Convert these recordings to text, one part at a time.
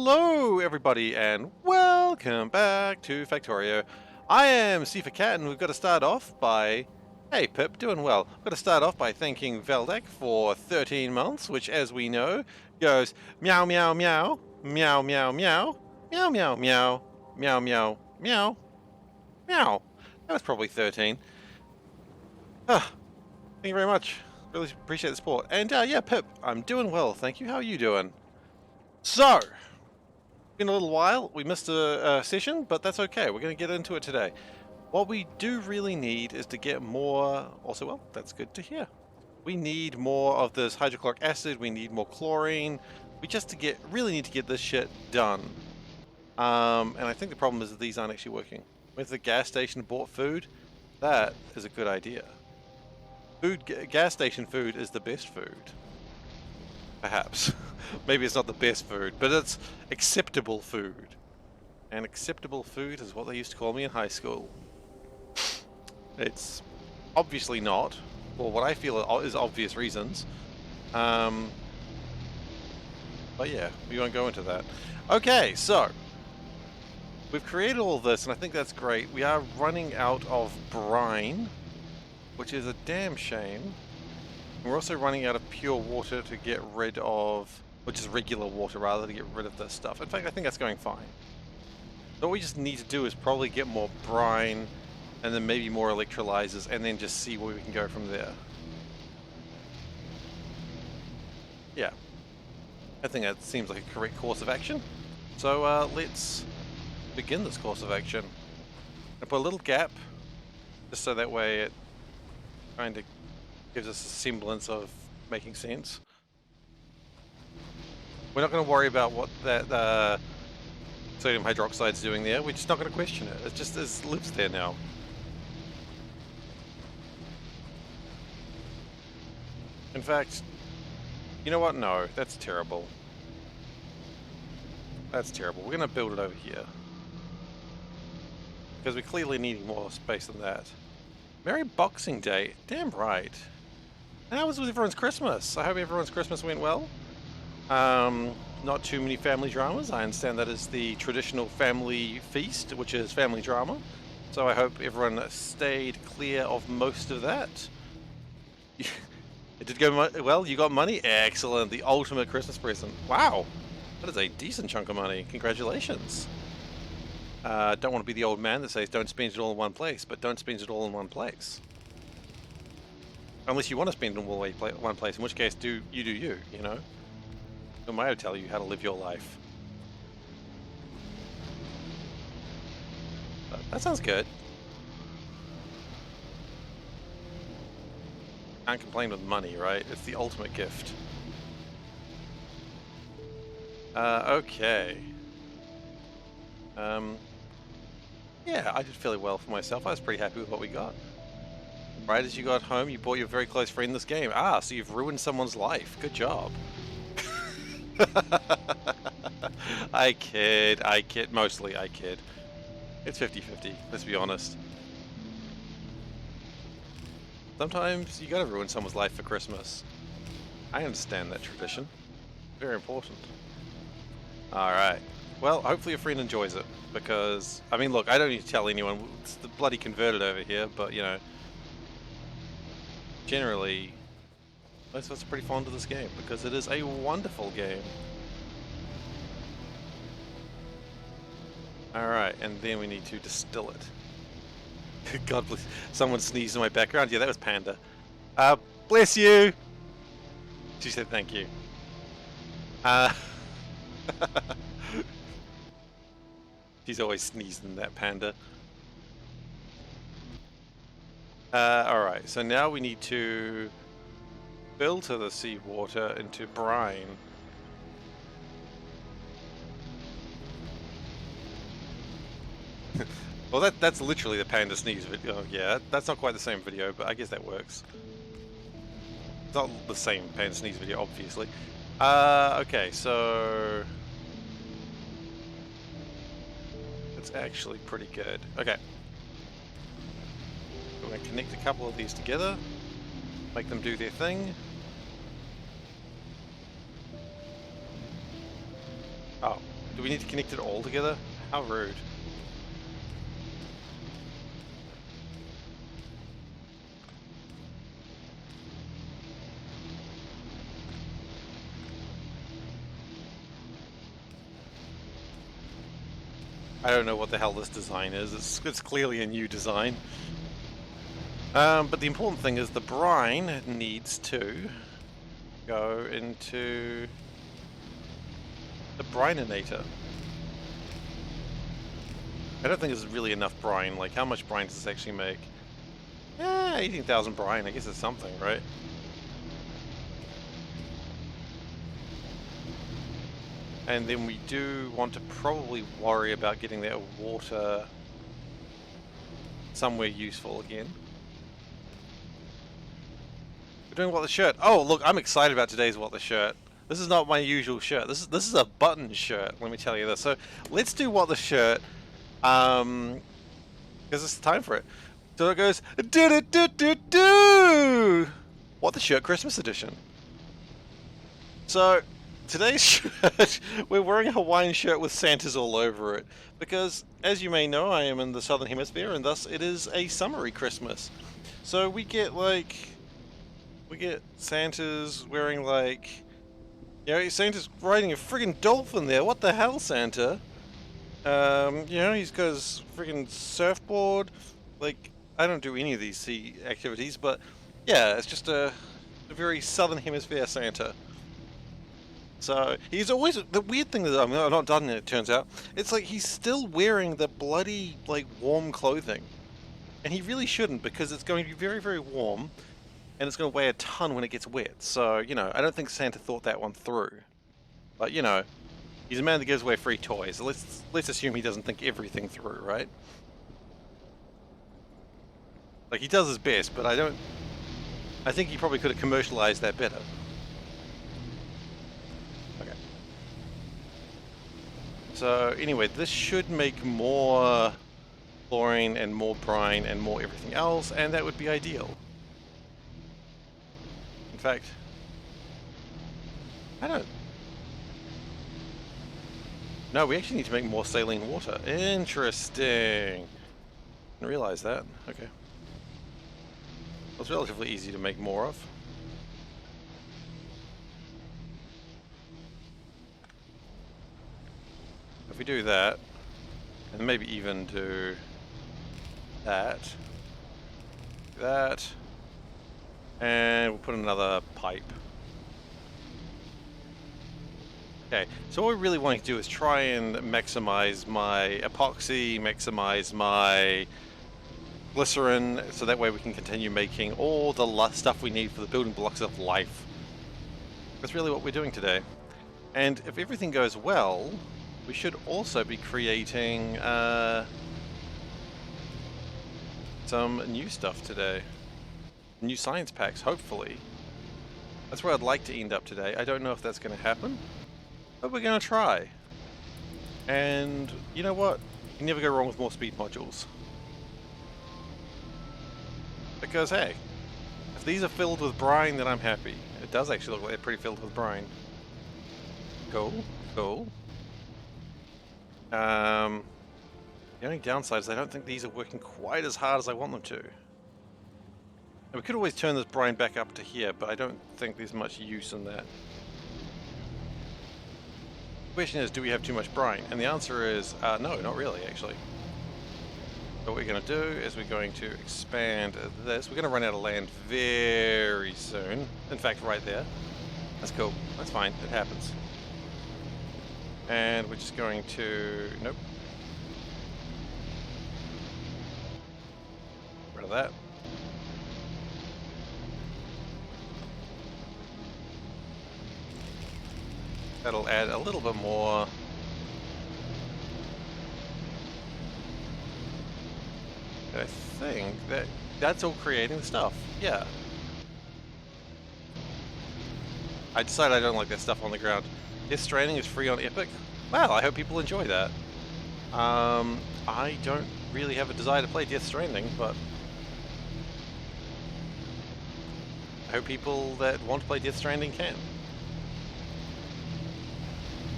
Hello, everybody, and welcome back to Factorio. I am SeiferKatt, and we've got to start off by... Hey, Pip, doing well. We've got to start off by thanking Veldek for 13 months, which, as we know, goes meow, meow, meow, meow, meow, meow, meow, meow, meow, meow, meow, meow, meow. That was probably 13. Ah, thank you very much. Really appreciate the support. And, yeah, Pip, I'm doing well, thank you. How are you doing? So... been a little while. We missed a session, but that's okay. We're going to get into it today. What we do really need is to get more... Also, well, that's good to hear. We need more of this hydrochloric acid. We need more chlorine. We just really need to get this shit done. And I think the problem is that these aren't actually working. With the gas station bought food, that is a good idea. Gas station food is the best food. Perhaps. Maybe it's not the best food, but it's acceptable food. And acceptable food is what they used to call me in high school. It's obviously not, for what I feel is obvious reasons. But yeah, we won't go into that. Okay, so we've created all this, and I think that's great. We are running out of brine, which is a damn shame. We're also running out of pure water to get rid of, which is regular water rather, to get rid of this stuff. In fact, I think that's going fine. So what we just need to do is probably get more brine, and then maybe more electrolyzers, and then just see where we can go from there. Yeah. I think that seems like a correct course of action. So let's begin this course of action. I put a little gap, just so that way it kind of gives us a semblance of making sense. We're not going to worry about what that sodium hydroxide is doing there. We're just not going to question it. It just lives there now. In fact, you know what? No, that's terrible. That's terrible. We're going to build it over here. Because we clearly need more space than that. Merry Boxing Day. Damn right. And how was with everyone's Christmas? I hope everyone's Christmas went well. Not too many family dramas. I understand that is the traditional family feast, which is family drama. So I hope everyone stayed clear of most of that. It did go well. You got money? Excellent. The ultimate Christmas present. Wow. That is a decent chunk of money. Congratulations. Don't want to be the old man that says don't spend it all in one place, but don't spend it all in one place. Unless you want to spend it in one place, in which case do you, you know? Who am I to tell you how to live your life? But that sounds good. Can't complain with money, right? It's the ultimate gift. Okay. Yeah, I did fairly well for myself. I was pretty happy with what we got. Right as you got home, you bought your very close friend this game. Ah, so you've ruined someone's life. Good job. I kid. Mostly I kid. It's 50-50, let's be honest. Sometimes you gotta ruin someone's life for Christmas. I understand that tradition. Very important. Alright. Well, hopefully your friend enjoys it. Because, I mean, look, I don't need to tell anyone. It's the bloody converted over here, but, you know... generally, most of us are pretty fond of this game because it is a wonderful game. Alright, and then we need to distill it. God bless. Someone sneezed in my background. Yeah, that was Panda. Bless you! She said thank you. She's always sneezing, that Panda. Alright, so now we need to filter the seawater into brine. Well, that's literally the Panda sneeze video. Oh, yeah, that's not quite the same video, but I guess that works. It's not the same Panda sneeze video, obviously. Okay, so... it's actually pretty good. Okay. We're going to connect a couple of these together, make them do their thing. Oh, Do we need to connect it all together? How rude. I don't know what the hell this design is. It's clearly a new design. But the important thing is the brine needs to go into the brininator. I don't think there's really enough brine. Like, how much brine does this actually make? 18,000 brine. I guess it's something, right? And then we do want to probably worry about getting that water somewhere useful again. We're doing What the Shirt. Oh, look, I'm excited about today's What the Shirt. This is not my usual shirt. This is a button shirt, let me tell you this. So let's do What the Shirt, because it's time for it. So it goes, do What the Shirt Christmas edition. So today's shirt, we're wearing a Hawaiian shirt with Santas all over it, because as you may know, I am in the Southern Hemisphere, and thus it is a summery Christmas. So we get Santas wearing like, you know, Santa's riding a friggin' dolphin there. What the hell, Santa? You know, he's got his friggin' surfboard. Like, I don't do any of these sea activities, but yeah, it's just a very Southern Hemisphere Santa. So he's always, the weird thing that I'm not done, it turns out, it's like he's still wearing the bloody like warm clothing, and he really shouldn't, because it's going to be very, very warm, and it's going to weigh a ton when it gets wet. So, you know, I don't think Santa thought that one through. But, you know, he's a man that gives away free toys, so let's assume he doesn't think everything through, right? Like, he does his best, but I think he probably could have commercialized that better. So anyway, this should make more chlorine and more brine and more everything else, and that would be ideal. In fact, no, we actually need to make more saline water. Interesting. Didn't realize that. Okay. Well, it's relatively easy to make more of. If we do that, and maybe even do that, and we'll put another pipe. Okay, so what we really want to do is try and maximize my epoxy, maximize my glycerin, so that way we can continue making all the stuff we need for the building blocks of life. That's really what we're doing today. And if everything goes well, we should also be creating some new stuff today. New science packs, hopefully. That's where I'd like to end up today. I don't know if that's going to happen, but we're going to try. And you know what? You never go wrong with more speed modules. Because hey, if these are filled with brine, then I'm happy. It does actually look like they're pretty filled with brine. Cool, cool. The only downside is I don't think these are working quite as hard as I want them to. And we could always turn this brine back up to here, but I don't think there's much use in that. The question is, do we have too much brine? And the answer is, no, not really, actually. So what we're going to do is we're going to expand this. We're going to run out of land very soon. In fact, right there. That's cool. That's fine. It happens. And we're just going to... Nope. Rid of that. That'll add a little bit more. I think that's all creating the stuff. Yeah. I decided I don't like that stuff on the ground. Death Stranding is free on Epic. Well, I hope people enjoy that. I don't really have a desire to play Death Stranding, but I hope people that want to play Death Stranding can.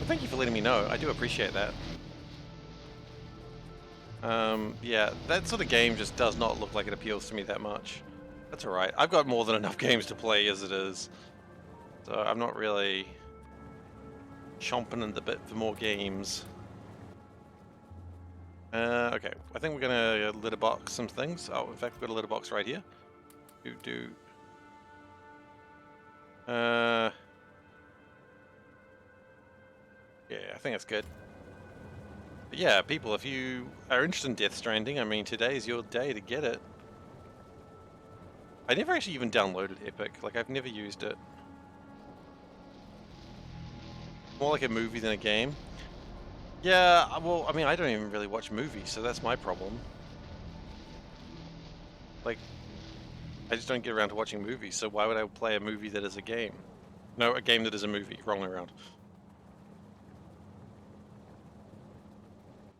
thank you for letting me know. I do appreciate that. Yeah, that sort of game just does not look like it appeals to me that much. That's alright. I've got more than enough games to play as it is. So I'm not really chomping in the bit for more games. Okay, I think we're gonna litter box some things. Oh, in fact, we've got a litter box right here. Yeah, I think that's good. But yeah, people, if you are interested in Death Stranding, I mean, today's your day to get it. I never actually even downloaded Epic. Like, I've never used it. More like a movie than a game. Yeah, well, I mean, I don't even really watch movies, so that's my problem. Like, I just don't get around to watching movies, so why would I play a movie that is a game? No, a game that is a movie. Wrong way around.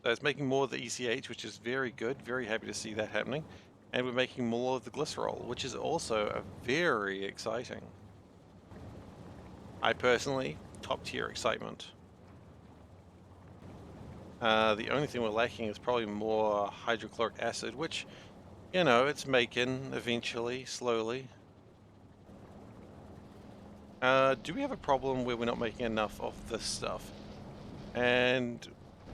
So it's making more of the ECH, which is very good. Very happy to see that happening. And we're making more of the glycerol, which is also very exciting. I personally, top tier excitement. The only thing we're lacking is probably more hydrochloric acid, which, you know, it's making eventually, slowly. Do we have a problem where we're not making enough of this stuff? And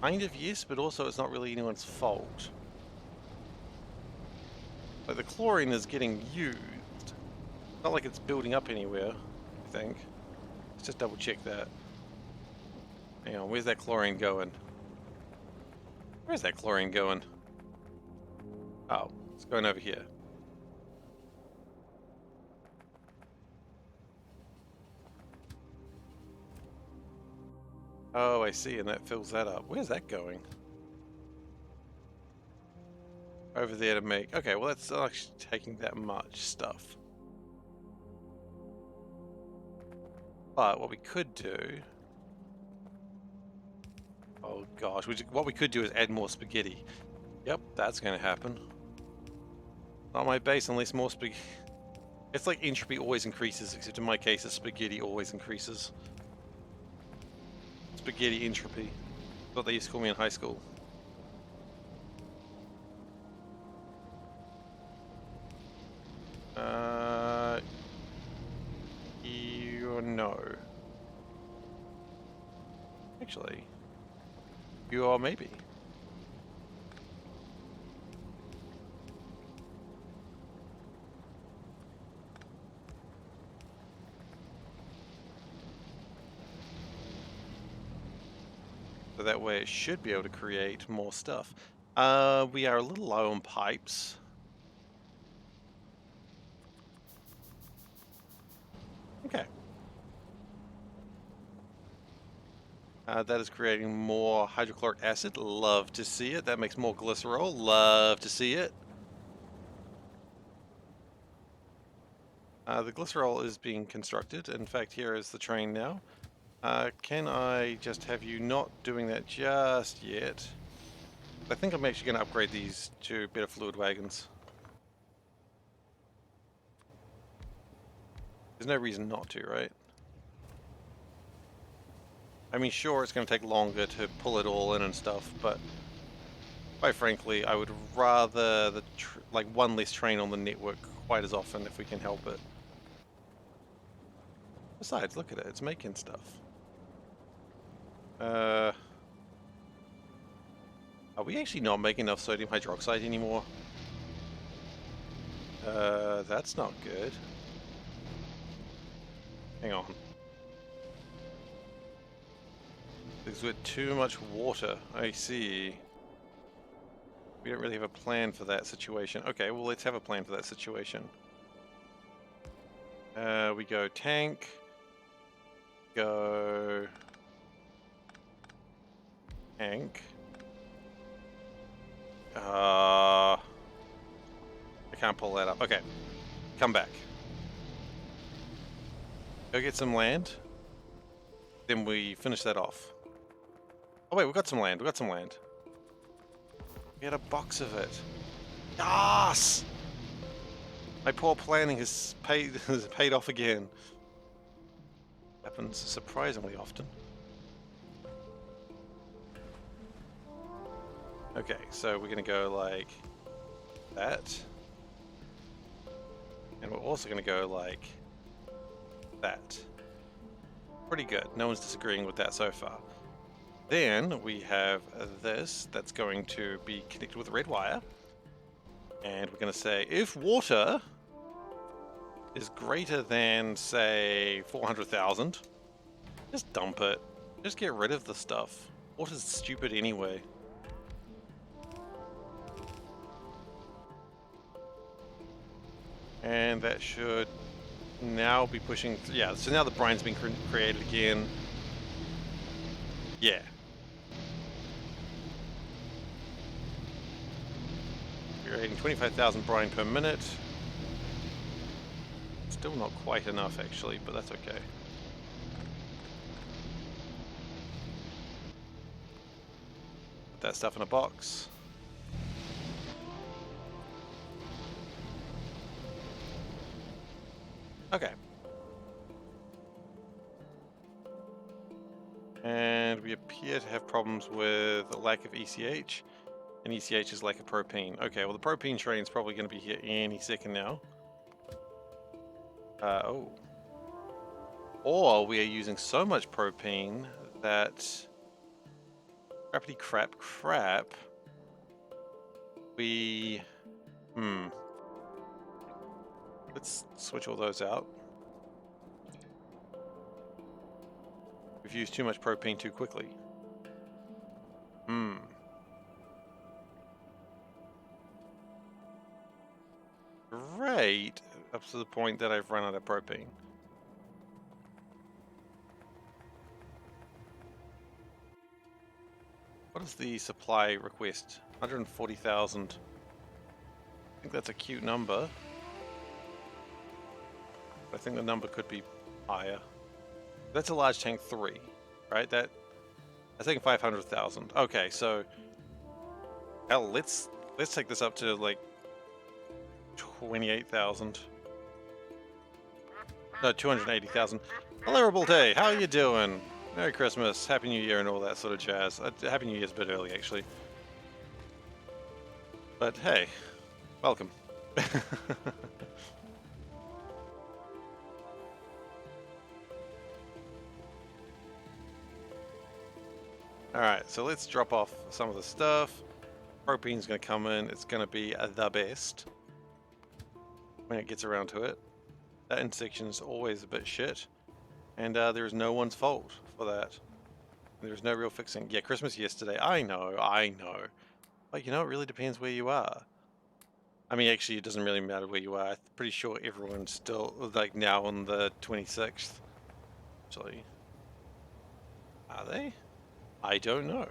kind of yes, but also it's not really anyone's fault. Like the chlorine is getting used. It's not like it's building up anywhere, I think. Let's just double check that. Hang on, where's that chlorine going? Where's that chlorine going? Oh, it's going over here. Oh, I see, and that fills that up. Where's that going? Over there to make... Okay, well that's not actually taking that much stuff. But what we could do... Oh gosh, what we could do is add more spaghetti. Yep, that's going to happen. Not my base unless more spaghetti... It's like entropy always increases, except in my case, the spaghetti always increases. Spaghetti entropy. That's what they used to call me in high school. No. Actually, you are maybe. So that way it should be able to create more stuff. We are a little low on pipes. Okay. That is creating more hydrochloric acid. Love to see it. That makes more glycerol. Love to see it. The glycerol is being constructed. In fact, here is the train now. Can I just have you not doing that just yet? I think I'm actually going to upgrade these to better fluid wagons. There's no reason not to, right? I mean, sure, it's going to take longer to pull it all in and stuff, but quite frankly, I would rather like one less train on the network quite as often if we can help it. Besides, look at it, it's making stuff. Are we actually not making enough sodium hydroxide anymore? That's not good. Hang on. Because with too much water, I see. We don't really have a plan for that situation. Okay, well let's have a plan for that situation. We go tank. Go... Tank. I can't pull that up. Okay, come back. Go get some land. Then we finish that off. Oh wait, we got some land. We got some land. We had a box of it. Yes! My poor planning has paid off again. Happens surprisingly often. Okay, so we're going to go like that. And we're also going to go like that. Pretty good. No one's disagreeing with that so far. Then we have this that's going to be connected with a red wire. And we're going to say if water is greater than, say, 400,000, just dump it. Just get rid of the stuff. Water's stupid anyway. And that should now be pushing... Yeah, so now the brine's been created again. Yeah. Creating 25,000 brine per minute. Still not quite enough, actually, but that's okay. Put that stuff in a box. Okay. And we appear to have problems with a lack of ECH. And ECH is lack of propane. Okay, well the propane train's probably going to be here any second now. Oh. Or we are using so much propane that... Crappity crap. We... Let's switch all those out. We've used too much propane too quickly. Great, up to the point that I've run out of propane. What is the supply request? 140,000. I think that's a cute number. I think the number could be higher. That's a large tank 3, right? That I think 500,000. Okay, so hell, let's take this up to like 28,000. No, 280,000. Hilarable day. How are you doing? Merry Christmas, Happy New Year, and all that sort of jazz. Happy New Year's a bit early, actually. But hey, welcome. Alright, so let's drop off some of the stuff. Propane's going to come in. It's going to be the best when it gets around to it. That intersection is always a bit shit. And there's no one's fault for that. There's no real fixing. Yeah, Christmas yesterday. I know. But you know, it really depends where you are. I mean, actually, it doesn't really matter where you are. I'm pretty sure everyone's still, like, now on the 26th. Actually. Are they? I don't know.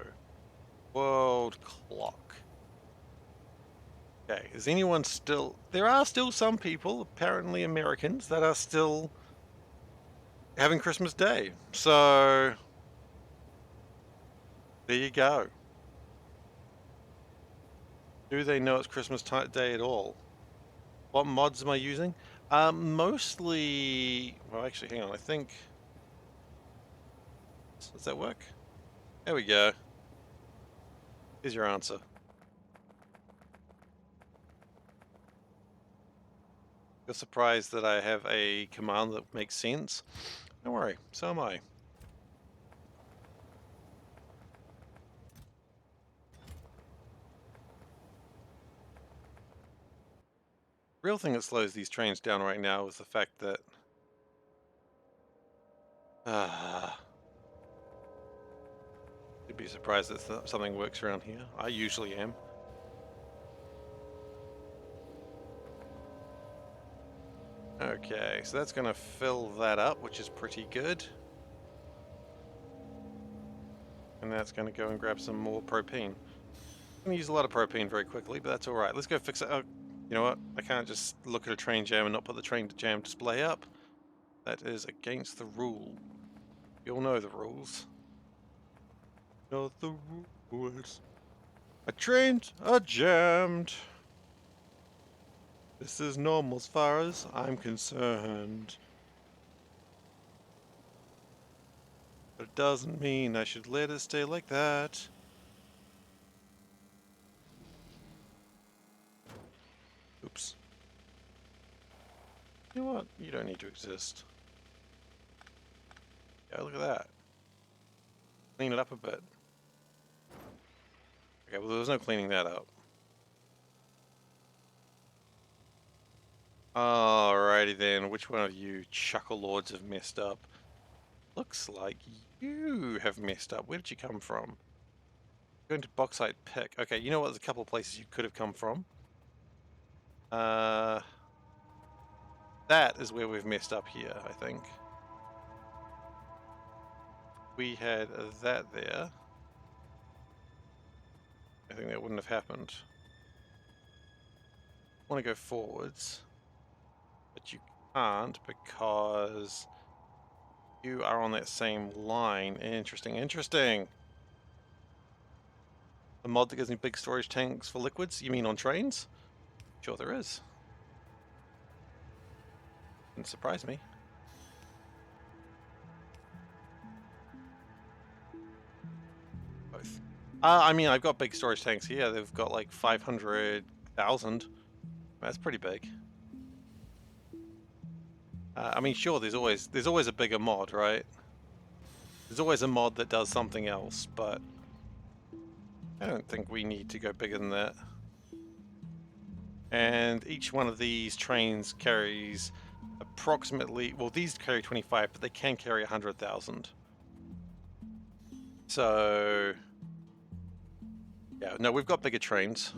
World clock. Okay, is anyone still... There are still some people, apparently Americans, that are still having Christmas Day. So, there you go. Do they know it's Christmas Day at all? What mods am I using? Mostly... Well, actually, hang on, I think... Does that work? There we go. Here's your answer. You're surprised that I have a command that makes sense? Don't worry, so am I. Real thing that slows these trains down right now is the fact that... You'd be surprised that something works around here. I usually am. Okay, so that's going to fill that up, which is pretty good. And that's going to go and grab some more propane. I'm going to use a lot of propane very quickly, but that's alright. Let's go fix it. Oh, you know what? I can't just look at a train jam and not put the train jam display up. That is against the rule. You all know the rules. Know the rules. My trains are jammed. This is normal as far as I'm concerned. But it doesn't mean I should let it stay like that. You know what? You don't need to exist. Yeah, look at that. Clean it up a bit. Okay, well, there was no cleaning that up. Alrighty then, which one of you chuckle lords have messed up? Looks like you have messed up. Where did you come from? Going to bauxite pick. Okay, you know what? There's a couple of places you could have come from. That is where we've messed up here, I think. We had that there. I think that wouldn't have happened. I want to go forwards, but you can't because you are on that same line. Interesting, interesting. The mod that gives me big storage tanks for liquids? You mean on trains? Sure there is. Didn't surprise me. Both. I mean, I've got big storage tanks here. They've got like 500,000. That's pretty big. I mean, sure, there's always a bigger mod, right? There's always a mod that does something else, but I don't think we need to go bigger than that. And each one of these trains carries approximately, well, these carry 25, but they can carry 100,000. So, yeah, no, we've got bigger trains.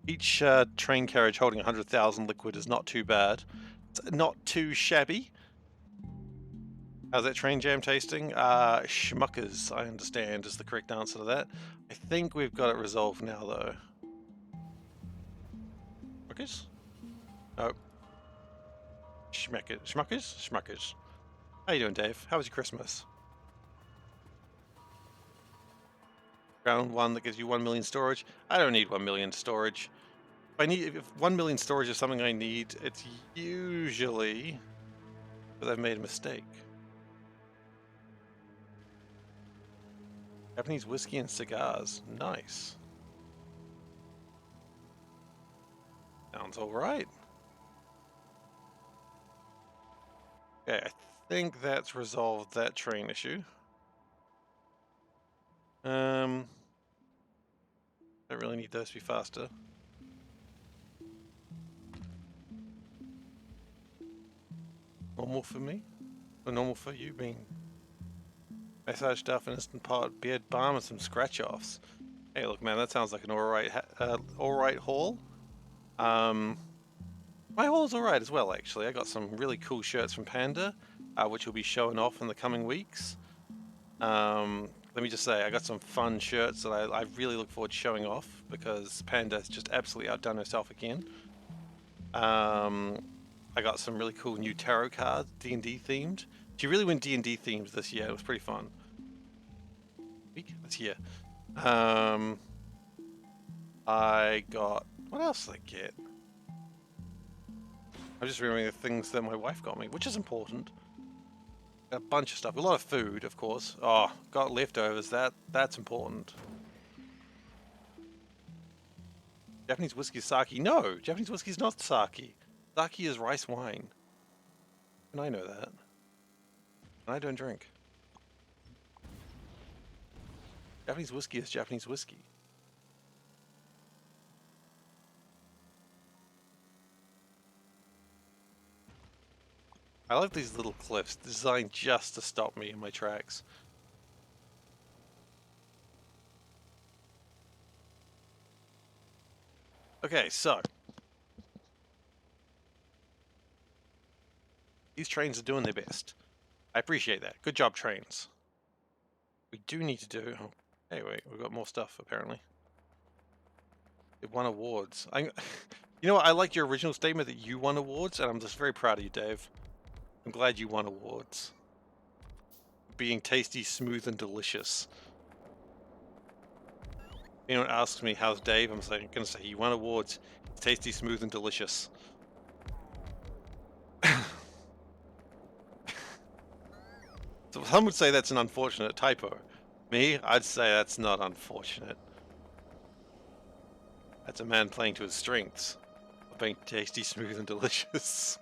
Each train carriage holding 100,000 liquid is not too bad. It's not too shabby. How's that train jam tasting? Schmuckers, I understand, is the correct answer to that. I think we've got it resolved now, though. Schmuckers? Oh. Schmuckers? Schmuckers. How you doing, Dave? How was your Christmas? Round 1 that gives you 1 million storage. I don't need 1 million storage. If 1 million storage is something I need, it's usually because I've made a mistake. Japanese whiskey and cigars. Nice. Sounds alright. Okay, I think that's resolved that train issue. Don't really need those to be faster. Normal for me? Or normal for you being massage stuff, an instant pot, beard balm, and some scratch-offs. Hey, look, man, that sounds like an alright haul. My haul's alright as well, actually. I got some really cool shirts from Panda, which will be showing off in the coming weeks. Let me just say, I got some fun shirts that I really look forward to showing off because Panda's just absolutely outdone herself again. I got some really cool new tarot cards, D&D themed. She really went D&D themed this year. It was pretty fun. This year. I got... What else did I get? I'm just remembering the things that my wife got me, which is important. A bunch of stuff. A lot of food, of course. Oh, got leftovers. That's important. Japanese whiskey is sake. No, Japanese whiskey is not sake. Sake is rice wine. And I know that. And I don't drink. Japanese whiskey is Japanese whiskey. I love these little cliffs designed just to stop me in my tracks. Okay, so these trains are doing their best. I appreciate that. Good job, trains. We do need to do... Oh, hey, wait, we've got more stuff, apparently. It won awards. You know what? I like your original statement that you won awards, and I'm just very proud of you, Dave. I'm glad you won awards. Being tasty, smooth, and delicious. If anyone asks me, how's Dave? I'm going to say, you won awards. It's tasty, smooth, and delicious. So some would say that's an unfortunate typo. Me, I'd say that's not unfortunate. That's a man playing to his strengths of being tasty, smooth, and delicious.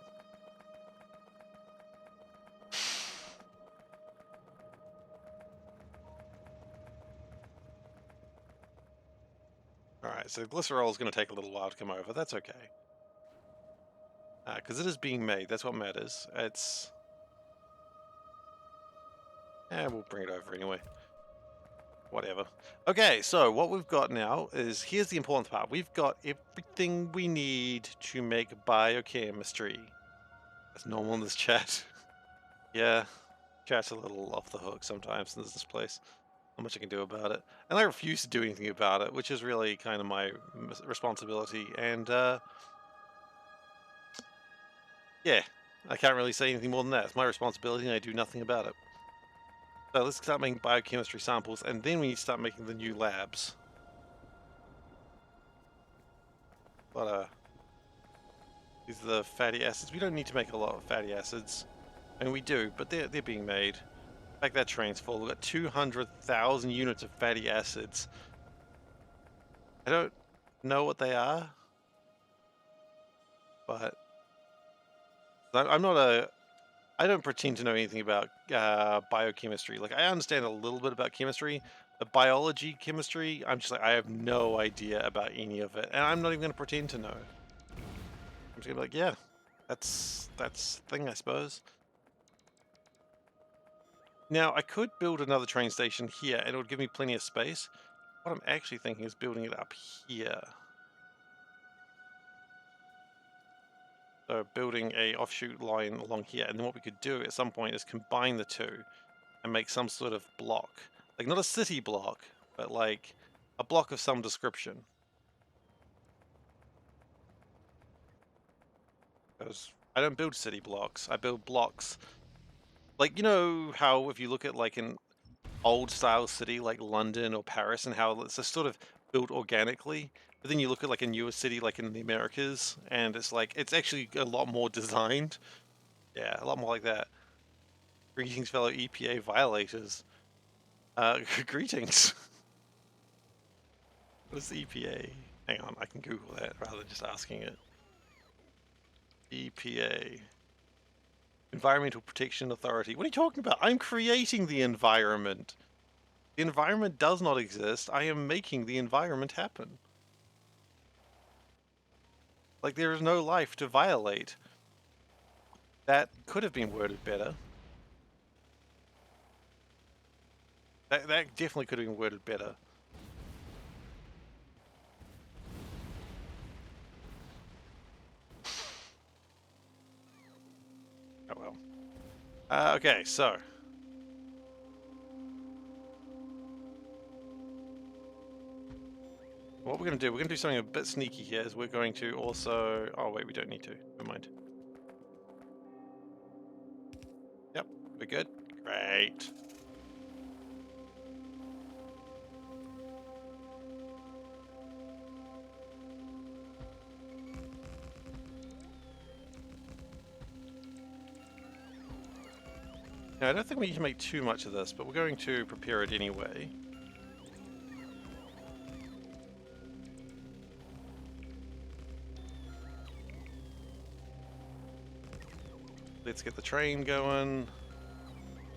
Alright, so glycerol is going to take a little while to come over. That's okay. Because it is being made. That's what matters. It's... we'll bring it over anyway. Whatever. Okay, so what we've got now is... Here's the important part. We've got everything we need to make biochemistry. That's normal in this chat. Yeah, chat's a little off the hook sometimes in this place. Not much I can do about it. And I refuse to do anything about it, which is really kind of my responsibility. And, yeah, I can't really say anything more than that. It's my responsibility and I do nothing about it. So let's start making biochemistry samples, and then we need to start making the new labs. But, these are the fatty acids. We don't need to make a lot of fatty acids. I mean, we do, but they're being made. In fact, that train's full. We've got 200,000 units of fatty acids. I don't know what they are, but I'm not a... I don't pretend to know anything about biochemistry. Like, I understand a little bit about chemistry, but biology, chemistry, I'm just like, I have no idea about any of it, and I'm not even going to pretend to know. I'm just going to be like, yeah, that's the thing, I suppose. Now, I could build another train station here, and it would give me plenty of space. What I'm actually thinking is building it up here. So building a offshoot line along here, and then what we could do at some point is combine the two and make some sort of block. Like, not a city block, but like a block of some description. Because I don't build city blocks, I build blocks. Like, you know how if you look at like an old style city like London or Paris and how it's just sort of built organically, but then you look at like a newer city like in the Americas and it's like, it's actually a lot more designed. Yeah, a lot more like that. Greetings, fellow EPA violators. Greetings. What is the EPA? Hang on, I can Google that rather than just asking it. EPA. Environmental Protection Authority. What are you talking about? I'm creating the environment. The environment does not exist. I am making the environment happen. Like, there is no life to violate. That could have been worded better. That definitely could have been worded better. Oh well. Okay, so. What we're going to do, we're going to do something a bit sneaky here, is we're going to also... Oh wait, we don't need to. Never mind. Yep, we're good. Great. Now, I don't think we need to make too much of this, but we're going to prepare it anyway. Let's get the train going.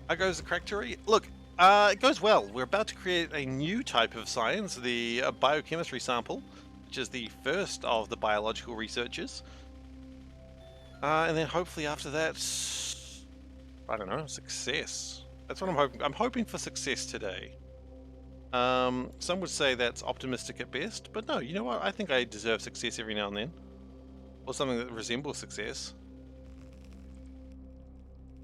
How goes the Factory? Look, it goes well. We're about to create a new type of science, the biochemistry sample, which is the first of the biological researches. And then hopefully after that, I don't know, success. That's what I'm hoping. I'm hoping for success today. Some would say that's optimistic at best, but no, you know what? I think I deserve success every now and then. Or something that resembles success.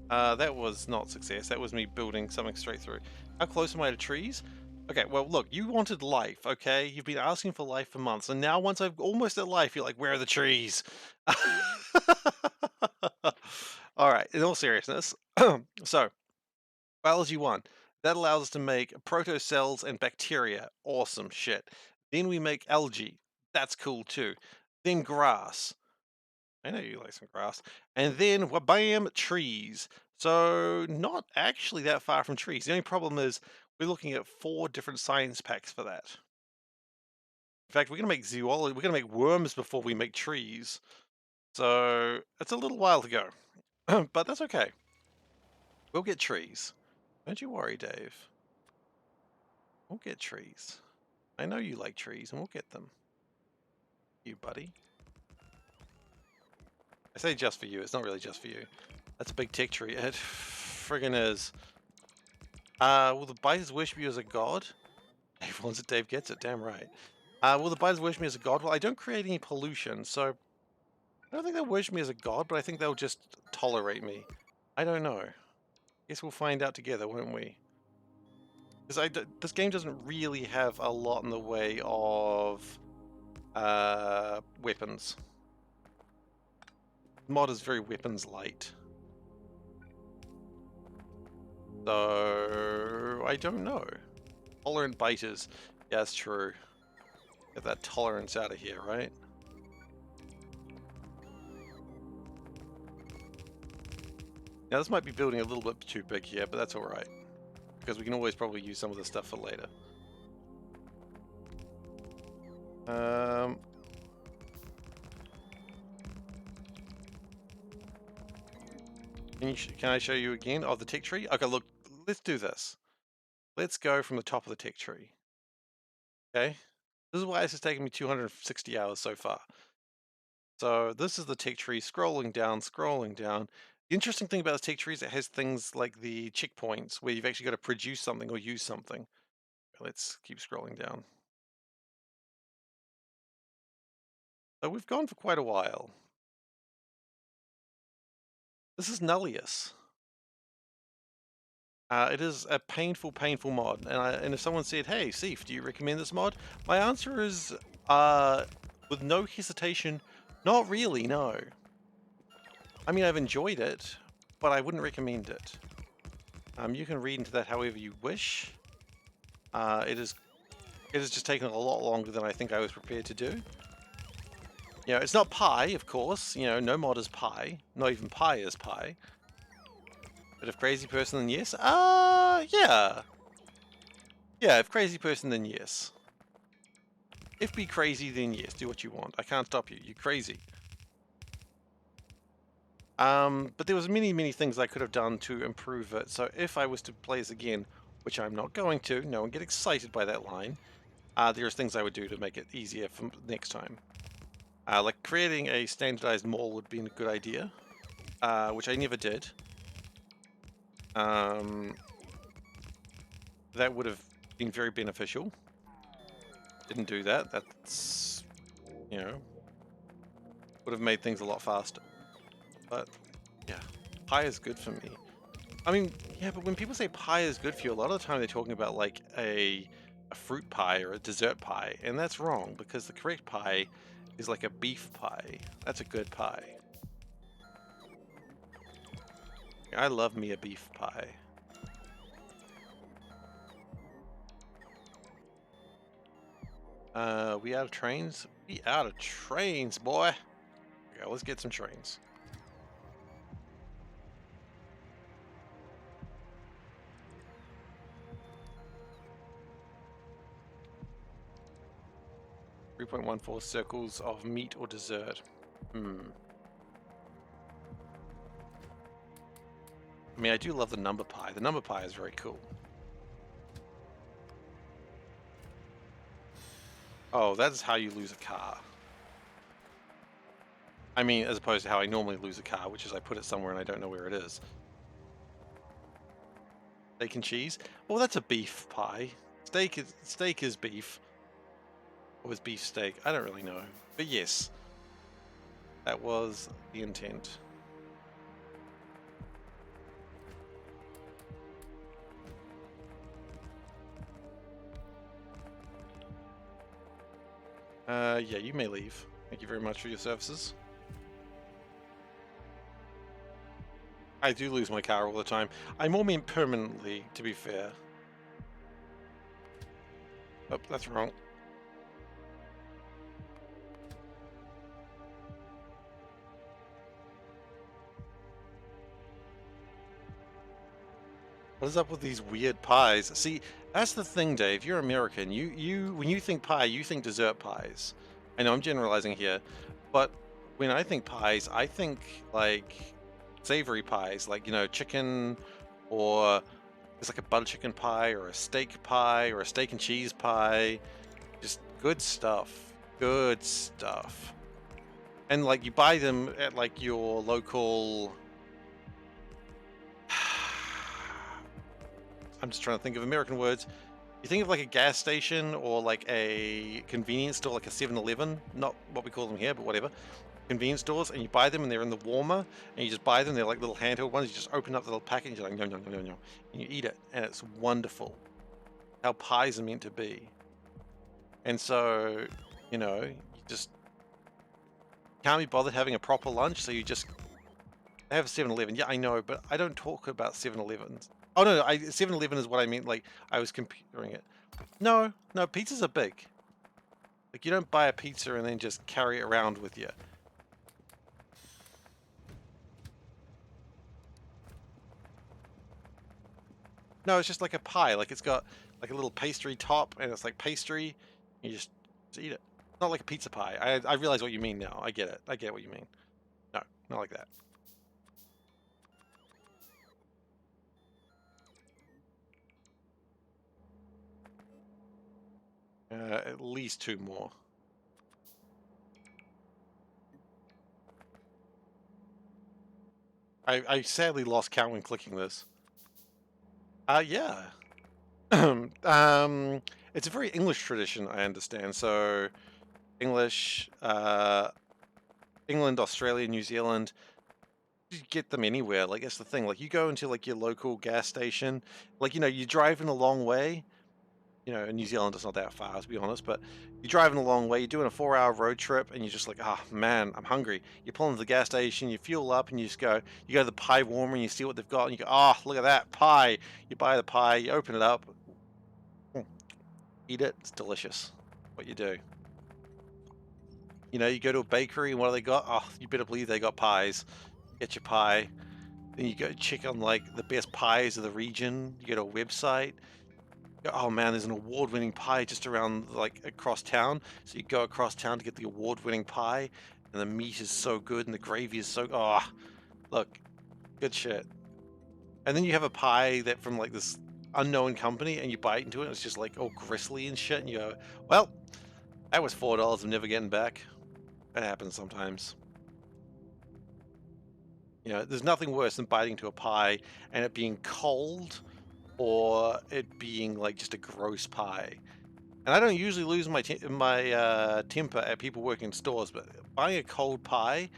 That was not success. That was me building something straight through. How close am I to trees? Okay, well, look, you wanted life, okay? You've been asking for life for months, and now once I'm almost at life, you're like, where are the trees? Alright, in all seriousness. So, biology 1. That allows us to make protocells and bacteria. Awesome shit. Then we make algae. That's cool too. Then grass. I know you like some grass. And then, wabam, trees. So, not actually that far from trees. The only problem is we're looking at 4 different science packs for that. In fact, we're going to make zoology, we're going to make worms before we make trees. So, it's a little while to go. But that's okay. We'll get trees. Don't you worry, Dave. We'll get trees. I know you like trees, and we'll get them. You, buddy. I say just for you. It's not really just for you. That's a big tick tree. It friggin' is. Will the biters worship you as a god? Dave wants it, Dave gets it. Damn right. Will the biters worship me as a god? Well, I don't create any pollution, so I don't think they'll worship me as a god, but I think they'll just tolerate me. I don't know. Guess we'll find out together, won't we? Because this game doesn't really have a lot in the way of weapons. The mod is very weapons light. So I don't know. Tolerant biters. Yeah, that's true. Get that tolerance out of here, right? Now this might be building a little bit too big here, but that's alright. Because we can always probably use some of this stuff for later. Can I show you again of the tick tree? Okay, look, let's do this. Let's go from the top of the tick tree. Okay? This is why this has taken me 260 hours so far. So this is the tick tree scrolling down, scrolling down. The interesting thing about the tick tree is it has things like the checkpoints where you've actually got to produce something or use something. Let's keep scrolling down. So we've gone for quite a while. This is Nullius. It is a painful, painful mod. And if someone said, hey, Seif, do you recommend this mod? My answer is, with no hesitation, not really, no. I mean, I've enjoyed it, but I wouldn't recommend it. You can read into that however you wish. It has just taken a lot longer than I think I was prepared to do. You know, it's not Pi, of course. You know, no mod is Pi. Not even Pi is Pi. But if crazy person, then yes. Yeah. Yeah, if crazy person, then yes. If be crazy, then yes. Do what you want. I can't stop you. You're crazy. But there was many, many things I could have done to improve it. So if I was to play this again, which I'm not going to, no one get excited by that line. There's things I would do to make it easier for next time. Like creating a standardized mall would be a good idea, which I never did. That would have been very beneficial. Didn't do that. That's, you know, would have made things a lot faster. But yeah, pie is good for me. I mean, yeah, but when people say pie is good for you, a lot of the time they're talking about like a fruit pie or a dessert pie, and that's wrong because the correct pie is like a beef pie. That's a good pie. I love me a beef pie. We out of trains? We out of trains, boy. Okay, let's get some trains. .14 circles of meat or dessert. I mean, I do love the number pie. The number pie is very cool. Oh, that's how you lose a car. I mean, as opposed to how I normally lose a car, which is I put it somewhere and I don't know where it is. Steak and cheese? Well, that's a beef pie. Steak is beef. Or is beef steak? I don't really know. But yes, that was the intent. Yeah, you may leave. Thank you very much for your services. I do lose my car all the time. I more mean permanently, to be fair. Oh, that's wrong. What is up with these weird pies? See, that's the thing, Dave. You're American. You when you think pie, you think dessert pies. I know I'm generalizing here, but when I think pies, I think like savory pies, like, you know, chicken, or it's like a butter chicken pie or a steak and cheese pie. Good stuff. Good stuff. And like you buy them at like your local. I'm just trying to think of American words. You think of like a gas station or like a convenience store, like a 7-Eleven, not what we call them here, but whatever. Convenience stores, and you buy them and they're in the warmer, and you just buy them. They're like little handheld ones. You just open up the little packet and you're like, no, no, no, no, no. And you eat it, and it's wonderful. How pies are meant to be. And so, you know, you just can't be bothered having a proper lunch, so you just have a 7-Eleven. Yeah, I know, but I don't talk about 7-Elevens. Oh, no, 7-Eleven is what I mean. Like, I was comparing it. No, no, pizzas are big. Like, you don't buy a pizza and then just carry it around with you. No, it's just like a pie. Like, it's got like a little pastry top, and it's like pastry. You just eat it. Not like a pizza pie. I realize what you mean now. I get it. I get what you mean. No, not like that. At least 2 more. I sadly lost count when clicking this. Yeah. It's a very English tradition, I understand. So English, England, Australia, New Zealand, you get them anywhere. Like, that's the thing. Like, you go into like your local gas station, like, you know, you're driving a long way. You know, in New Zealand, it's not that far, to be honest, but you're driving a long way, you're doing a 4-hour road trip, and you're just like, oh man, I'm hungry. You pull into the gas station, you fuel up, and you just go, you go to the pie warmer, and you see what they've got, and you go, oh, look at that pie. You buy the pie, you open it up, eat it, it's delicious. What you do. You know, you go to a bakery, and what do they got? Oh, you better believe they got pies. Get your pie. Then you go check on like the best pies of the region. You go to a website. Oh man, there's an award-winning pie just around, like, across town. So you go across town to get the award-winning pie, and the meat is so good, and the gravy is so, oh, look, good shit. And then you have a pie that from like this unknown company, and you bite into it, and it's just like all gristly and shit, and you go, well, that was $4 I'm never getting back. That happens sometimes. You know, there's nothing worse than biting into a pie and it being cold, or it being like just a gross pie. And I don't usually lose my temper at people working in stores, but buying a cold pie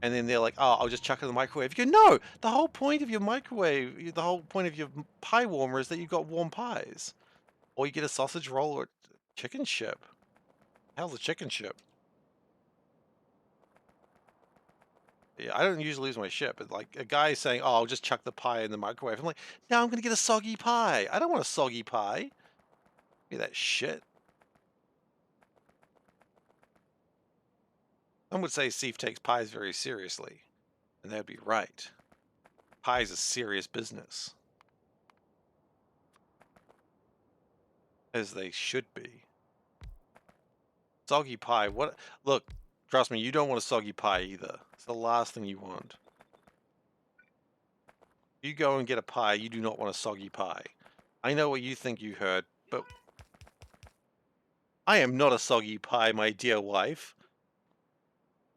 and then they're like, "Oh, I'll just chuck it in the microwave." You go, "No, the whole point of your microwave, the whole point of your pie warmer is that you've got warm pies." Or you get a sausage roll or chicken ship. How's a chicken ship? Yeah, I don't usually lose my shit, but like a guy saying, "Oh, I'll just chuck the pie in the microwave." I'm like, "No, I'm gonna get a soggy pie. I don't want a soggy pie. Give me that shit." Some would say Seif takes pies very seriously, and they'd be right. Pie is a serious business, as they should be. Soggy pie, what? Look, trust me, you don't want a soggy pie either. It's the last thing you want. You go and get a pie, you do not want a soggy pie. I know what you think you heard, but I am not a soggy pie, my dear wife.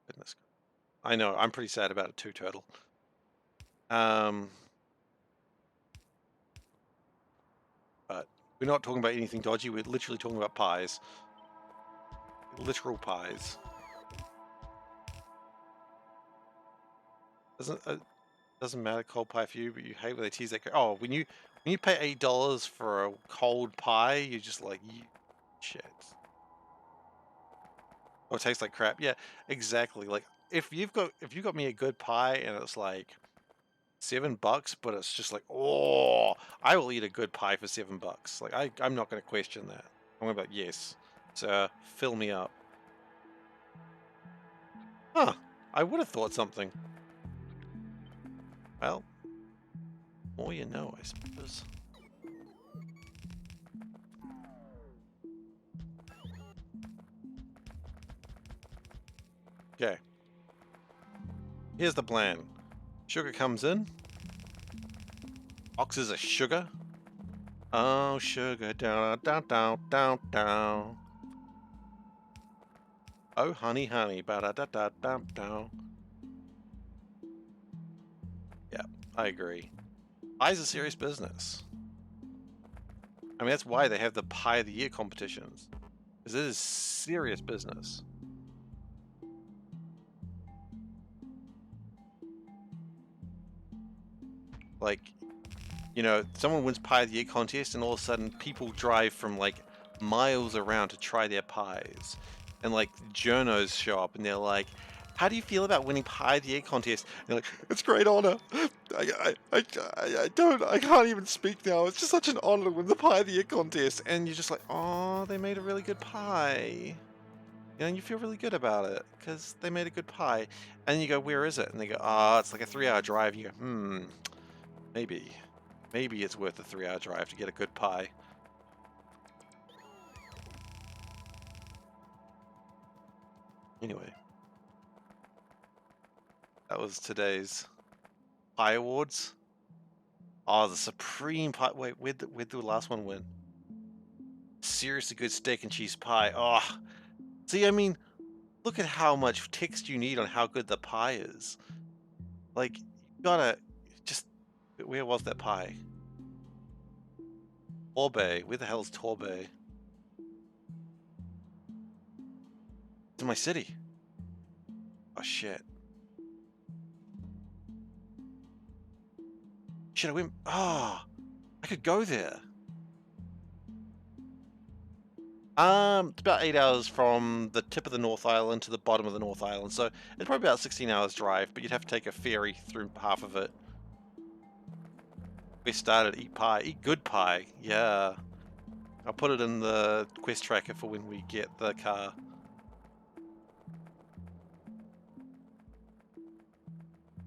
Goodness. I know, I'm pretty sad about it too, Turtle. But we're not talking about anything dodgy, we're literally talking about pies. Literal pies. Doesn't matter cold pie for you, but you hate when they tease that. Oh, when you pay $8 for a cold pie, you're just like, shit. Oh, it tastes like crap. Yeah, exactly. Like if you got me a good pie and it's like $7, but it's just like, oh, I will eat a good pie for $7. Like I'm not going to question that. I'm going to be like, yes, sir, fill me up. Huh? I would have thought something. Well, more you know, I suppose. Okay. Here's the plan. Sugar comes in. Boxes of sugar. Oh, sugar, down, down, down, down, down. Oh, honey, honey. Ba-da-da-da-da-da. Yeah, I agree. Pie is a serious business. I mean, that's why they have the Pie of the Year competitions. Because it is serious business. Like, you know, someone wins Pie of the Year contest, and all of a sudden people drive from like miles around to try their pies. And like journos show up and they're like, how do you feel about winning Pie of the Year contest? And they're like, it's a great honor. I can't even speak now. It's just such an honor to win the Pie of the Year contest. And you're just like, oh, they made a really good pie. You know, and you feel really good about it because they made a good pie. And you go, where is it? And they go, oh, it's like a 3-hour drive. And you go, maybe. Maybe it's worth a 3-hour drive to get a good pie. Anyway. That was today's Pie Awards. Oh, the Supreme Pie. Wait, where'd the last one win? Seriously good steak and cheese pie. Oh, see, I mean, look at how much text you need on how good the pie is. Like, you gotta just. Where was that pie? Torbay. Where the hell is Torbay? It's in my city. Oh, shit. Should I win? Oh, I could go there. It's about 8 hours from the tip of the North Island to the bottom of the North Island, so it's probably about 16 hours drive, but you'd have to take a ferry through half of it. We started eat pie, eat good pie, yeah. I'll put it in the quest tracker for when we get the car.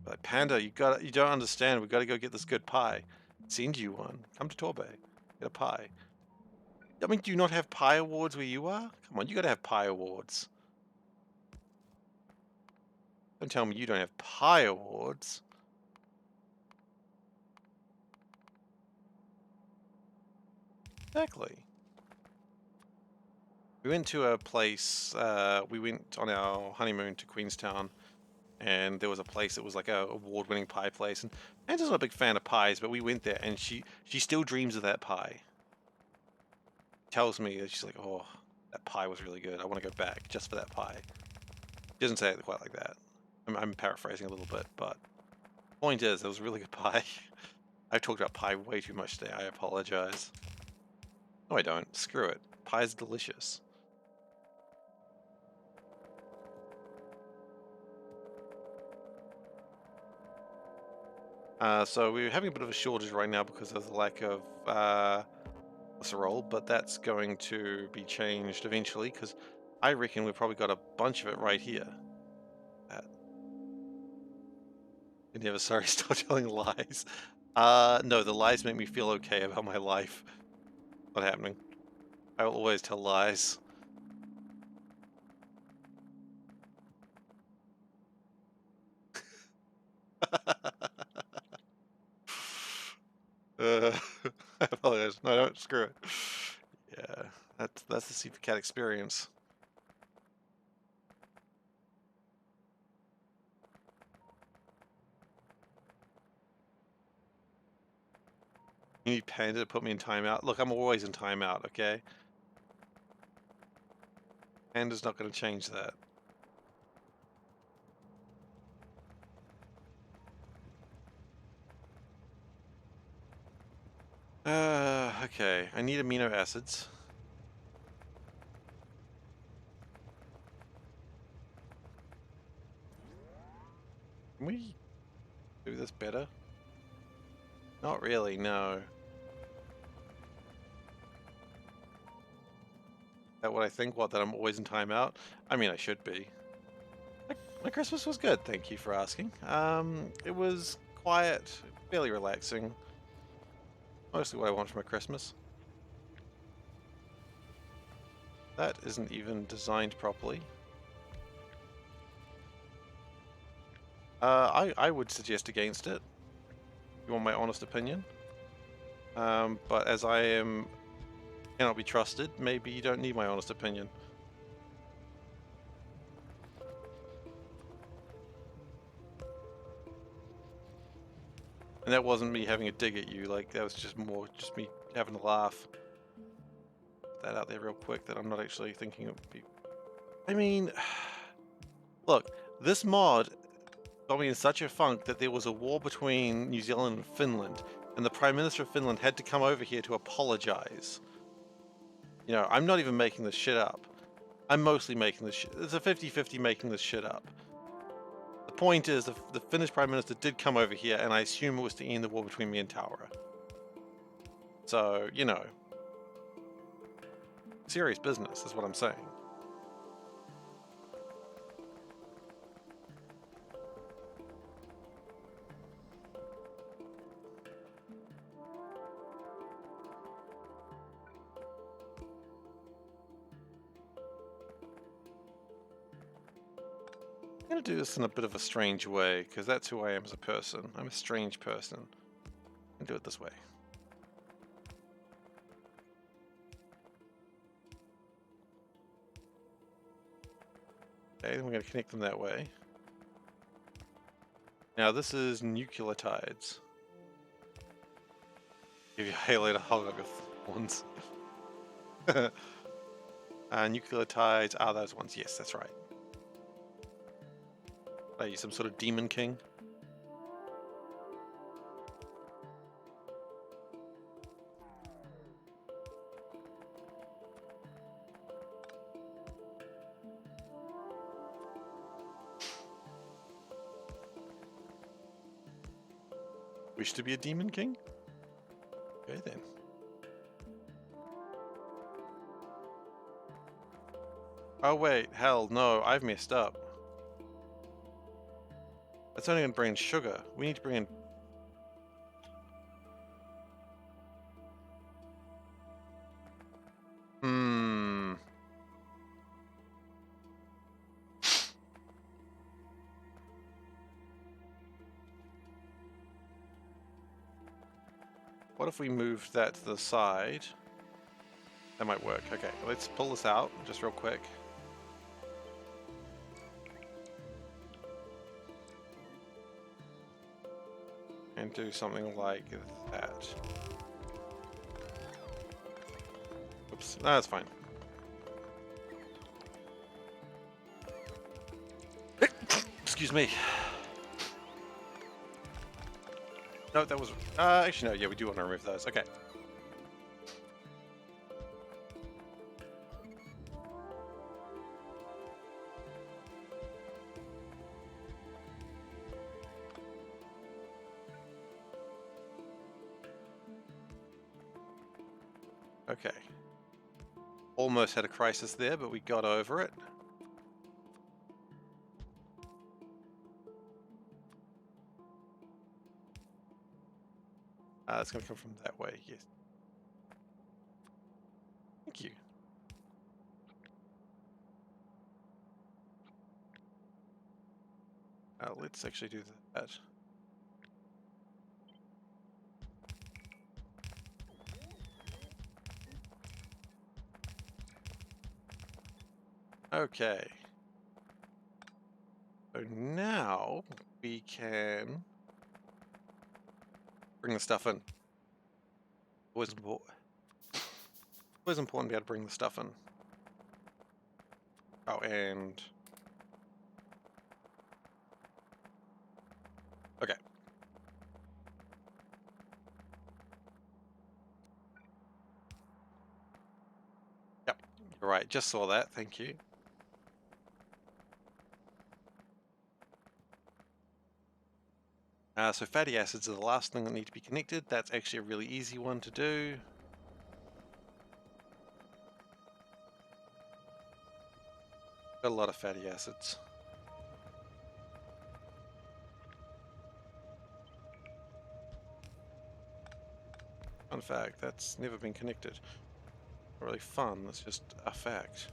Like, Panda, you don't understand, we gotta go get this good pie. Send you one. Come to Torbay, get a pie. I mean, do you not have pie awards where you are? Come on, you gotta have pie awards. Don't tell me you don't have pie awards. Exactly. We went to a place, we went on our honeymoon to Queenstown, and there was a place that was like a award-winning pie place, and Anna's not a big fan of pies, but we went there, and she still dreams of that pie. Tells me that she's like, oh, that pie was really good. I want to go back just for that pie. She doesn't say it quite like that. I'm paraphrasing a little bit, but point is, it was a really good pie. I've talked about pie way too much today. I apologize. No, I don't. Screw it. Pie's delicious. So we're having a bit of a shortage right now because of the lack of glycerol, but that's going to be changed eventually because I reckon we've probably got a bunch of it right here. You're never sorry, stop telling lies. No, the lies make me feel okay about my life. Not happening. I will always tell lies. I apologize. No, don't screw it. Yeah, that's the SeiferKatt experience. You need Panda to put me in timeout. Look, I'm always in timeout, okay? Panda's not going to change that. Okay. I need amino acids. Can we do this better? Not really, no. Is that what I think? What, that I'm always in timeout? I mean, I should be. My Christmas was good, thank you for asking. It was quiet, fairly relaxing. Mostly what I want for my Christmas. That isn't even designed properly. I would suggest against it, if you want my honest opinion. But as I cannot be trusted, maybe you don't need my honest opinion. And that wasn't me having a dig at you, like, that was just more just me having a laugh. Put that out there real quick, that I'm not actually thinking it would be... I mean, look, this mod got me in such a funk that there was a war between New Zealand and Finland, and the Prime Minister of Finland had to come over here to apologize. You know, I'm not even making this shit up. I'm mostly making this shit. It's a 50-50 making this shit up. The point is, the Finnish Prime Minister did come over here, and I assume it was to end the war between me and Taura. So, you know, serious business is what I'm saying. I'm gonna do this in a bit of a strange way, because that's who I am as a person. I'm a strange person. And do it this way. Okay, then we're going to connect them that way. Now this is nucleotides. Give you a halo to hold up your thorns. Nucleotides are those ones. Yes, that's right. Are you some sort of demon king? Wish to be a demon king? Okay then. Oh wait, hell no, I've messed up. That's only going to bring in sugar. We need to bring in... What if we moved that to the side? That might work. Okay, let's pull this out just real quick. And do something like that. Oops, no, that's fine. Excuse me. No, that was... actually, no, yeah, we do want to remove those. Okay. Okay. Almost had a crisis there, but we got over it. It's going to come from that way, yes. Thank you. Let's actually do that. Okay. So now we can bring the stuff in. Always important to be able to bring the stuff in. Oh, and... Okay. Yep, you're right. Just saw that. Thank you. So fatty acids are the last thing that need to be connected. That's actually a really easy one to do. Got a lot of fatty acids. Fun fact, that's never been connected. Not really fun, that's just a fact.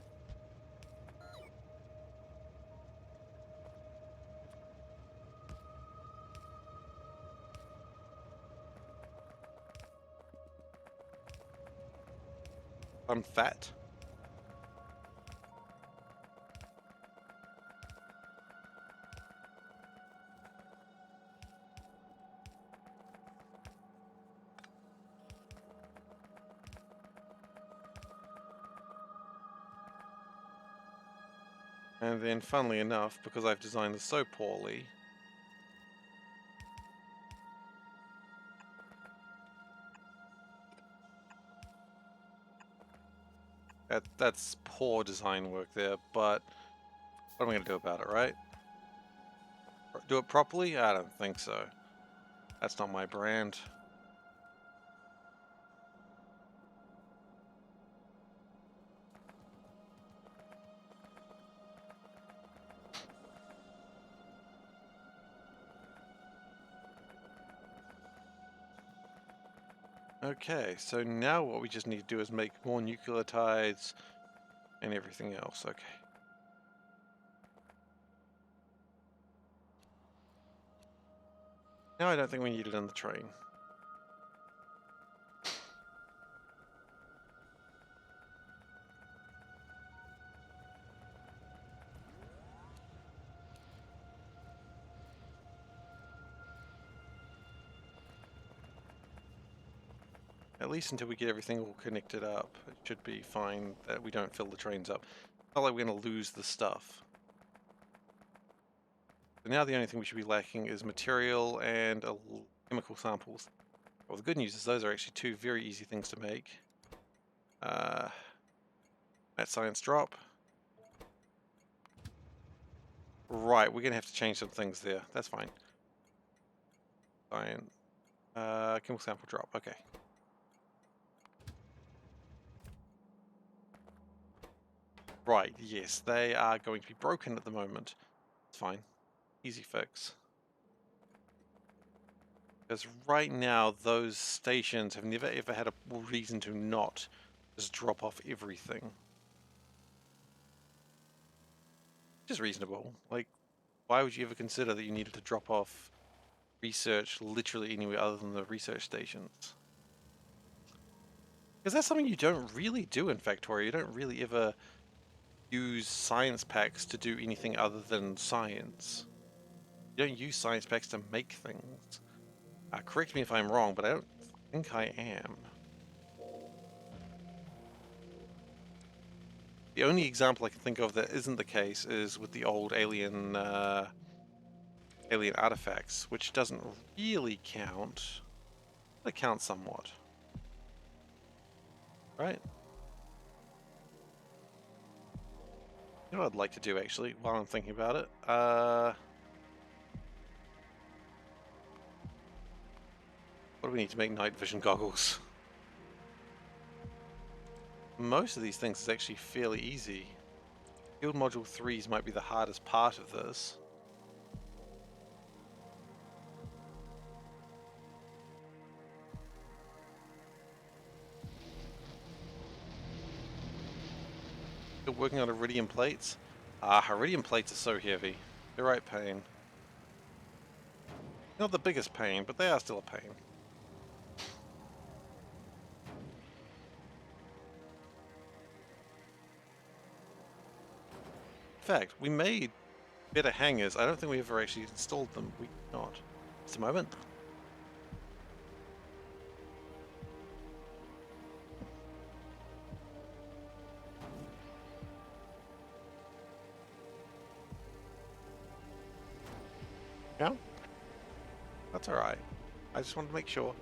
Fun fat. And then, funnily enough, because I've designed this so poorly, that's poor design work there, but what am I going to do about it, right? Do it properly? I don't think so. That's not my brand. Okay, so now what we just need to do is make more nucleotides and everything else. Okay. Now I don't think we need it in the train. At least until we get everything all connected up, it should be fine that we don't fill the trains up. Not like we're going to lose the stuff. So now the only thing we should be lacking is material and chemical samples. Well, the good news is those are actually two very easy things to make. That science drop. Right, we're going to have to change some things there. That's fine. Science. Chemical sample drop. Okay. Right, yes, they are going to be broken at the moment. It's fine. Easy fix. Because right now, those stations have never ever had a reason to not just drop off everything. Which is reasonable. Like, why would you ever consider that you needed to drop off research literally anywhere other than the research stations? Because that's something you don't really do in Factorio. You don't really ever use science packs to do anything other than science. You don't use science packs to make things. Correct me if I'm wrong, but I don't think I am. The only example I can think of that isn't the case is with the old alien alien artifacts, which doesn't really count. But it counts somewhat, right? You know what I'd like to do actually, while I'm thinking about it? What do we need to make night vision goggles? Most of these things is actually fairly easy. Field Module 3s might be the hardest part of this. Still working on iridium plates? Iridium plates are so heavy. They're right pain. Not the biggest pain, but they are still a pain. In fact, we made better hangers. I don't think we ever actually installed them. We did not. Just a moment. Yeah? That's alright. I just wanted to make sure.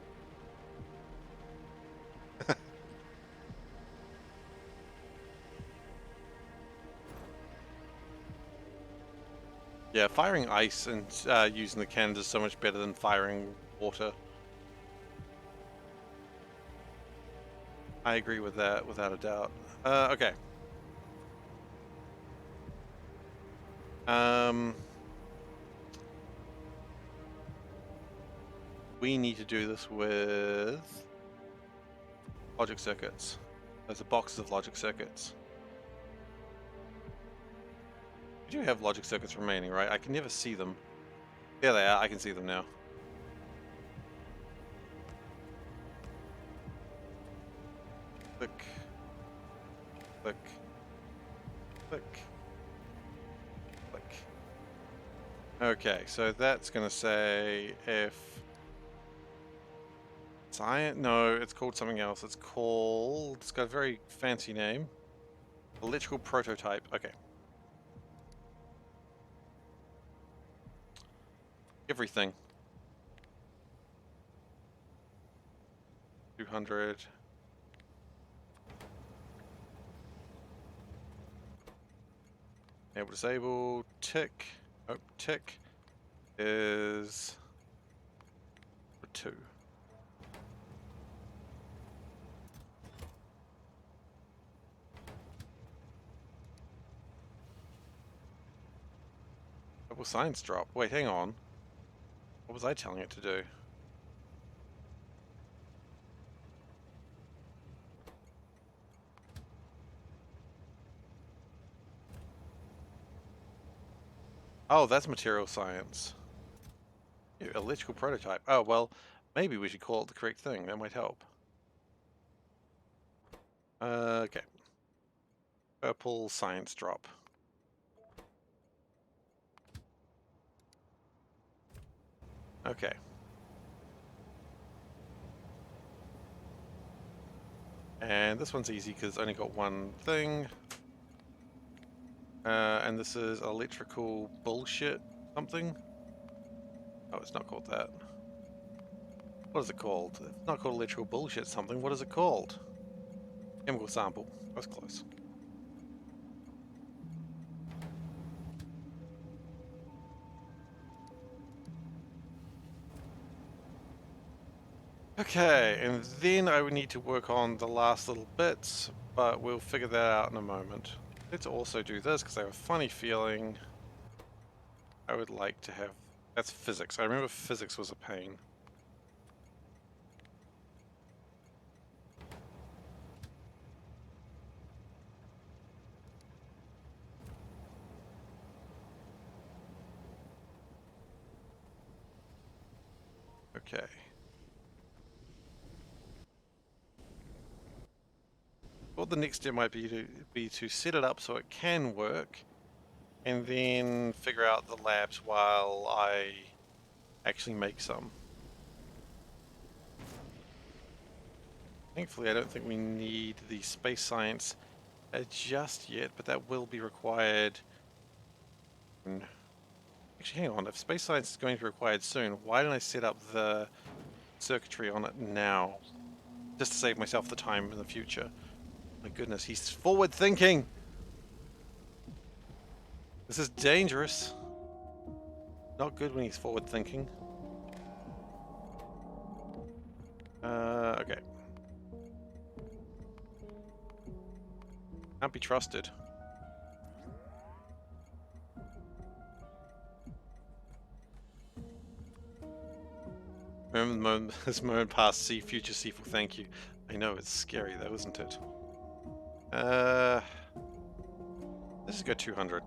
Yeah, firing ice and using the cannons is so much better than firing water. I agree with that, without a doubt. Okay. We need to do this with logic circuits. There's a box of logic circuits. We do have logic circuits remaining, right? I can never see them. There they are. I can see them now. Click. Click. Click. Click. Okay, so that's going to say if... Science? No, it's called something else. It's called... It's got a very fancy name. Electrical prototype. Okay. Everything. 200. Able disable. Tick. Oh, tick is 2. Double science drop. Wait, hang on. What was I telling it to do? Oh, that's material science. Yeah, electrical prototype. Oh, well, maybe we should call it the correct thing. That might help. Okay. Purple science drop. Okay. And this one's easy because it's only got one thing. And this is electrical bullshit something. Oh, it's not called that. What is it called? It's not called electrical bullshit something. What is it called? Chemical sample. That's close. Okay, and then I would need to work on the last little bits, but we'll figure that out in a moment. Let's also do this because I have a funny feeling I would like to have... That's physics. I remember physics was a pain. Okay. Well, the next step might be to set it up so it can work, and then figure out the labs while I actually make some. Thankfully, I don't think we need the space science just yet, but that will be required. Actually, hang on. If space science is going to be required soon, why didn't I set up the circuitry on it now? Just to save myself the time in the future. My goodness, he's forward thinking! This is dangerous. Not good when he's forward thinking. Okay. Can't be trusted. Remember the moment, this moment past, see future Seifel, thank you. I know, it's scary though, isn't it? Let's just go 200.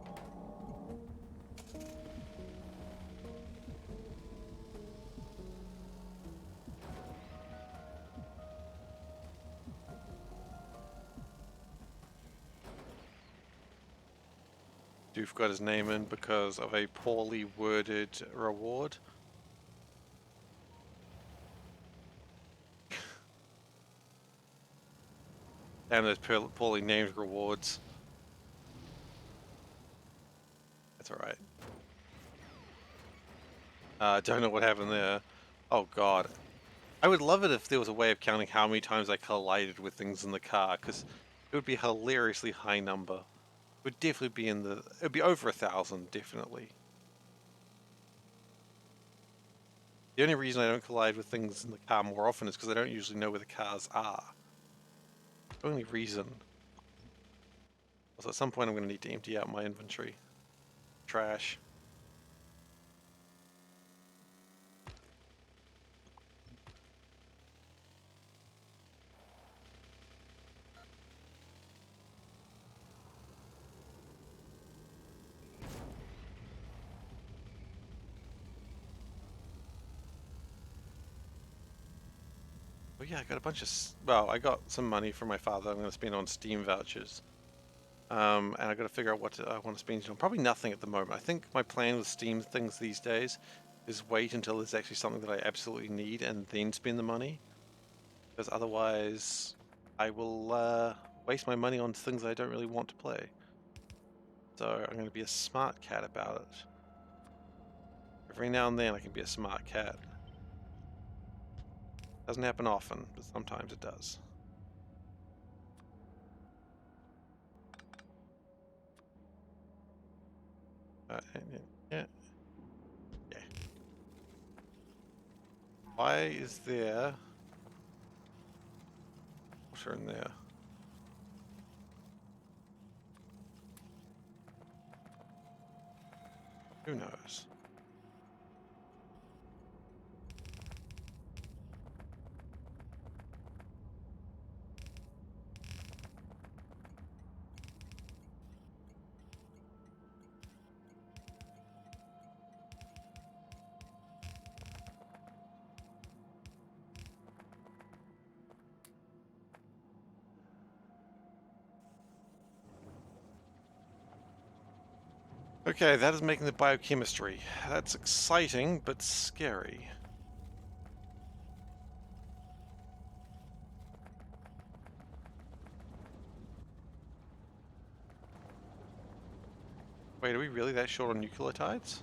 Doof got his name in because of a poorly worded reward. And those poorly named rewards. That's alright. Don't know what happened there. Oh god. I would love it if there was a way of counting how many times I collided with things in the car, because it would be a hilariously high number. It would definitely be in the... It would be over 1,000, definitely. The only reason I don't collide with things in the car more often is because I don't usually know where the cars are. The only reason. Also, at some point I'm going to need to empty out my inventory. Trash. Oh yeah, I got a bunch of... Well, I got some money from my father I'm going to spend on Steam vouchers. And I got to figure out what I want to spend on. Probably nothing at the moment. I think my plan with Steam things these days is wait until there's actually something that I absolutely need and then spend the money. Because otherwise I will waste my money on things I don't really want to play. So I'm going to be a smart cat about it. Every now and then I can be a smart cat. Doesn't happen often, but sometimes it does. Yeah. Yeah. Why is there water in there? Who knows? Okay, that is making the biochemistry. That's exciting, but scary. Wait, are we really that short on nucleotides?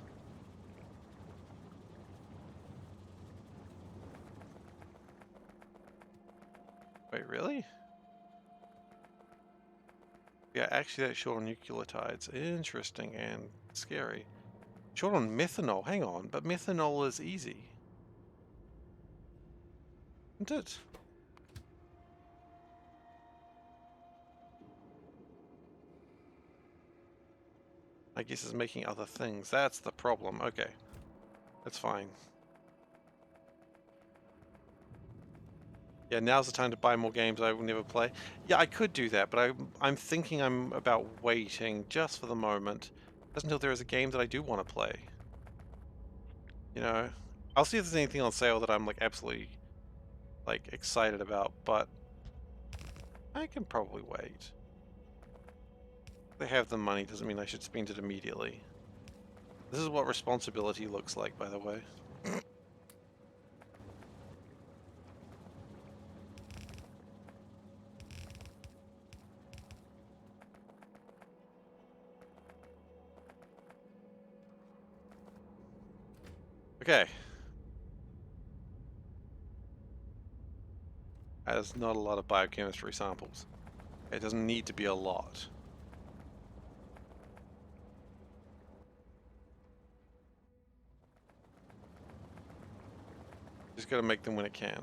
Wait, really? Yeah, actually that short on nucleotides. Interesting and scary. Short on methanol, hang on, but methanol is easy. Isn't it? I guess it's making other things. That's the problem. Okay. That's fine. Yeah, now's the time to buy more games I will never play. Yeah, I could do that, but I'm thinking I'm about waiting just for the moment. Just until there is a game that I do want to play. You know? I'll see if there's anything on sale that I'm like absolutely like excited about, but I can probably wait. If they have the money doesn't mean I should spend it immediately. This is what responsibility looks like, by the way. Okay. That is not a lot of biochemistry samples. It doesn't need to be a lot. Just gotta make them when it can.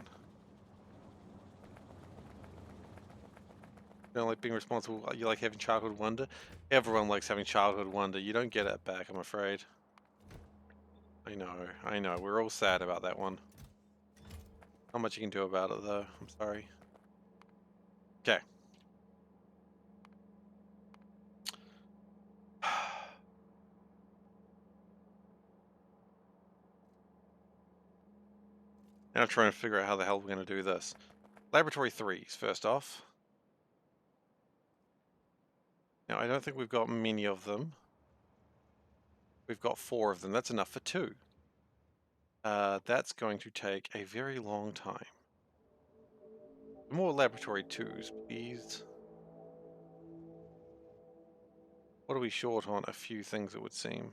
You don't like being responsible, you like having childhood wonder? Everyone likes having childhood wonder. You don't get it back, I'm afraid. I know. We're all sad about that one. Not much you can do about it, though. I'm sorry. Okay. Now I'm trying to figure out how the hell we're going to do this. Laboratory 3s, first off. Now, I don't think we've got many of them. We've got 4 of them. That's enough for 2. That's going to take a very long time. More laboratory 2s, please. What are we short on? A few things, it would seem.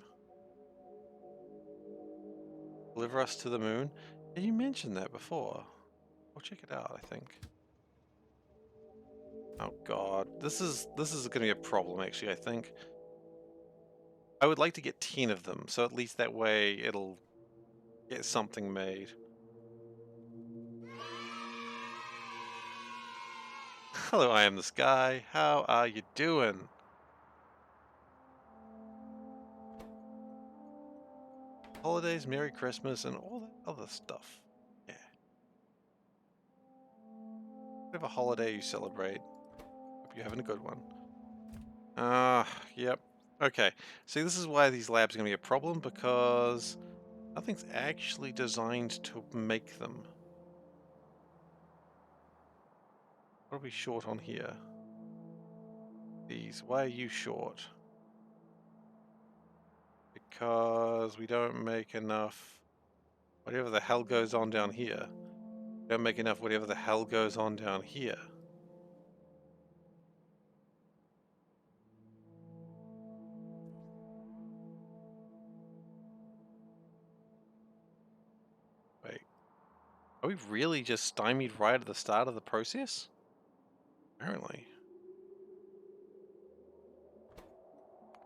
Deliver us to the moon? Yeah, you mentioned that before. I'll check it out, I think. Oh god. This is gonna be a problem, actually, I think. I would like to get 10 of them, so at least that way it'll get something made. Hello, I am the sky. How are you doing? Holidays, Merry Christmas, and all that other stuff. Yeah. Whatever holiday you celebrate, hope you're having a good one. Yep. Okay. See, this is why these labs are going to be a problem, because nothing's actually designed to make them. What are we short on here? These. Why are you short? Because we don't make enough whatever the hell goes on down here. We don't make enough whatever the hell goes on down here. Are we really just stymied right at the start of the process? Apparently.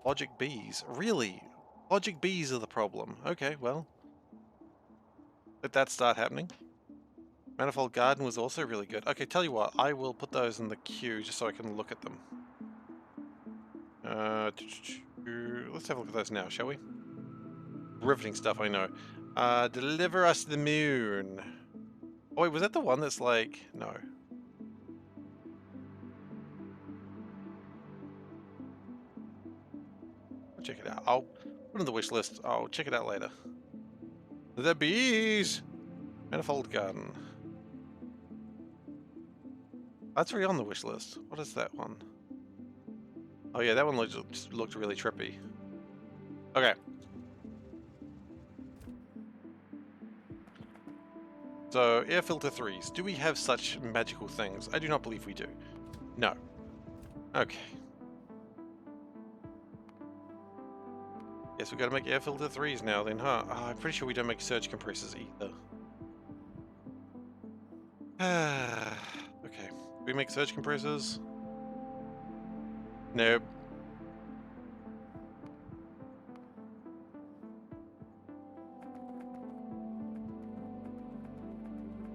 Logic bees. Really? Logic bees are the problem. Okay, well. Let that start happening. Manifold Garden was also really good. Okay, tell you what, I will put those in the queue just so I can look at them. Let's have a look at those now, shall we? Riveting stuff, I know. Deliver us the moon. Oh wait, was that the one that's like... No. I'll check it out. I'll put it in the wish list. I'll check it out later. The bees! Manifold Garden. That's already on the wish list. What is that one? Oh yeah, that one looked really trippy. Okay. So, air filter 3s. Do we have such magical things? I do not believe we do. No. Okay. Guess we gotta make air filter 3s now then, huh? Oh, I'm pretty sure we don't make surge compressors either. Okay. Do we make surge compressors? Nope.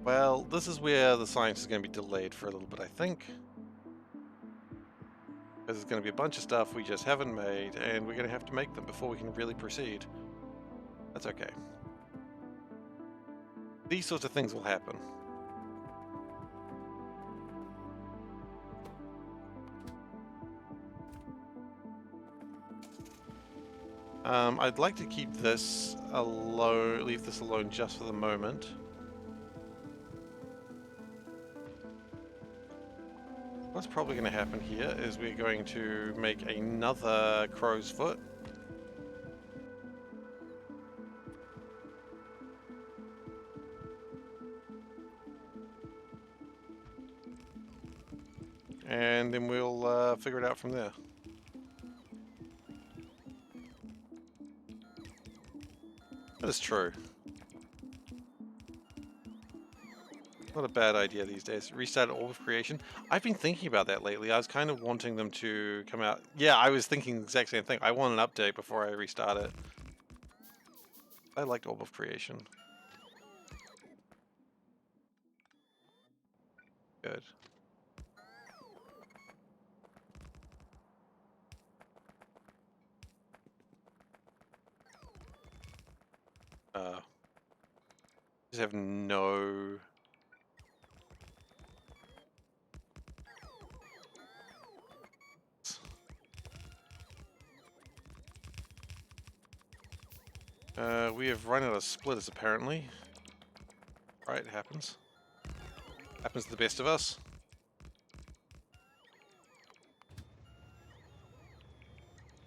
Well, this is where the science is going to be delayed for a little bit, I think. Because there's going to be a bunch of stuff we just haven't made, and we're going to have to make them before we can really proceed. That's okay. These sorts of things will happen. I'd like to keep this alone, leave this alone just for the moment. What's probably going to happen here is we're going to make another crow's foot. And then we'll figure it out from there. That is true. Not a bad idea these days. Restart Orb of Creation. I've been thinking about that lately. I was kind of wanting them to come out. Yeah, I was thinking the exact same thing. I want an update before I restart it. I liked Orb of Creation. Good. Just have no... we have run out of splitters apparently. Right, it happens. Happens to the best of us.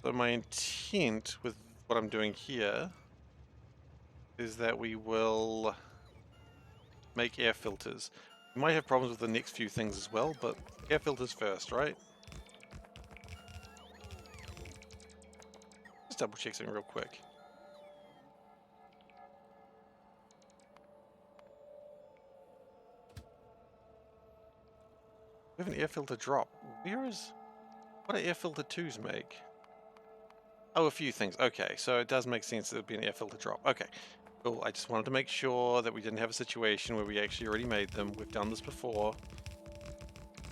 So my intent with what I'm doing here is that we will make air filters. We might have problems with the next few things as well, but air filters first, right? Just double check something real quick. We have an air filter drop. Where is... What do air filter 2s make? Oh, a few things. Okay, so it does make sense that it would be an air filter drop. Okay, cool. I just wanted to make sure that we didn't have a situation where we actually already made them. We've done this before.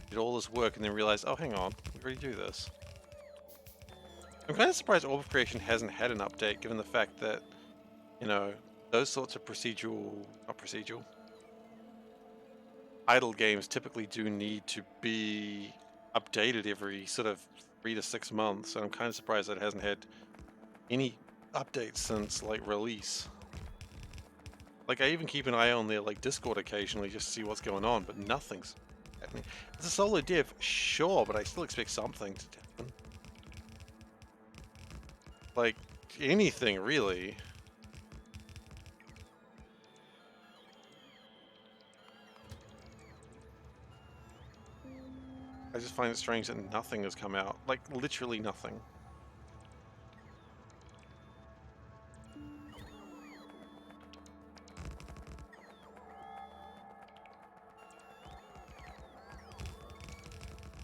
Did all this work and then realized, oh, hang on, we already do this. I'm kind of surprised Orb of Creation hasn't had an update, given the fact that, you know, those sorts of not procedural, idle games typically do need to be updated every sort of 3 to 6 months, and I'm kind of surprised that it hasn't had any updates since, like, release. Like, I even keep an eye on their, like, Discord occasionally just to see what's going on, but nothing's happening. It's a solo dev, sure, but I still expect something to happen. Like, anything, really. I just find it strange that nothing has come out. Like, literally nothing.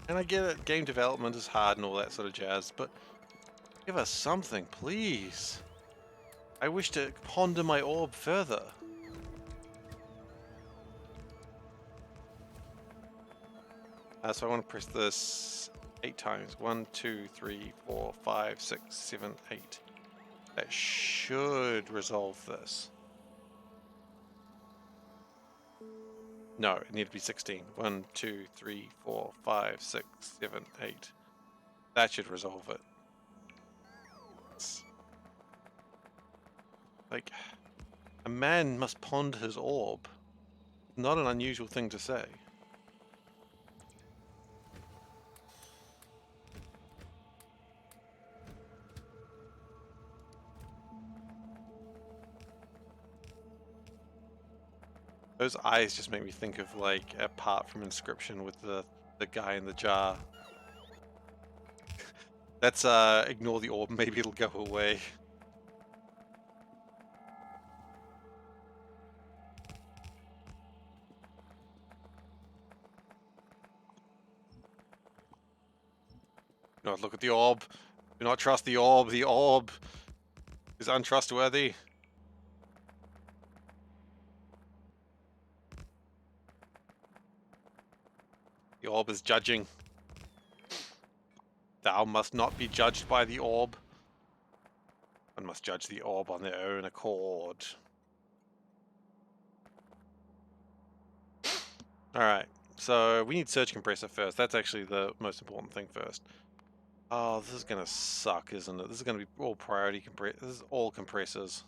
And I get it, game development is hard and all that sort of jazz, but give us something, please. I wish to ponder my orb further. So I want to press this 8 times. 1, 2, 3, 4, 5, 6, 7, 8. That should resolve this. No, it needed to be 16. 1, 2, 3, 4, 5, 6, 7, 8. That should resolve it. It's like, a man must ponder his orb. Not an unusual thing to say. Those eyes just make me think of, like, a part from Inscription with the guy in the jar. That's, ignore the orb, maybe it'll go away. No, look at the orb. Do not trust the orb. The orb is untrustworthy. The orb is judging. Thou must not be judged by the orb. One must judge the orb on their own accord. Alright, so we need Surge Compressor first. That's actually the most important thing first. Oh, this is gonna suck, isn't it? This is gonna be all priority compressors. This is all compressors.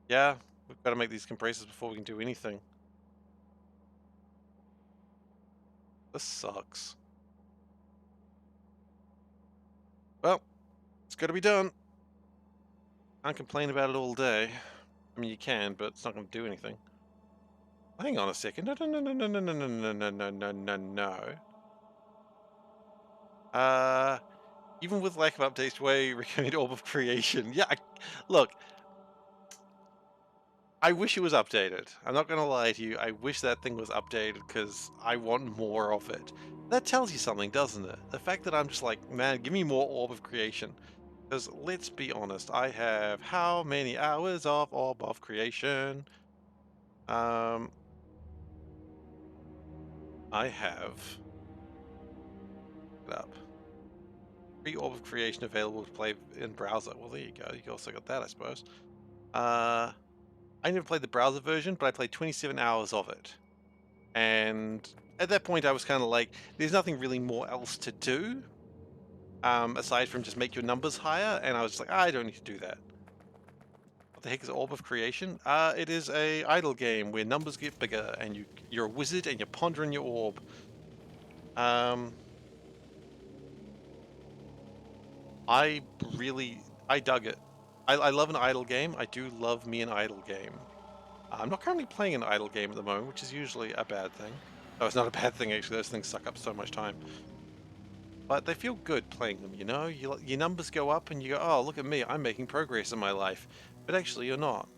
Yeah, we've got to make these compressors before we can do anything. This sucks. Well, it's got to be done. Can't complain about it all day. I mean, you can, but it's not going to do anything. Hang on a second. No, no, no, no, no, no, no, no, no, no, no, no, no. Even with lack of updates, way recommend Orb of Creation. Yeah, look. I wish it was updated. I'm not going to lie to you. I wish that thing was updated because I want more of it. That tells you something, doesn't it? The fact that I'm just like, man, give me more Orb of Creation. Because let's be honest, I have how many hours of Orb of Creation? I have it up. Free Orb of Creation available to play in browser. Well, there you go. You also got that, I suppose. I never played the browser version, but I played 27 hours of it. And at that point, I was kind of like, there's nothing really more else to do, aside from just make your numbers higher. And I was just like, I don't need to do that. What the heck is Orb of Creation? It is a idle game where numbers get bigger, and you're a wizard and you're pondering your orb. I dug it. I love an idle game. I do love me an idle game. I'm not currently playing an idle game at the moment, which is usually a bad thing. Oh, it's not a bad thing, actually. Those things suck up so much time. But they feel good playing them, you know? Your numbers go up and you go, oh, look at me, I'm making progress in my life. But actually, you're not.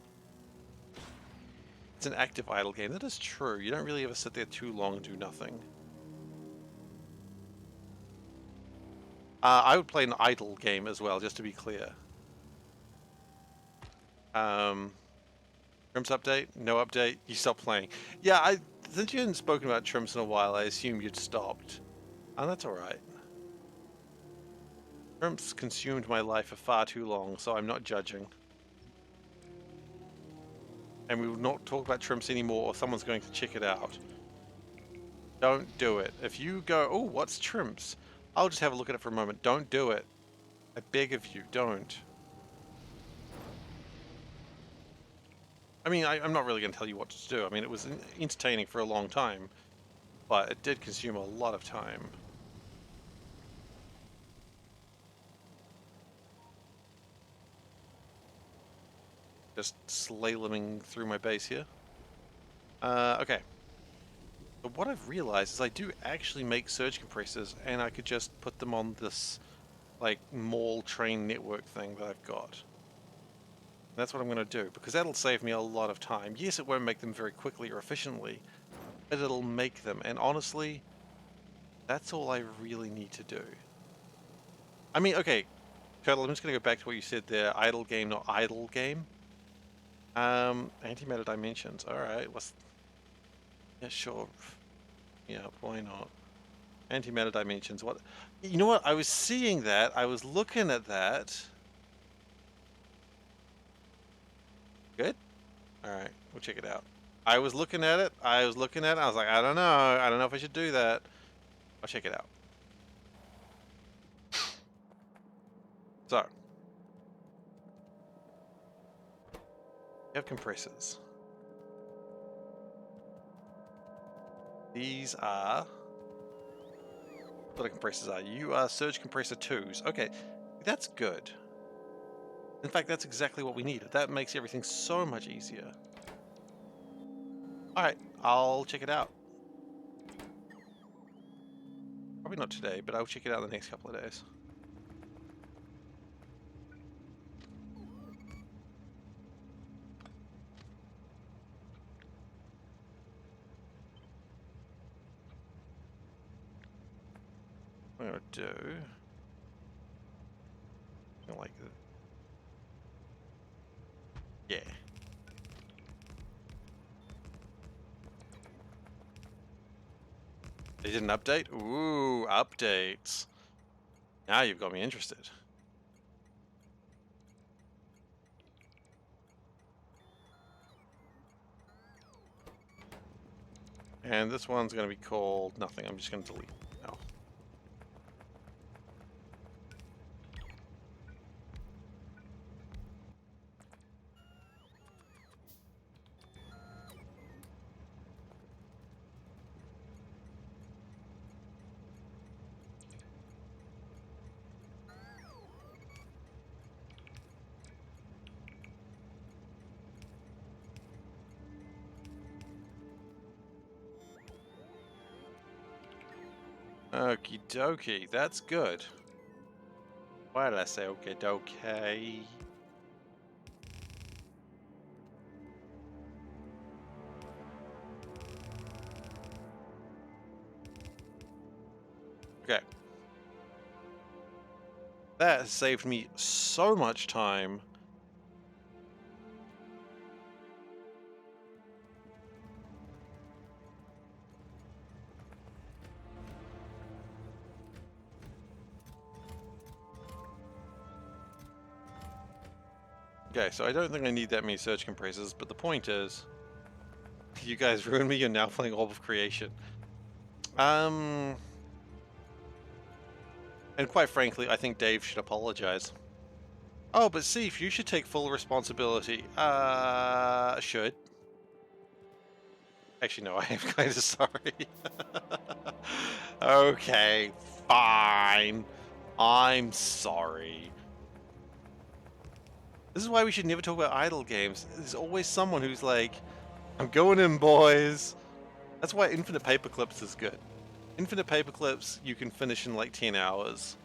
It's an active idle game. That is true. You don't really ever sit there too long and do nothing. I would play an idle game as well, just to be clear. Trimps update? No update? You stopped playing. Yeah, since you hadn't spoken about Trimps in a while, I assumed you'd stopped. And that's alright. Trimps consumed my life for far too long, so I'm not judging. And we will not talk about Trimps anymore, or someone's going to check it out. Don't do it. If you go, oh, what's Trimps? I'll just have a look at it for a moment. Don't do it. I beg of you, don't. I mean, I'm not really going to tell you what to do. I mean, it was entertaining for a long time, but it did consume a lot of time. Just slaloming through my base here. Okay. But what I've realized is I do actually make surge compressors, and I could just put them on this, like, mall train network thing that I've got. That's what I'm going to do, because that'll save me a lot of time. Yes, it won't make them very quickly or efficiently, but it'll make them. And honestly, that's all I really need to do. I mean, okay, Turtle, I'm just going to go back to what you said there. Idle game, not idle game. Antimatter dimensions. Alright, yeah, sure. Yeah, why not? Antimatter dimensions. What? You know what? I was seeing that. I was looking at that. Good? Alright, we'll check it out. I was looking at it. I was like, I don't know. I don't know if I should do that. I'll check it out. So, you have compressors. These are what the compressors are. You are surge compressor 2s. Okay, that's good. In fact, that's exactly what we needed. That makes everything so much easier. Alright, I'll check it out. Probably not today, but I'll check it out the next couple of days. What I'm gonna do... I like it. Yeah. They did an update? Ooh, updates. Now you've got me interested. And this one's going to be called nothing. I'm just going to delete it now. Okie dokie, that's good. Why did I say okie dokie? Okay. That has saved me so much time. Okay, so I don't think I need that many surge compressors, but the point is, you guys ruined me, you're now playing Orb of Creation. And quite frankly, I think Dave should apologize. Oh, but Seif, you should take full responsibility. Should. Actually, no, I am kind of sorry. Okay, fine. I'm sorry. This is why we should never talk about idle games. There's always someone who's like, I'm going in, boys. That's why Infinite Paperclips is good. Infinite Paperclips you can finish in like 10 hours.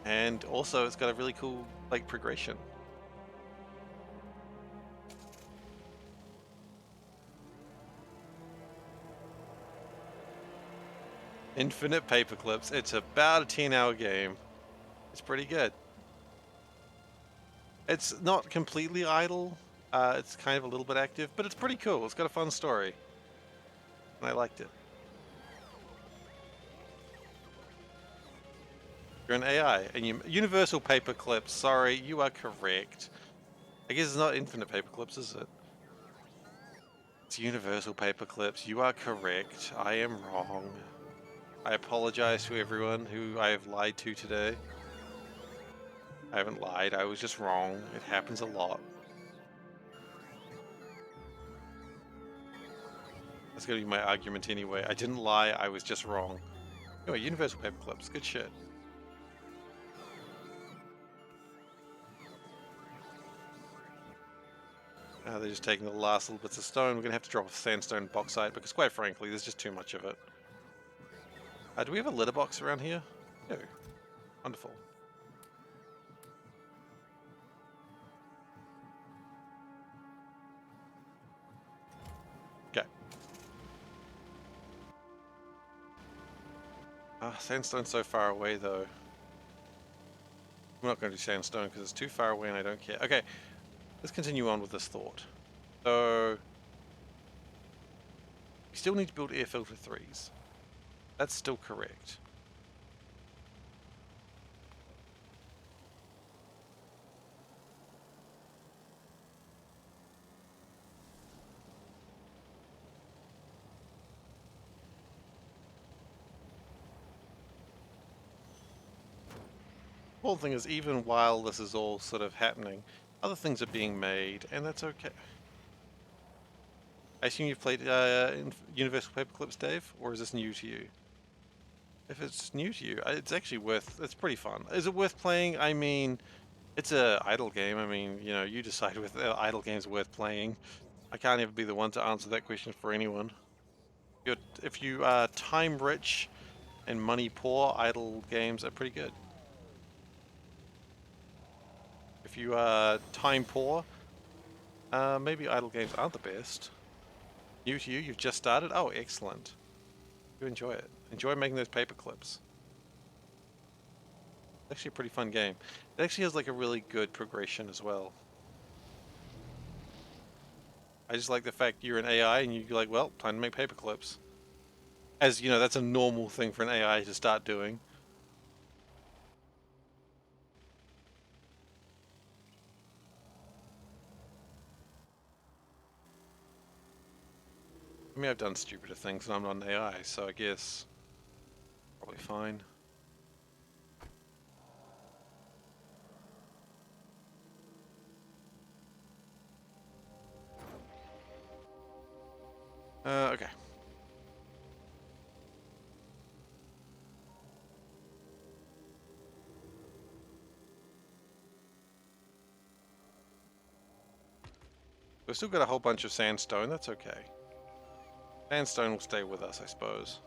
And also it's got a really cool like progression. Infinite Paperclips. It's about a 10-hour game. It's pretty good. It's not completely idle. It's kind of a little bit active, but it's pretty cool. It's got a fun story. And I liked it. You're an AI. And universal paperclips. Sorry, you are correct. I guess it's not infinite paperclips, is it? It's universal paperclips. You are correct. I am wrong. I apologize to everyone who I have lied to today. I haven't lied. I was just wrong. It happens a lot. That's going to be my argument anyway. I didn't lie. I was just wrong. Anyway, universal paperclips. Good shit. They're just taking the last little bits of stone. We're going to have to drop a sandstone bauxite because, quite frankly, there's just too much of it. Do we have a litter box around here? No. Wonderful. Sandstone's so far away though. I'm not going to do sandstone because it's too far away and I don't care. Okay, let's continue on with this thought. So, we still need to build air filter 3s. That's still correct. The whole thing is, even while this is all sort of happening, other things are being made, and that's okay. I assume you've played Universal Paperclips, Dave, or is this new to you? If it's new to you, it's actually it's pretty fun. Is it worth playing? I mean, it's a idle game. I mean, you know, you decide whether idle games are worth playing. I can't ever be the one to answer that question for anyone. If you are time rich and money poor, idle games are pretty good. If you are time poor, maybe idle games aren't the best. New to you, you've just started? Oh, excellent. You enjoy it. Enjoy making those paper clips. It's actually a pretty fun game. It actually has like a really good progression as well. I just like the fact you're an AI and you're like, well, time to make paper clips. As you know, that's a normal thing for an AI to start doing. I mean, I've done stupider things and I'm not an AI, so I guess probably fine. Okay. We've still got a whole bunch of sandstone, that's okay. Sandstone will stay with us, I suppose.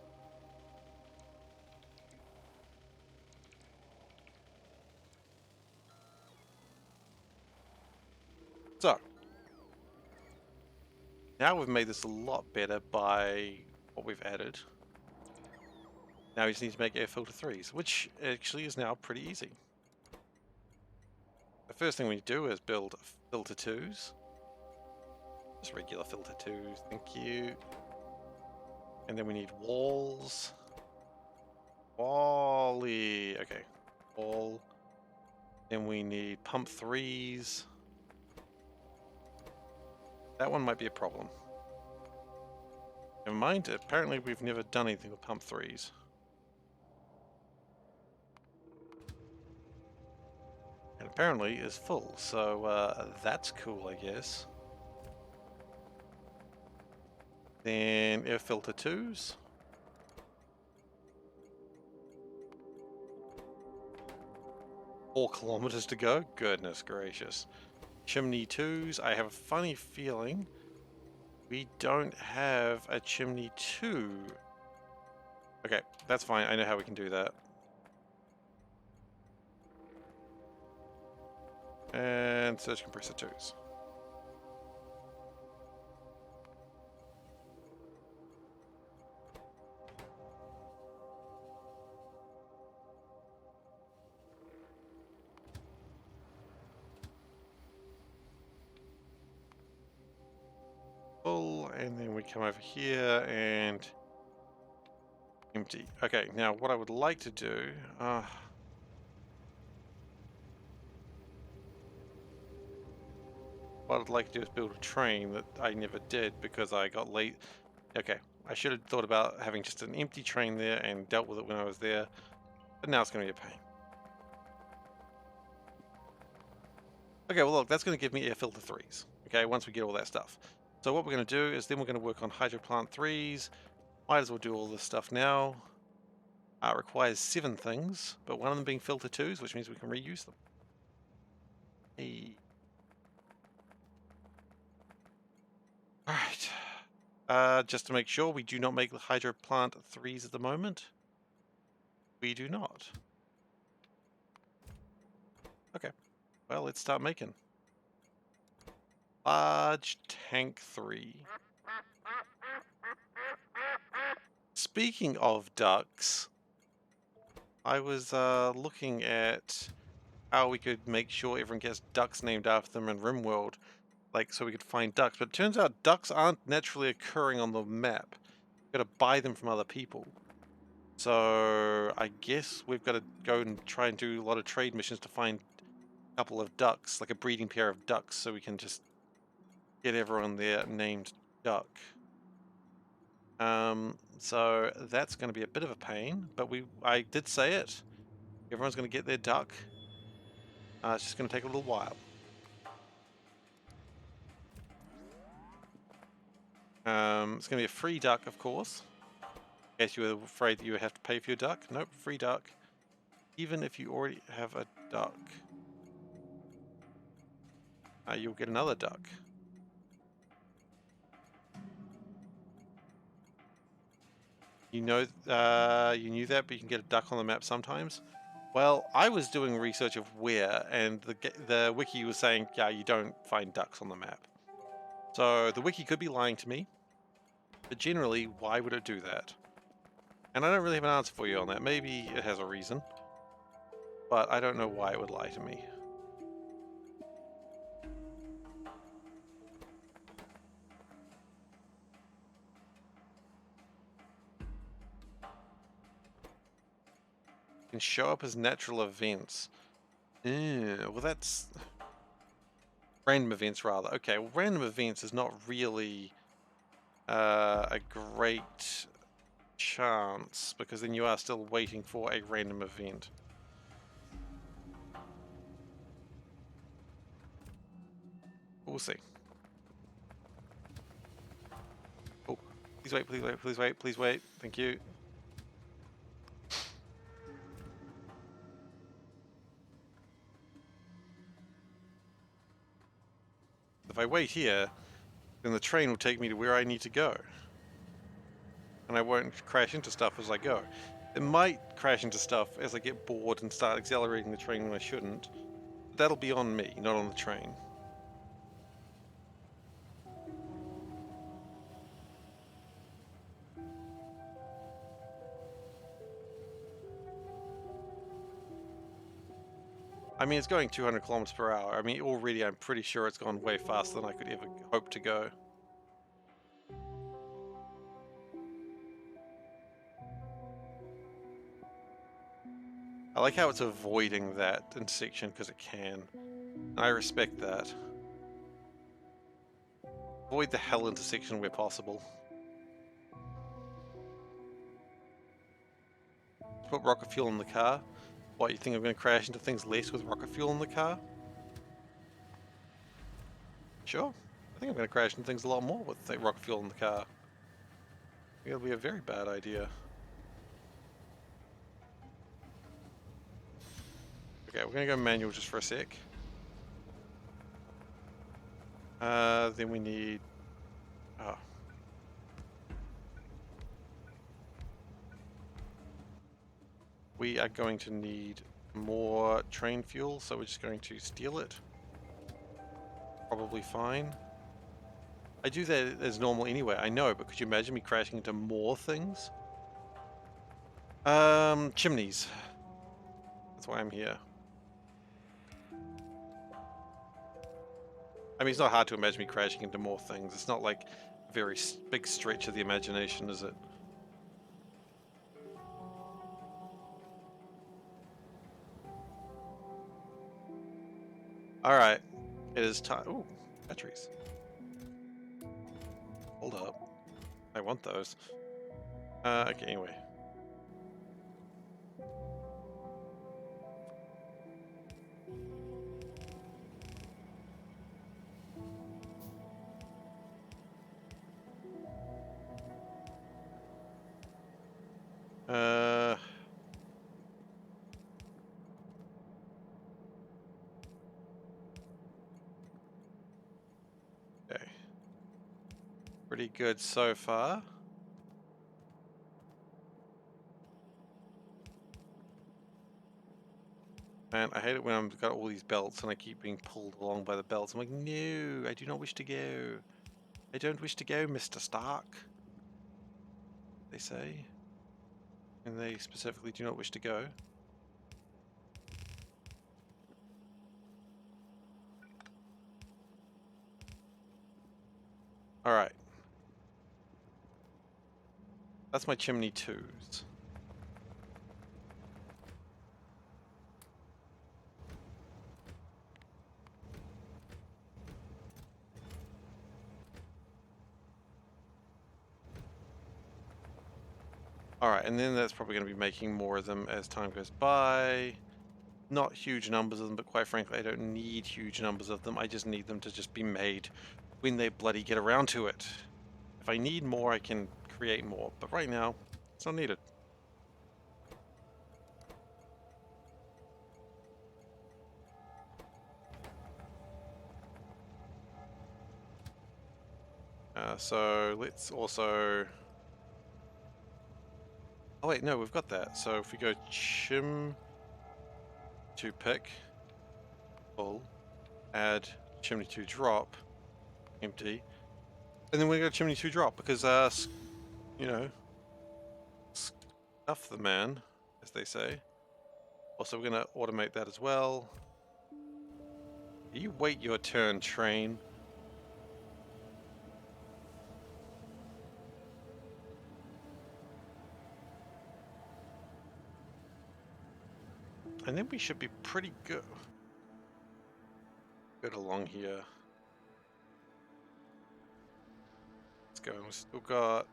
So, now we've made this a lot better by what we've added. Now we just need to make air filter 3s, which actually is now pretty easy. The first thing we do is build filter 2s. Just regular filter 2s, thank you. And then we need walls. Wally, okay. Wall. Then we need pump 3s. That one might be a problem. Never mind, apparently we've never done anything with pump 3s. And apparently is full, so that's cool, I guess. Then air filter 2s. 4 kilometers to go? Goodness gracious. Chimney 2s, I have a funny feeling we don't have a chimney 2. Okay, that's fine, I know how we can do that. And surge compressor 2s. Full, and then we come over here and empty. Okay, now what I would like to do, what I'd like to do is build a train that I never did because I got late. Okay, I should have thought about having just an empty train there and dealt with it when I was there, but now it's going to be a pain. Okay, well look, that's going to give me air filter 3s, okay, once we get all that stuff. So what we're going to do is then we're going to work on hydroplant 3s. Might as well do all this stuff now. It requires 7 things, but one of them being filter 2s, which means we can reuse them. Hey. Alright. Just to make sure, we do not make the hydroplant 3s at the moment. We do not. Okay. Well, let's start making. Large tank 3. Speaking of ducks, I was looking at how we could make sure everyone gets ducks named after them in RimWorld, like so we could find ducks. But it turns out ducks aren't naturally occurring on the map. We've got to buy them from other people. So I guess we've got to go and try and do a lot of trade missions to find a couple of ducks, like a breeding pair of ducks, so we can just get everyone there named Duck. So that's going to be a bit of a pain, but I did say it. Everyone's going to get their duck. It's just going to take a little while. It's going to be a free duck, of course. In case you were afraid that you would have to pay for your duck. Nope, free duck. Even if you already have a duck, you'll get another duck. You know, you knew that, but you can get a duck on the map sometimes. Well, I was doing research of where, and the wiki was saying, yeah, you don't find ducks on the map. So the wiki could be lying to me, but generally, why would it do that? And I don't really have an answer for you on that. Maybe it has a reason, but I don't know why it would lie to me. Can show up as natural events. Well, that's random events rather. Okay, well, random events is not really a great chance because then you are still waiting for a random event. We'll see. Oh, please wait, please wait, please wait, please wait. Thank you. If I wait here, then the train will take me to where I need to go. And I won't crash into stuff as I go. It might crash into stuff as I get bored and start accelerating the train when I shouldn't. But that'll be on me, not on the train. I mean, it's going 200 kilometers per hour. I mean, already I'm pretty sure it's gone way faster than I could ever hope to go. I like how it's avoiding that intersection because it can. And I respect that. Avoid the hell intersection where possible. Put rocket fuel in the car. What, you think I'm going to crash into things less with rocket fuel in the car? Sure. I think I'm going to crash into things a lot more with rocket fuel in the car. I think it'll be a very bad idea. Okay, we're going to go manual just for a sec. Then we need... Oh. We are going to need more train fuel, so we're just going to steal it. Probably fine. I do that as normal anyway, I know, but could you imagine me crashing into more things? Chimneys. That's why I'm here. I mean, it's not hard to imagine me crashing into more things. It's not like a very big stretch of the imagination, is it? Alright. It is time. Ooh, batteries. Hold up. I want those. Okay, anyway. Okay. Pretty good so far. And I hate it when I've got all these belts and I keep being pulled along by the belts. I'm like, no, I do not wish to go. I don't wish to go, Mr. Stark. They say. And they specifically do not wish to go. Alright. That's my chimney 2s. Alright, and then that's probably going to be making more of them as time goes by. Not huge numbers of them, but quite frankly, I don't need huge numbers of them. I just need them to just be made when they bloody get around to it. If I need more, I can create more, but right now, it's not needed. So let's also... Oh wait, no, we've got that. So if we go chim to pick, full, add chimney to drop, empty, and then we go chimney to drop because, you know, stuff the man, as they say. Also, we're going to automate that as well. You wait your turn, train. And then we should be pretty good along here. Let's go. We've still got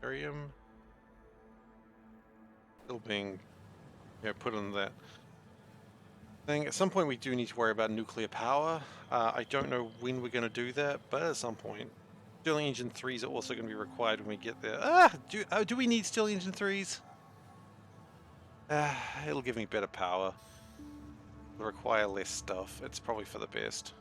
barium still being put on that thing. At some point we do need to worry about nuclear power. I don't know when we're going to do that, but at some point. Stirling Engine 3s are also going to be required when we get there. Do we need Stirling Engine 3s? It'll give me better power. It'll require less stuff. It's probably for the best.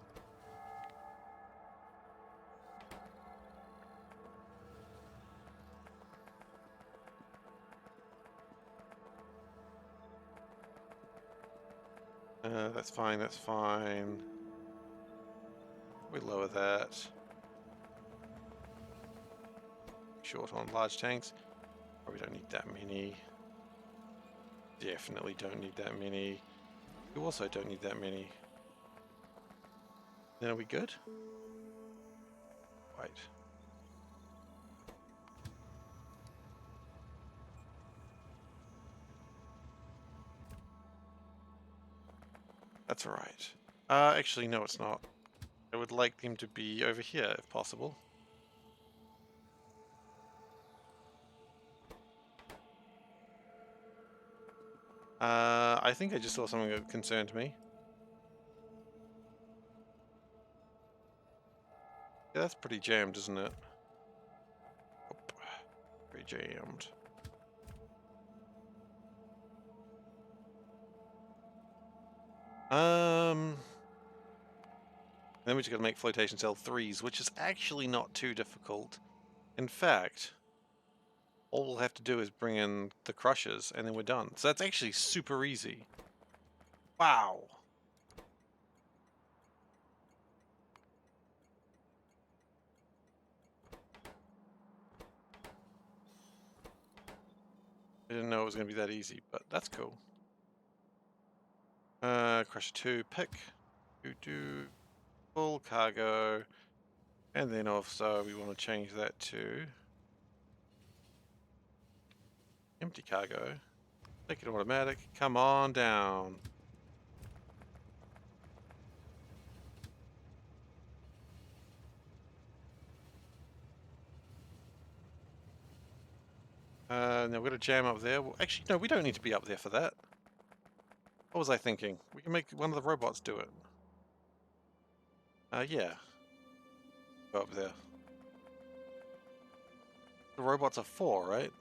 That's fine, that's fine. We lower that. Short on large tanks. Probably don't need that many. Definitely don't need that many. You also don't need that many. Then are we good? Wait. That's alright. Actually, no, it's not. I would like them to be over here, if possible. I think I just saw something that concerned me. Yeah, that's pretty jammed, isn't it? Oh, pretty jammed. Then we just gotta make flotation cell 3s, which is actually not too difficult. In fact, all we'll have to do is bring in the crushers, and then we're done. So that's actually super easy. Wow! I didn't know it was going to be that easy, but that's cool. Crusher 2, pick. Do full cargo. And then also we want to change that to empty cargo. Make it automatic. Come on down. Now we're going to jam up there. Well, actually, no, we don't need to be up there for that. What was I thinking? We can make one of the robots do it. Yeah. Go up there. The robots are 4, right?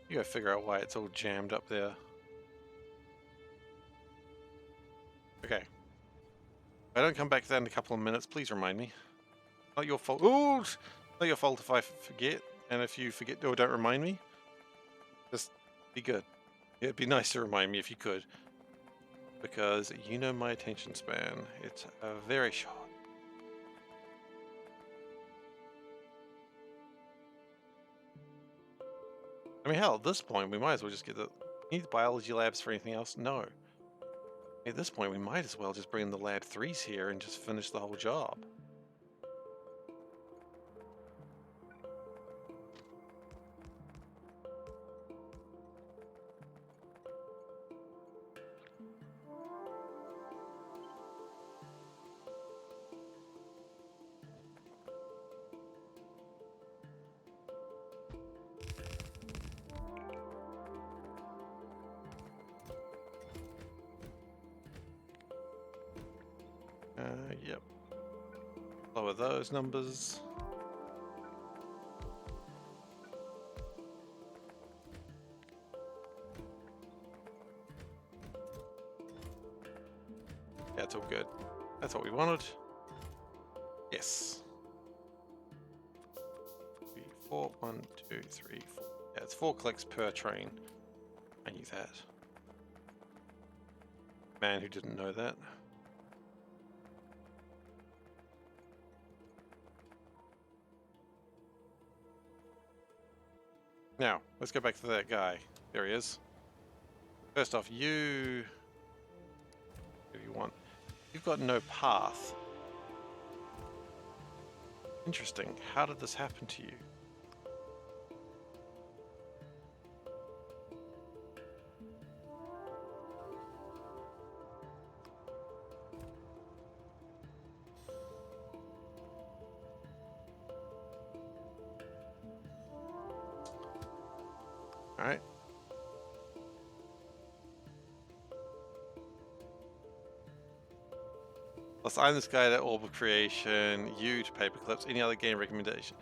You gotta figure out why it's all jammed up there. Okay. If I don't come back to that in a couple of minutes, please remind me. Not your fault. Ooh! Not your fault if I forget. And if you forget or don't remind me, just be good. It'd be nice to remind me if you could. Because you know my attention span. It's very short. I mean, hell, at this point, we might as well just get the Need biology labs for anything else? No. At this point, we might as well just bring the lab 3s here and just finish the whole job. Yep. Lower those numbers. Yeah, it's all good. That's what we wanted. Yes. 3, 4, 1, 2, 3, 4. Yeah, it's 4 clicks per train. I knew that. Man who didn't know that. Now, let's go back to that guy. There he is. First off, you... What do you want? You've got no path. Interesting. How did this happen to you? Alright. Let's assign this guy to Orbital Creation, you to Paperclips. Any other game recommendation?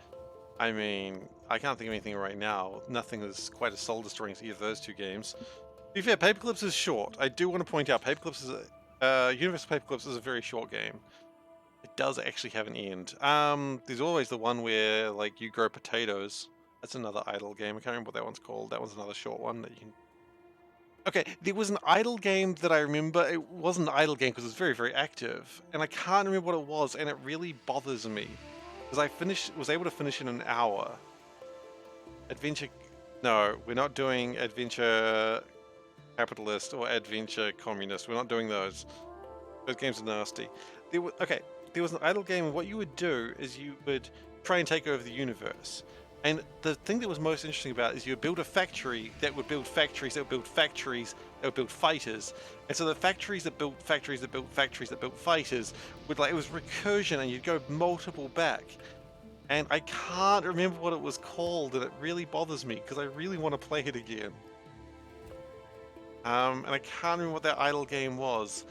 I mean, I can't think of anything right now. Nothing is quite as soul destroying as either of those two games. To be fair, Paperclips is short. I do want to point out, Paperclips is Universal Paperclips is a very short game. It does actually have an end. There's always the one where like you grow potatoes. That's another idle game. I can't remember what that one's called. That one's another short one that you can. Okay, there was an idle game that I remember. It wasn't an idle game because it was very, very active, and I can't remember what it was, and it really bothers me because I was able to finish in an hour. Adventure. No, we're not doing Adventure Capitalist or Adventure Communist. We're not doing those. Those games are nasty. Okay, there was an idle game, and what you would do is you would try and take over the universe. And the thing that was most interesting about it is you would build a factory that would build factories that would build factories that would build fighters. And so the factories that built factories that built factories that built fighters would it was recursion, and you'd go multiple back. And I can't remember what it was called, and it really bothers me because I really want to play it again. And I can't remember what that idle game was.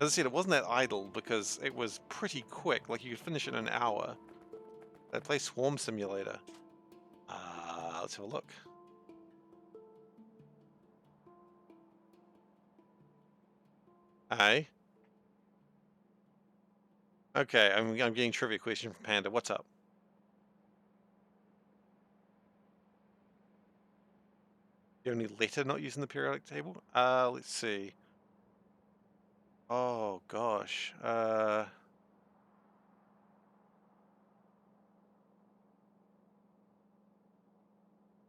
As I said, it wasn't that idle because it was pretty quick. Like you could finish it in an hour. I play Swarm Simulator. Let's have a look. Hey. Okay, I'm getting trivia question from Panda. What's up? The only letter not used in the periodic table? Let's see. Oh gosh.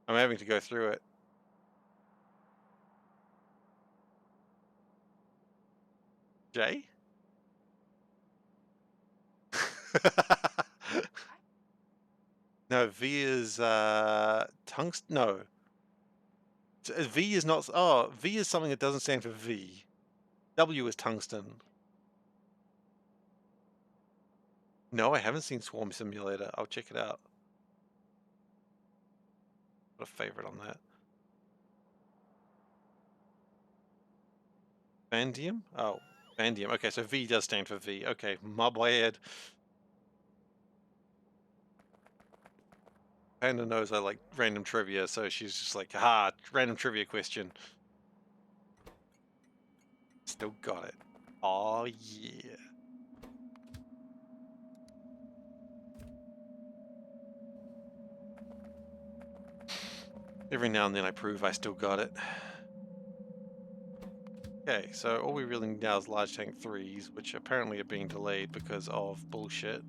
I'm having to go through it. J? No, V is tungsten. No. V is not. Oh, V is something that doesn't stand for V. W is tungsten. No, I haven't seen Swarm Simulator. I'll check it out. Got a favorite on that. Vandium? Oh, Vandium. Okay, so V does stand for V. Okay, my bad. Panda knows I like random trivia, so she's just like, ha, random trivia question. Still got it. Oh yeah. Every now and then I prove I still got it. Okay, so all we really need now is large tank 3s, which apparently are being delayed because of bullshit.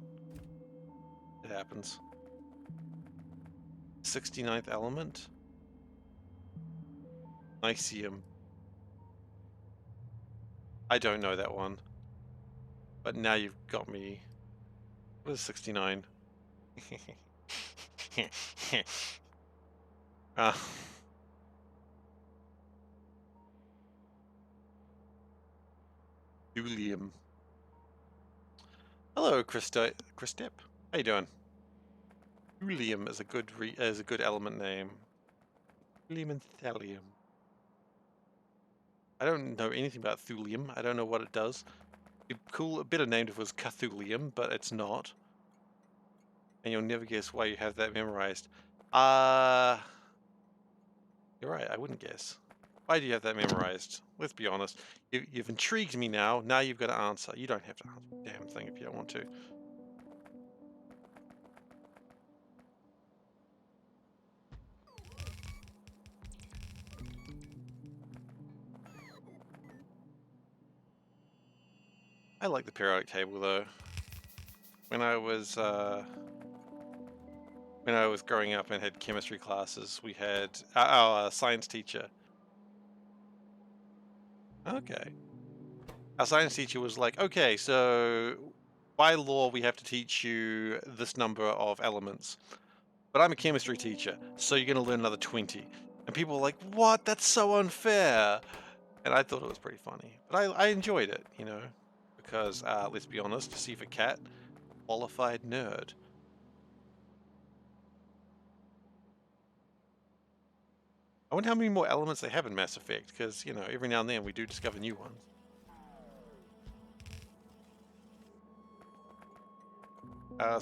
It happens. 69th element? Lyceum. I don't know that one. But now you've got me. What is 69? Thulium. Hello, Christep. How you doing? Thulium is a good element name. Thulium and thallium. I don't know anything about thulium. I don't know what it does. It'd be cool, a better name if it was Cthulhium, but it's not. And you'll never guess why you have that memorized. You're right, I wouldn't guess. Why do you have that memorized? Let's be honest. You've intrigued me now. Now you've got to answer. You don't have to answer the damn thing if you don't want to. I like the periodic table though. When I was growing up and had chemistry classes, we had our science teacher. Okay. Our science teacher was like, okay, so by law we have to teach you this number of elements. But I'm a chemistry teacher, so you're going to learn another 20. And people were like, what? That's so unfair. And I thought it was pretty funny. But I enjoyed it, you know, because, let's be honest, SeiferKatt, qualified nerd. I wonder how many more elements they have in Mass Effect, because, you know, every now and then we do discover new ones.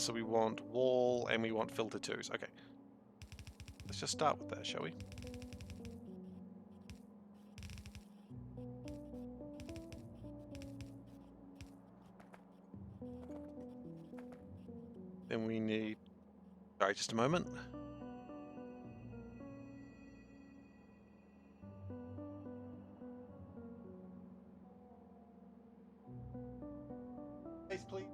So we want wall and we want filter twos. Okay. Let's just start with that, shall we? Then we need... Sorry, just a moment. Space, please.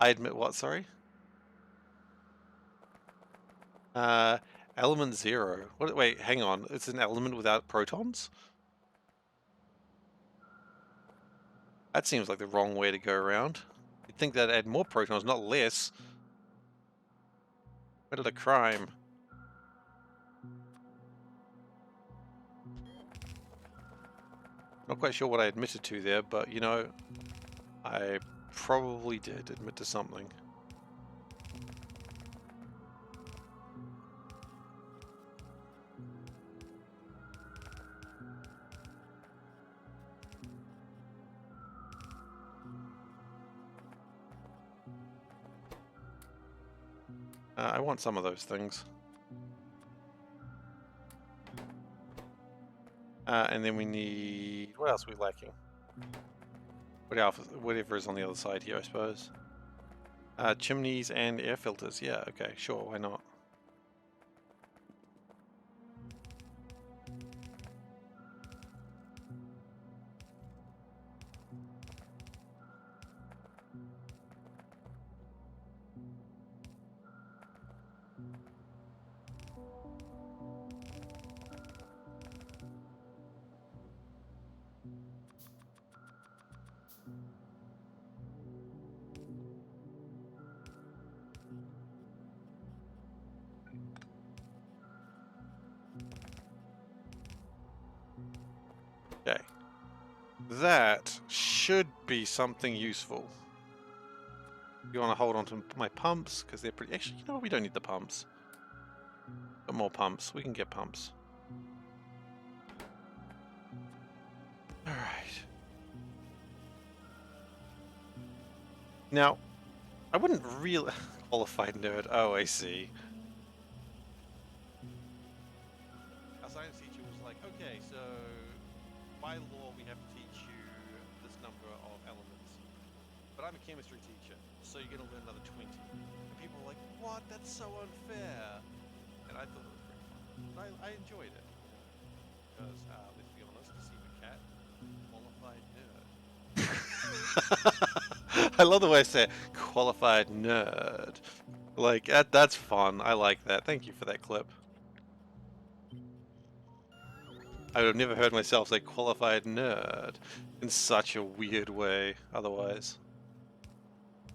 I admit what, sorry? Element 0. What, wait, hang on. It's an element without protons? That seems like the wrong way to go around. You'd think that'd add more protons, not less. Committed a crime. Not quite sure what I admitted to there, but you know, I probably did admit to something. I want some of those things. And then we need... What else are we lacking? Whatever is on the other side here, I suppose. Chimneys and air filters. Yeah, okay, sure, why not? Okay. That should be something useful. You want to hold on to my pumps, because they're pretty... Actually, you know what? We don't need the pumps. Got more pumps. We can get pumps. Alright. Now, I wouldn't really... Qualified nerd. Oh, I see. Our science teacher was like, okay, so by law we have to teach you this number of elements. But I'm a chemistry teacher, so you're going to learn another 20. And people were like, what? That's so unfair. And I thought it was pretty fun. But I enjoyed it. Because, let's be honest, SeiferKatt, qualified nerd. I love the way I say it, qualified nerd. Like, that's fun. I like that. Thank you for that clip. I would have never heard myself say qualified nerd in such a weird way otherwise.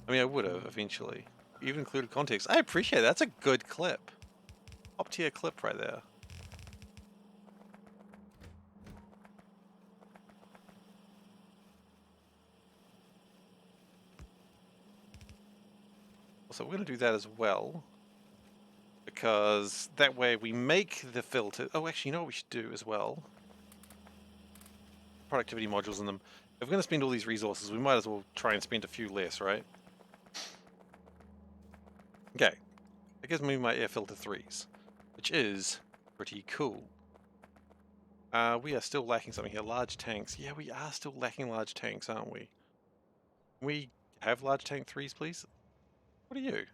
I mean, I would have eventually. Even included context. I appreciate that. That's a good clip. Top tier clip right there. So we're going to do that as well. Because that way we make the filter. Oh, actually, you know what we should do as well? Productivity modules in them. If we're going to spend all these resources, we might as well try and spend a few less, right? Okay. That gives me my air filter 3s, which is pretty cool. We are still lacking something here. Large tanks. Yeah, we are still lacking large tanks, aren't we? Can we have large tank 3s, please? What are you?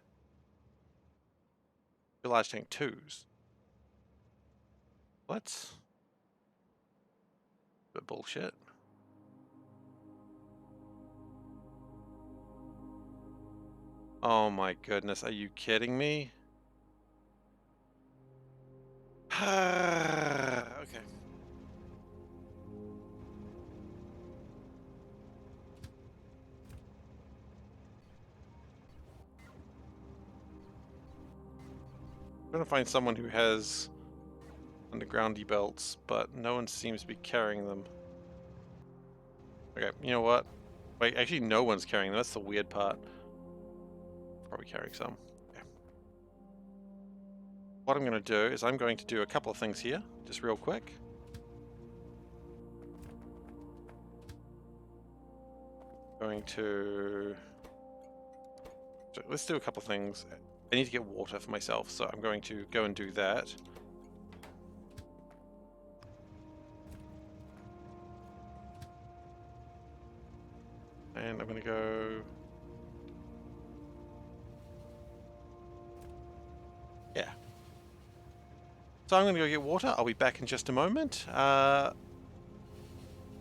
You're large tank 2s. What? Bit bullshit. Oh my goodness, are you kidding me? Okay. I'm gonna find someone who has undergroundy belts, but no one seems to be carrying them. Okay, you know what? Wait, actually no one's carrying them. That's the weird part. Probably carrying some. Okay. What I'm gonna do is I'm going to do a couple of things here, just real quick. Going to... So let's do a couple of things. I need to get water for myself, so I'm going to go and do that. And I'm going to go... Yeah. So I'm going to go get water. I'll be back in just a moment.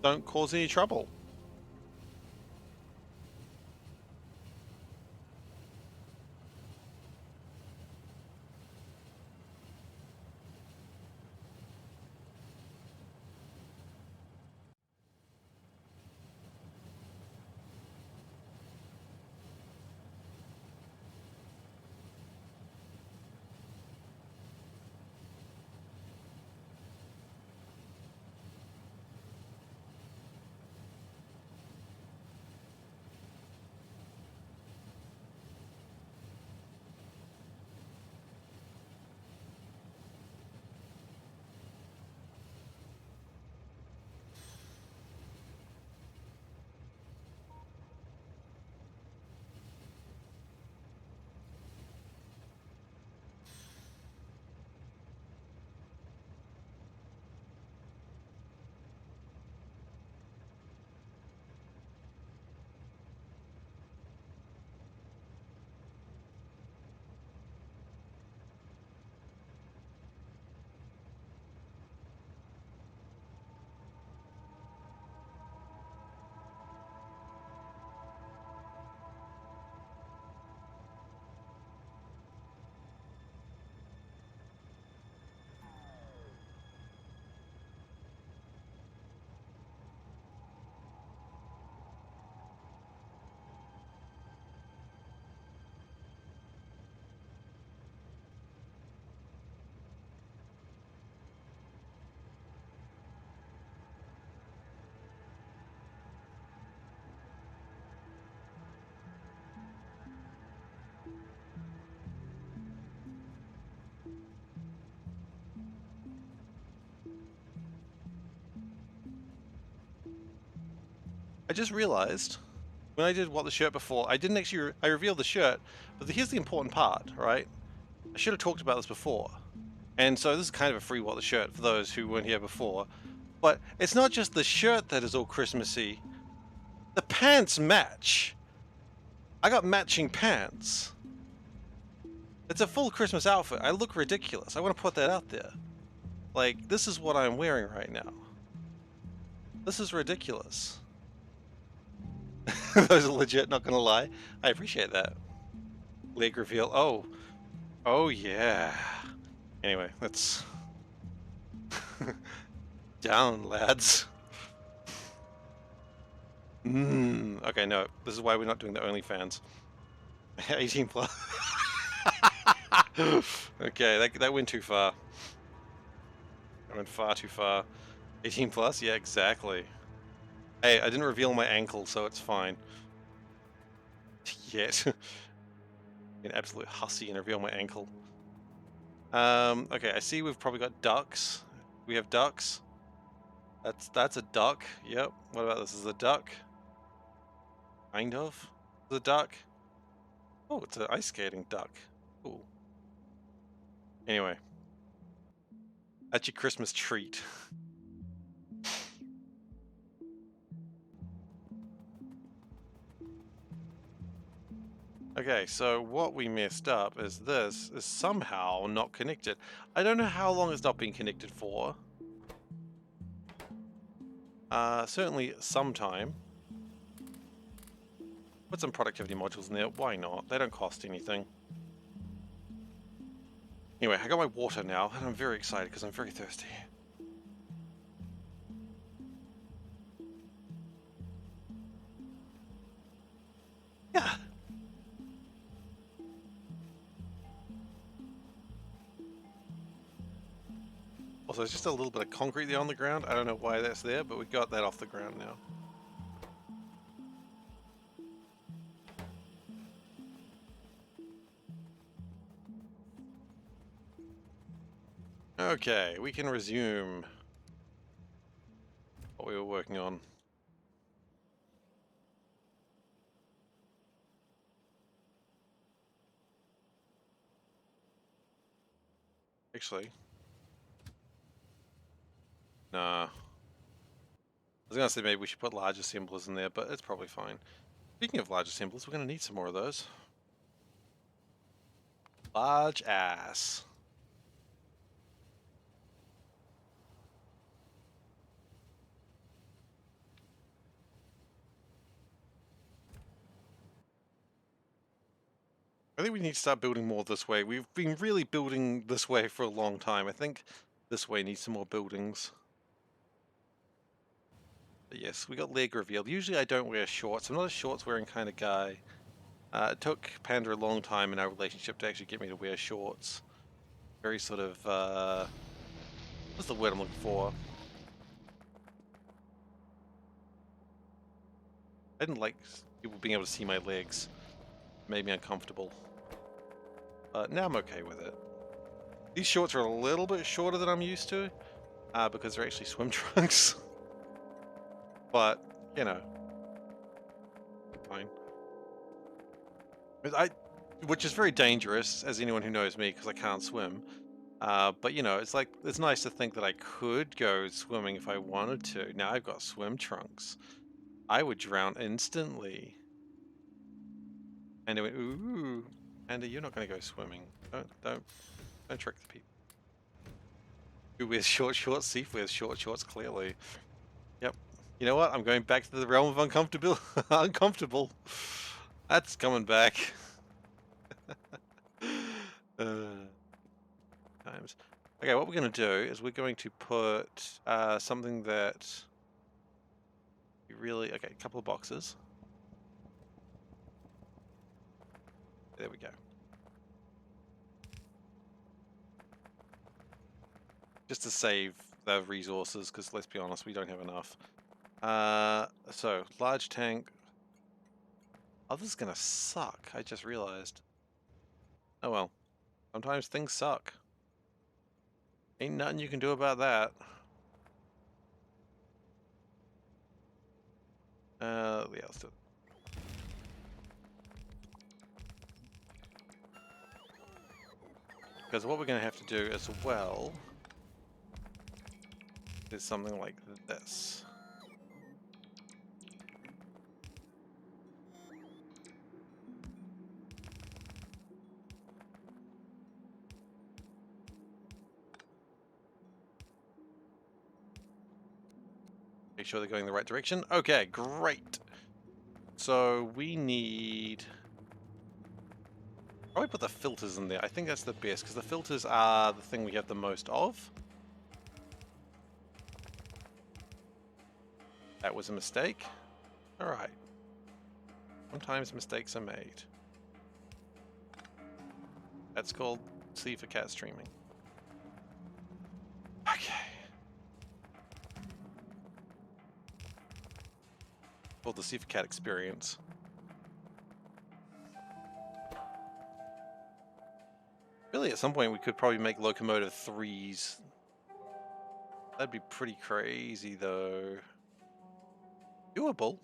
Don't cause any trouble. I just realized when I did what the shirt before, I didn't actually, I revealed the shirt, but here's the important part, right? I should have talked about this before. And so this is kind of a free what the shirt for those who weren't here before. But it's not just the shirt that is all Christmassy. The pants match. I got matching pants. It's a full Christmas outfit. I look ridiculous. I want to put that out there. Like, this is what I'm wearing right now. This is ridiculous. Those are legit, not gonna lie. I appreciate that. Leg reveal. Oh. Oh, yeah. Anyway, let's... Down, lads. Okay, no. This is why we're not doing the OnlyFans. 18 plus. Okay, that went too far. That went far too far. 18 plus? Yeah, exactly. Hey, I didn't reveal my ankle, so it's fine. Yet. An absolute hussy and reveal my ankle. Okay, I see we've probably got ducks. We have ducks. That's a duck. Yep. What about this? Is a duck? Kind of. The duck. Oh, it's an ice skating duck. Cool. Anyway. That's your Christmas treat. Okay, so what we messed up is this is somehow not connected. I don't know how long it's not been connected for. Certainly some time. Put some productivity modules in there. Why not? They don't cost anything. Anyway, I got my water now, and I'm very excited because I'm very thirsty. Yeah. Also, there's just a little bit of concrete there on the ground. I don't know why that's there, but we got that off the ground now. Okay, we can resume what we were working on. Actually, nah. I was gonna say maybe we should put large assemblers in there, but it's probably fine. Speaking of large assemblers, we're gonna need some more of those. Large ass. I think we need to start building more this way. We've been really building this way for a long time. I think this way needs some more buildings. But yes, we got leg reveal. Usually I don't wear shorts. I'm not a shorts wearing kind of guy. It took Panda a long time in our relationship to actually get me to wear shorts. Very sort of, what's the word I'm looking for? I didn't like people being able to see my legs. It made me uncomfortable. Now I'm okay with it. These shorts are a little bit shorter than I'm used to, because they're actually swim trunks. But, you know, fine. Which is very dangerous, as anyone who knows me, because I can't swim. But you know, it's nice to think that I could go swimming if I wanted to. Now I've got swim trunks. I would drown instantly. And it went, ooh, Andy, you're not going to go swimming. Don't trick the people. Who wears short shorts? Seif wears short shorts, clearly. Yep. You know what? I'm going back to the realm of uncomfortable. Uncomfortable. That's coming back. Times. Okay, what we're going to do is we're going to put something that really... Okay, a couple of boxes. There we go. Just to save the resources, because let's be honest, we don't have enough. So, large tank. Oh, this is going to suck. I just realized. Oh well. Sometimes things suck. Ain't nothing you can do about that. Yeah, let's do it. Because what we're going to have to do as well is something like this. Make sure they're going in the right direction. Okay, great. So we need Probably put the filters in there. I think that's the best, because the filters are the thing we have the most of. That was a mistake. Alright. Sometimes mistakes are made. That's called SeiferKatt streaming. Okay. Called the SeiferKatt experience. Really, at some point we could probably make locomotive 3s. That'd be pretty crazy, though. Doable.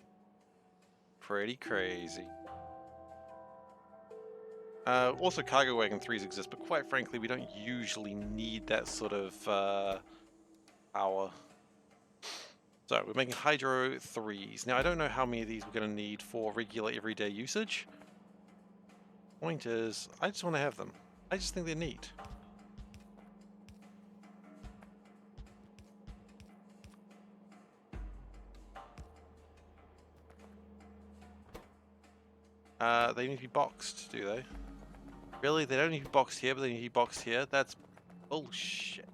Pretty crazy. Also, cargo wagon 3s exist, but quite frankly, we don't usually need that sort of power. So, we're making hydro 3s. Now, I don't know how many of these we're going to need for regular everyday usage. Point is, I just want to have them. I just think they're neat. They need to be boxed, do they? Really? They don't need to be boxed here, but they need to be boxed here? That's bullshit.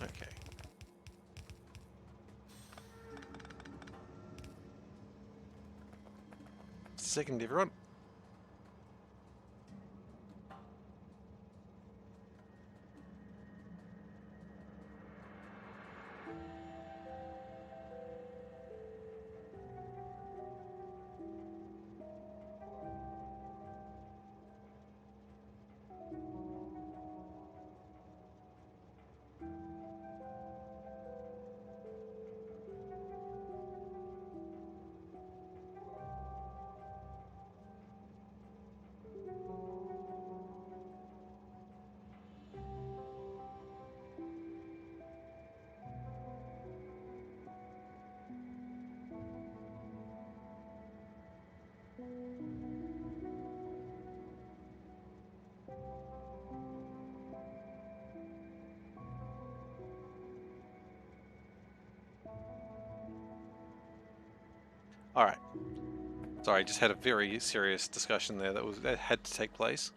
Okay. Second, everyone. Alright. Sorry, I just had a very serious discussion there that had to take place.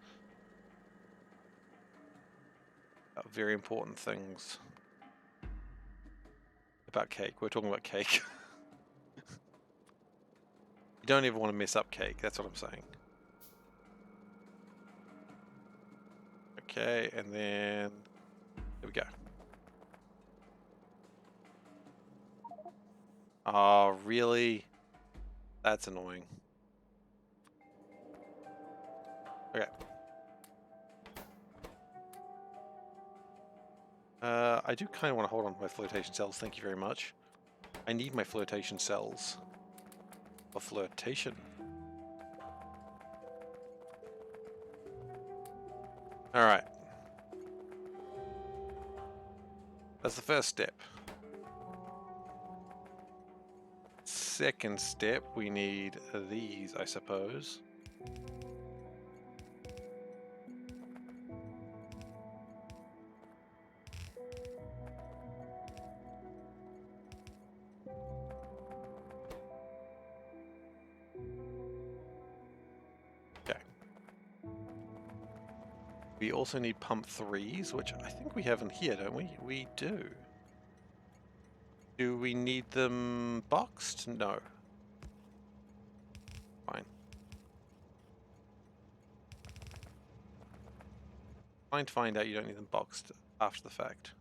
About very important things. About cake. We're talking about cake. You don't ever want to mess up cake, that's what I'm saying. Okay, and then there we go. Oh, really? That's annoying. Okay. I do kind of want to hold on to my flotation cells, thank you very much. I need my flotation cells. For flirtation. Alright. That's the first step. Second step, we need these, I suppose. Okay. We also need pump 3s, which I think we have in here, don't we? We do. Do we need them boxed? No. Fine. Fine to find out you don't need them boxed after the fact.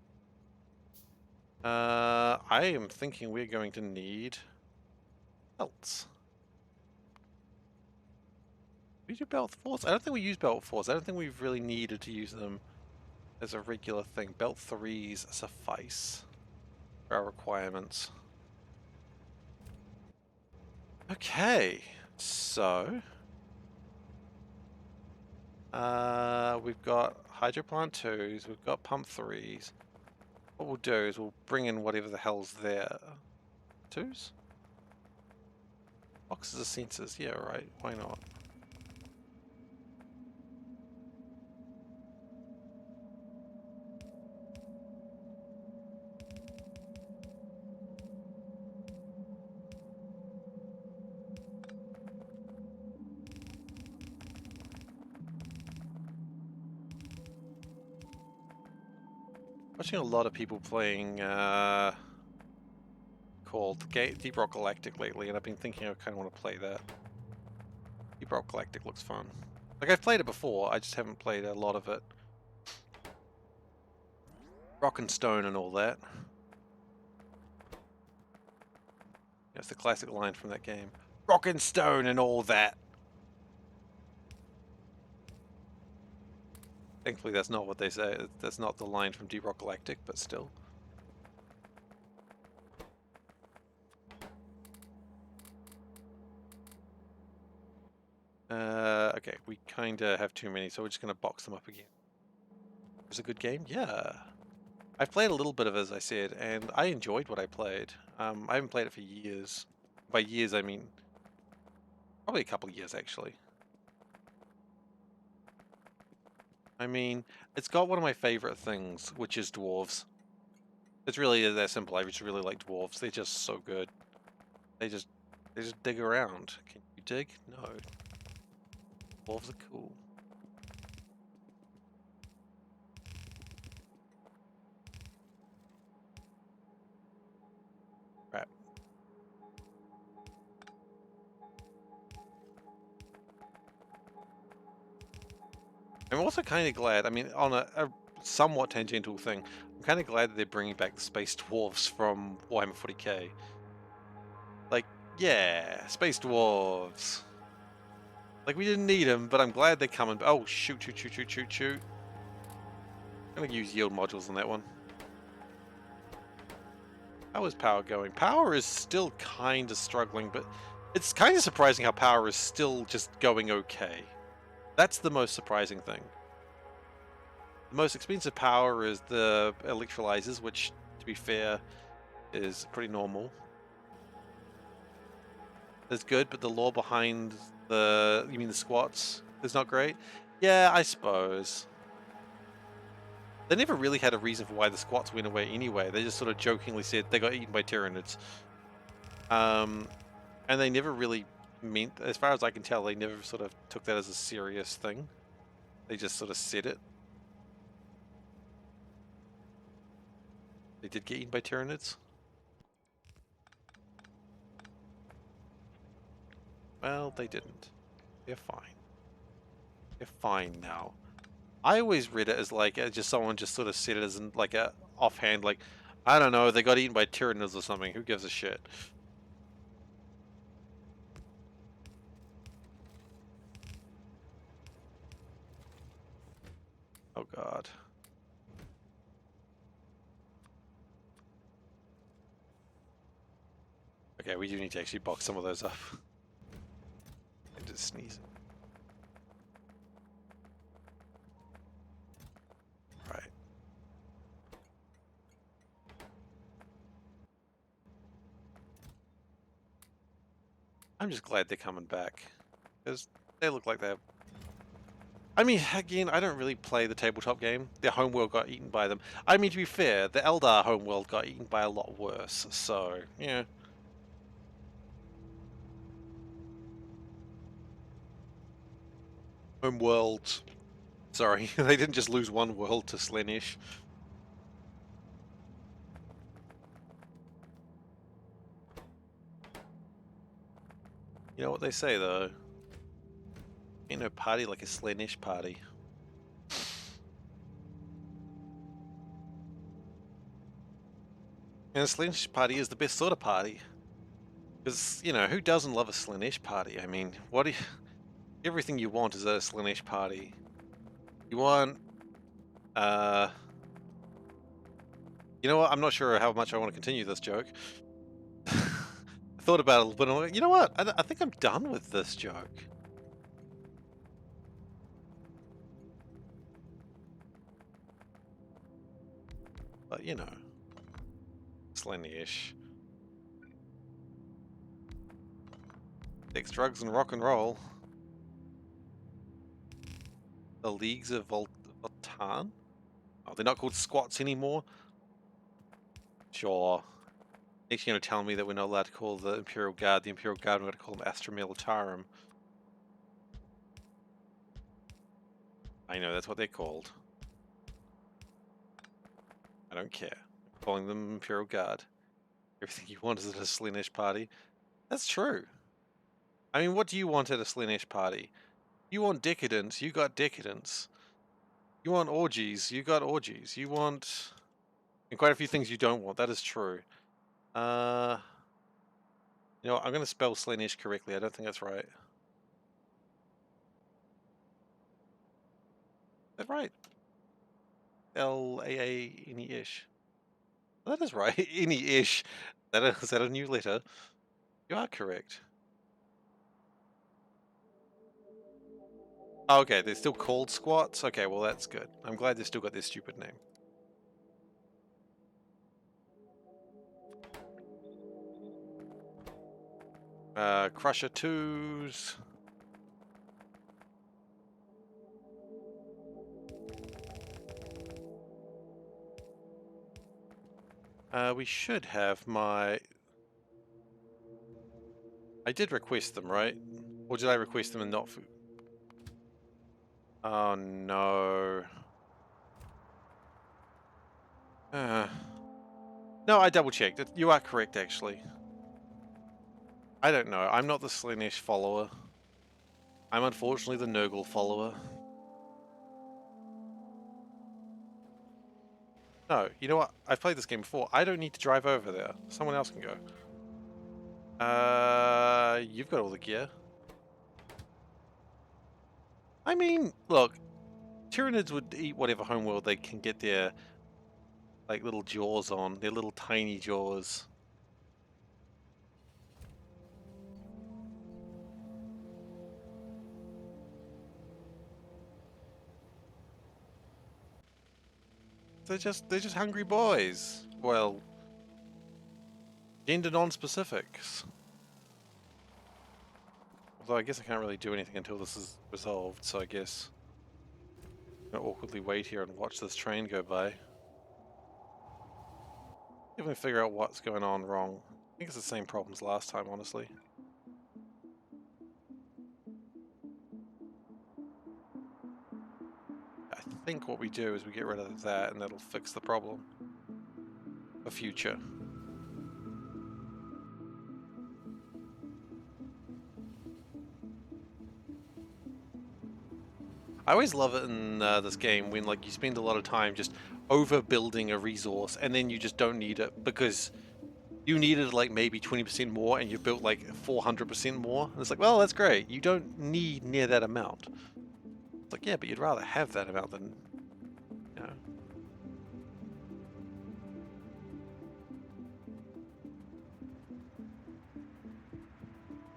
I am thinking we're going to need belts. We do belt 4s? I don't think we use belt 4s. I don't think we've really needed to use them as a regular thing. Belt 3s suffice for our requirements. Okay, so we've got hydroplant 2s, we've got pump 3s. What we'll do is we'll bring in whatever the hell's there. 2s? Boxes of sensors, yeah, right, why not? Watching a lot of people playing called Deep Rock Galactic lately, and I've been thinking I kind of want to play that. Deep Rock Galactic looks fun. Like, I've played it before, I just haven't played a lot of it. Rock and Stone and all that. That's the classic line from that game. Rock and Stone and all that. Thankfully, that's not what they say. That's not the line from Deep Rock Galactic, but still. Okay, we kind of have too many, so we're just going to box them up again. It was a good game? Yeah. I've played a little bit of it, as I said, and I enjoyed what I played. I haven't played it for years. By years, I mean probably a couple of years, actually. I mean, it's got one of my favorite things, which is dwarves. It's really that simple. I just really like dwarves. They're just so good. They just dig around. Can you dig? No. Dwarves are cool. Right. I'm also kind of glad, I mean, on a somewhat tangential thing, I'm kind of glad that they're bringing back the space dwarves from Warhammer 40k. Like, yeah, space dwarves. Like, we didn't need them, but I'm glad they're coming. Oh, shoot, shoot, shoot, shoot, shoot, shoot. I'm gonna use yield modules on that one. How is power going? Power is still kind of struggling, but it's kind of surprising how power is still just going okay. That's the most surprising thing. The most expensive power is the electrolyzers, which, to be fair, is pretty normal. It's good, but the lore behind the... You mean the squats is not great? Yeah, I suppose. They never really had a reason for why the squats went away anyway. They just sort of jokingly said they got eaten by Tyranids. And they never really meant, as far as I can tell, they never sort of took that as a serious thing. They just sort of said it. They did get eaten by Tyranids. Well, they didn't. They're fine. They're fine now. I always read it as like just someone just sort of said it as in like a offhand, like, I don't know, they got eaten by Tyranids or something. Who gives a shit? Oh god. Okay, we do need to actually box some of those up. I'm just sneezing. Right. I'm just glad they're coming back. Because they look like they're... I mean, again, I don't really play the tabletop game. Their homeworld got eaten by them. I mean, to be fair, the Eldar homeworld got eaten by a lot worse, so, yeah. Homeworlds. Sorry, they didn't just lose one world to Slaanesh. You know what they say, though? Ain't no party like a Slaanesh party. And a Slaanesh party is the best sort of party. Because, you know, who doesn't love a Slaanesh party? I mean, what do you... Everything you want is a Slaanesh party. You want... You know what? I'm not sure how much I want to continue this joke. I thought about it a little bit and I'm like, you know what? I think I'm done with this joke. But, you know. Slaanesh. Sex, drugs, and rock and roll. The Leagues of Voltan? Oh, they're not called squats anymore? Sure. Next you're going to tell me that we're not allowed to call the Imperial Guard the Imperial Guard, we're going to call them Astra Militarum. I know, that's what they're called. I don't care. I'm calling them Imperial Guard. Everything you want is at a Slaanesh party. That's true. I mean, what do you want at a Slaanesh party? You want decadence, you got decadence. You want orgies, you got orgies. You want... And quite a few things you don't want, that is true. You know what, I'm going to spell Slaanesh correctly, I don't think that's right. Is that right? L-A-A-N-E-ish. That is right, Any-ish. Is that a new letter? You are correct. Oh, okay, they're still called squats? Okay, well that's good. I'm glad they've still got their stupid name. Crusher 2s. We should have my... I did request them, right? Or did I request them and not... Oh no. No, I double checked. You are correct, actually. I don't know. I'm not the Slaanesh follower. I'm unfortunately the Nurgle follower. No, you know what? I've played this game before. I don't need to drive over there. Someone else can go. You've got all the gear. I mean, look, Tyranids would eat whatever homeworld they can get their, like, little jaws on. Their little tiny jaws. They're just hungry boys. Well, gender non-specifics. Although I guess I can't really do anything until this is resolved, so I guess I'm gonna awkwardly wait here and watch this train go by. Even figure out what's going on wrong. I think it's the same problems last time, honestly. I think what we do is we get rid of that and that'll fix the problem for future. I always love it in this game when like you spend a lot of time just overbuilding a resource and then you just don't need it because you needed like maybe 20% more and you built like 400% more. And it's like, well, that's great. You don't need near that amount. It's like, yeah, but you'd rather have that amount than, you know.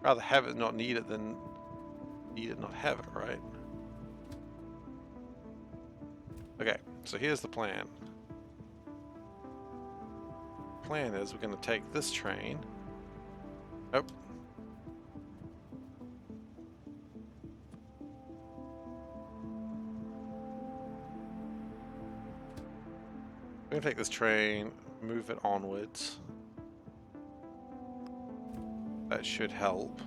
Rather have it not need it than need it not have it, right? Okay, so here's the plan. Plan is we're going to take this train. Oh. We're going to take this train, move it onwards. That should help.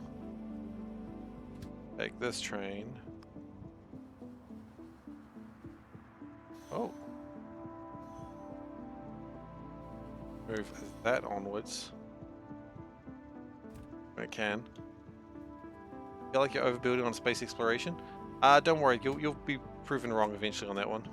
Take this train. Oh. Move that onwards. I can. Feel like you're overbuilding on space exploration? Don't worry, you'll be proven wrong eventually on that one.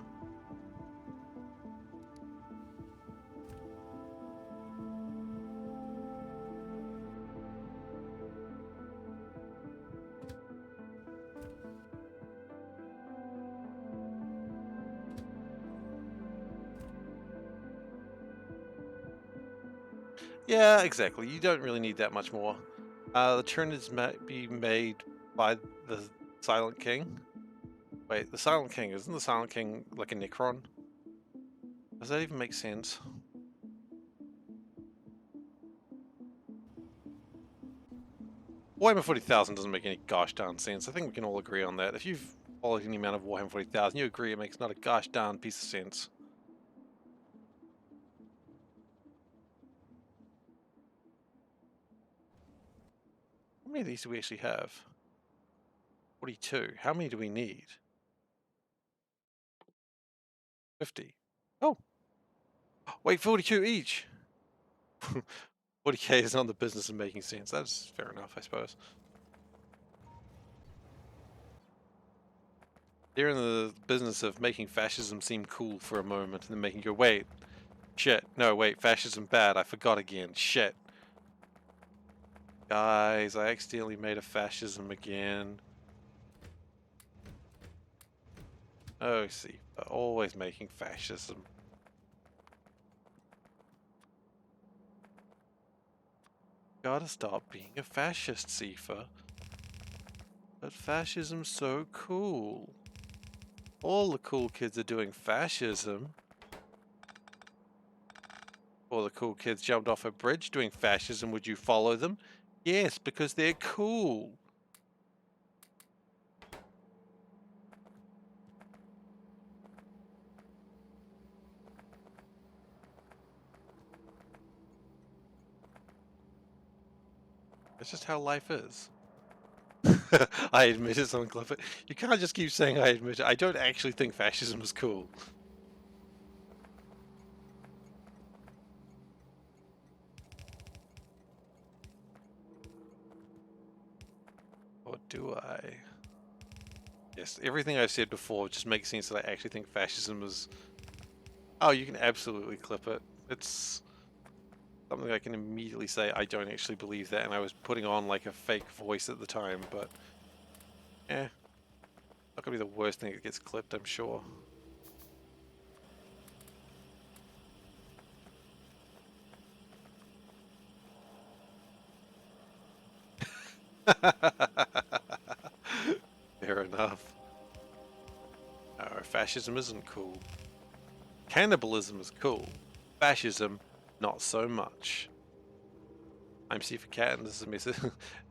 Yeah, exactly. You don't really need that much more. The Tyranids might be made by the Silent King. Wait, the Silent King, isn't the Silent King like a Necron? Does that even make sense? Warhammer 40,000 doesn't make any gosh darn sense. I think we can all agree on that. If you've followed any amount of Warhammer 40,000, you agree it makes not a gosh darn piece of sense. How many of these do we actually have? 42. How many do we need? 50. Oh. Wait, 42 each. 40k is not in the business of making sense. That's fair enough, I suppose. They're in the business of making fascism seem cool for a moment and then making you go, wait, shit, no, wait, fascism bad, I forgot again, shit. Guys, I accidentally made a fascism again. Oh, see, always making fascism. Gotta stop being a fascist, Seifer. But fascism's so cool. All the cool kids are doing fascism. All the cool kids jumped off a bridge doing fascism. Would you follow them? Yes, because they're cool. That's just how life is. I admit it, someone clip it. You can't just keep saying I admit it. I don't actually think fascism is cool. Or do I? Yes, everything I've said before just makes sense that I actually think fascism is... Oh, you can absolutely clip it. It's something I can immediately say I don't actually believe that, and I was putting on like a fake voice at the time, but... Eh. Not gonna be the worst thing that gets clipped, I'm sure. Fair enough. No, fascism isn't cool. Cannibalism is cool. Fascism, not so much. I'm SeiferKatt, and this is me,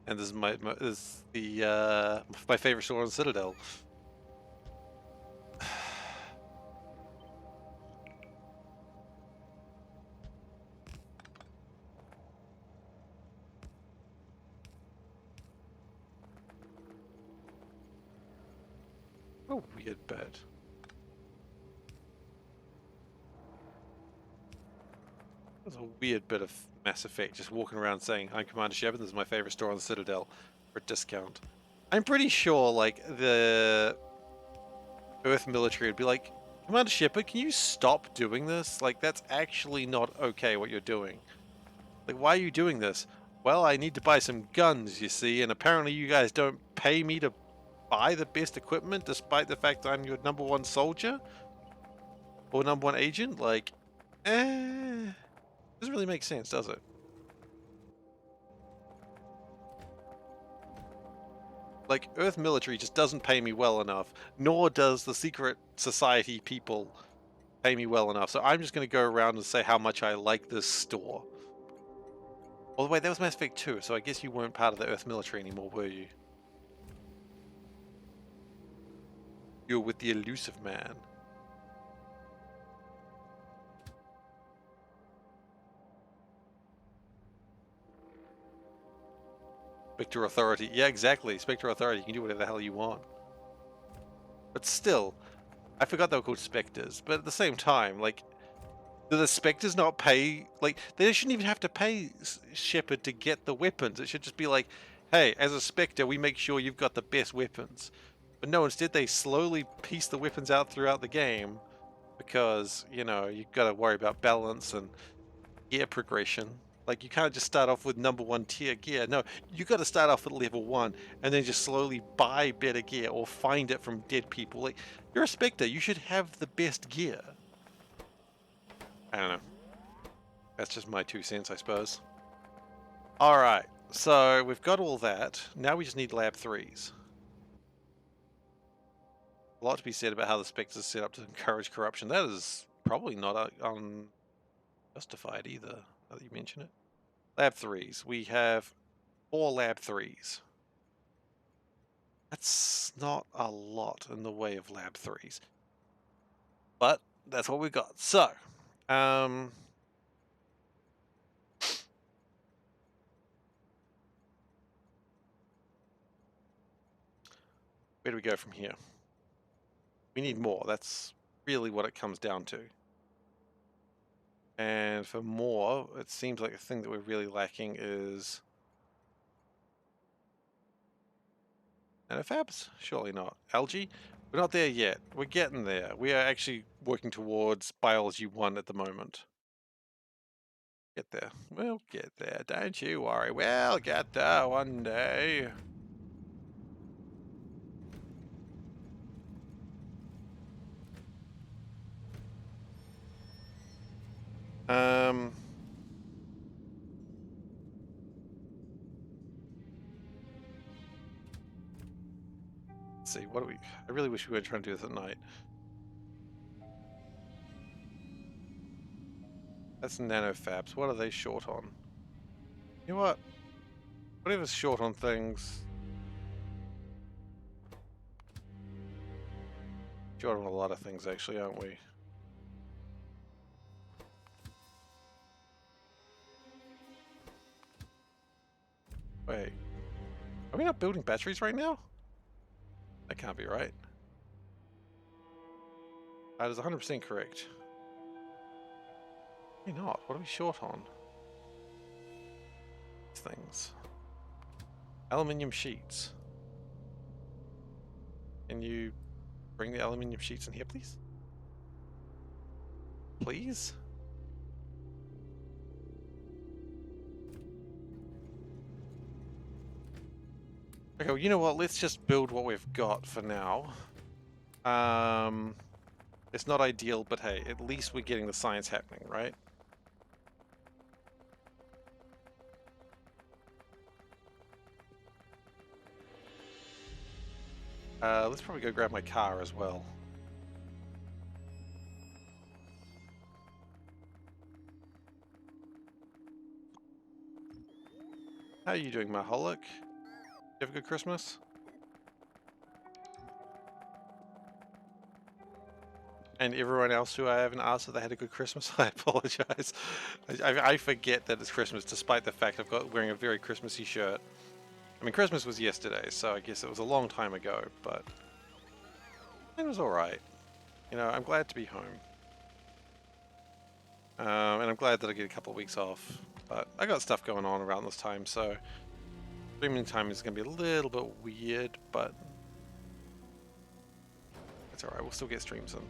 and this is my favorite store on Citadel. A weird bit. There's a weird bit of Mass Effect, just walking around saying, I'm Commander Shepard, this is my favorite store on the Citadel, for a discount. I'm pretty sure, like, the Earth military would be like, Commander Shepard, can you stop doing this? Like, that's actually not okay what you're doing. Like, why are you doing this? Well, I need to buy some guns, you see, and apparently you guys don't pay me to buy the best equipment despite the fact I'm your #1 soldier? Or #1 agent? Like, doesn't really make sense, does it? Like, Earth military just doesn't pay me well enough, nor does the secret society people pay me well enough, so I'm just going to go around and say how much I like this store. By the way, that was Mass Effect 2, so I guess you weren't part of the Earth military anymore, were you? You were with the Elusive Man. Spectre Authority. Yeah, exactly. Spectre Authority. You can do whatever the hell you want. But still, I forgot they were called Spectres. But at the same time, like, do the Spectres not pay? Like, they shouldn't even have to pay Shepard to get the weapons. It should just be like, hey, as a Spectre, we make sure you've got the best weapons. But no, instead they slowly piece the weapons out throughout the game because, you know, you've got to worry about balance and gear progression. Like, you can't just start off with #1 tier gear. No, you got to start off at level 1 and then just slowly buy better gear or find it from dead people. Like, you're a Spectre, you should have the best gear. I don't know. That's just my 2 cents, I suppose. Alright, so we've got all that. Now we just need Lab 3s. A lot to be said about how the Spectres are set up to encourage corruption. That is probably not unjustified either, now that you mention it. Lab 3s. We have 4 Lab 3s. That's not a lot in the way of Lab 3s. But that's what we've got. So, where do we go from here? We need more. That's really what it comes down to. And for more, it seems like the thing that we're really lacking is nanofabs? Surely not. Algae? We're not there yet. We're getting there. We are actually working towards biology 1 at the moment. Get there. We'll get there. Don't you worry. We'll get there one day. Um... Let's see, what do we... I really wish we were trying to do this at night. That's nanofabs. What are they short on? You know what? Whatever's short on things... Short on a lot of things, actually, aren't we? Wait. Are we not building batteries right now? That can't be right. That is 100% correct. Why not? What are we short on? These things. Aluminium sheets. Can you bring the aluminium sheets in here, please? Please? Okay, well, you know what? Let's just build what we've got for now. It's not ideal, but hey, at least we're getting the science happening, right? Let's probably go grab my car as well. How are you doing, Maholic? You have a good Christmas? And everyone else who I haven't asked if they had a good Christmas, I apologize. I forget that it's Christmas, despite the fact I've got wearing a very Christmassy shirt. I mean, Christmas was yesterday, so I guess it was a long time ago, but it was alright. You know, I'm glad to be home. And I'm glad that I get a couple of weeks off. But I got stuff going on around this time, so streaming time is going to be a little bit weird, but it's alright. We'll still get streams in.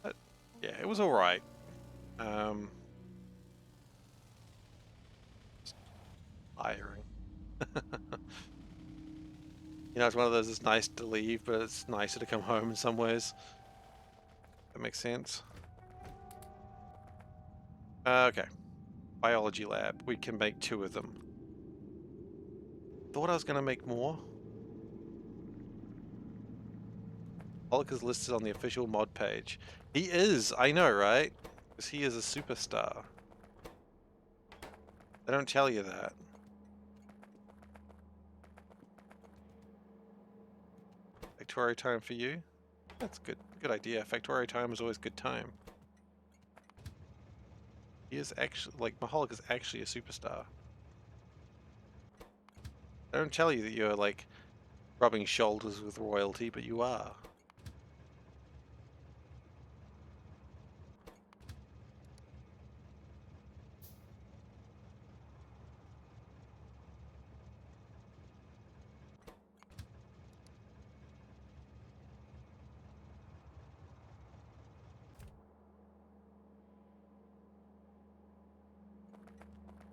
But yeah, it was alright. Tiring. You know, it's one of those, it's nice to leave, but it's nicer to come home in some ways. That makes sense. Okay. Biology lab. We can make 2 of them. Thought I was going to make more. Pollock is listed on the official mod page. He is! I know, right? Because he is a superstar. They don't tell you that. Factorio time for you? That's good. Good idea. Factorio time is always good time. He is actually, like, Maholic is actually a superstar. They don't tell you that you're, like, rubbing shoulders with royalty, but you are.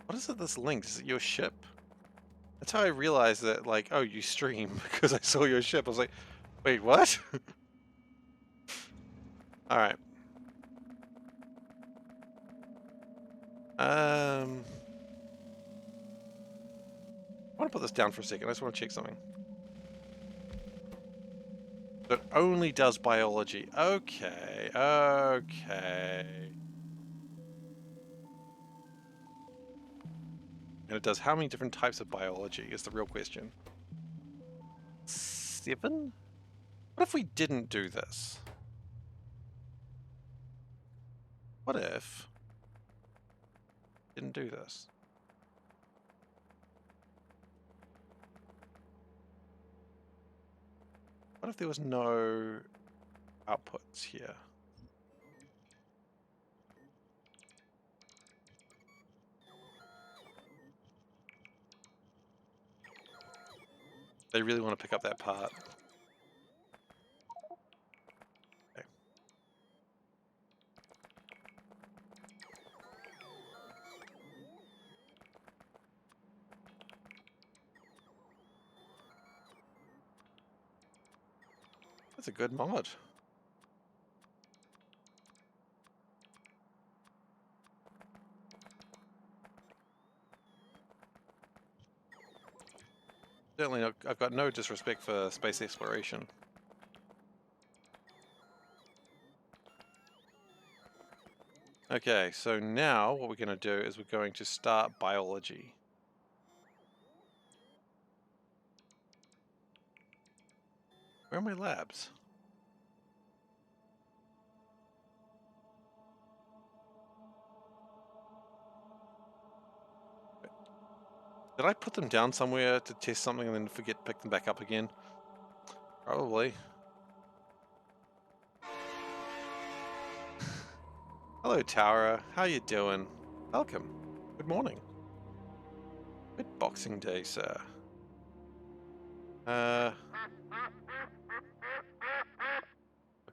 What is it that's linked? Is it your ship? That's how I realized that, like, oh, you stream, because I saw your ship. I was like, wait, what? Alright. I want to put this down for a second. I just want to check something. It only does biology. Okay, okay. And it does how many different types of biology is the real question. 7? What if we didn't do this? What if didn't do this? What if there was no outputs here? They really want to pick up that part. Okay. That's a good mod. Certainly, I've got no disrespect for space exploration. Okay, so now what we're going to do is we're going to start biology. Where are my labs? Did I put them down somewhere to test something and then forget to pick them back up again? Probably. Hello, Tara. How you doing? Welcome. Good morning. Good Boxing Day, sir. I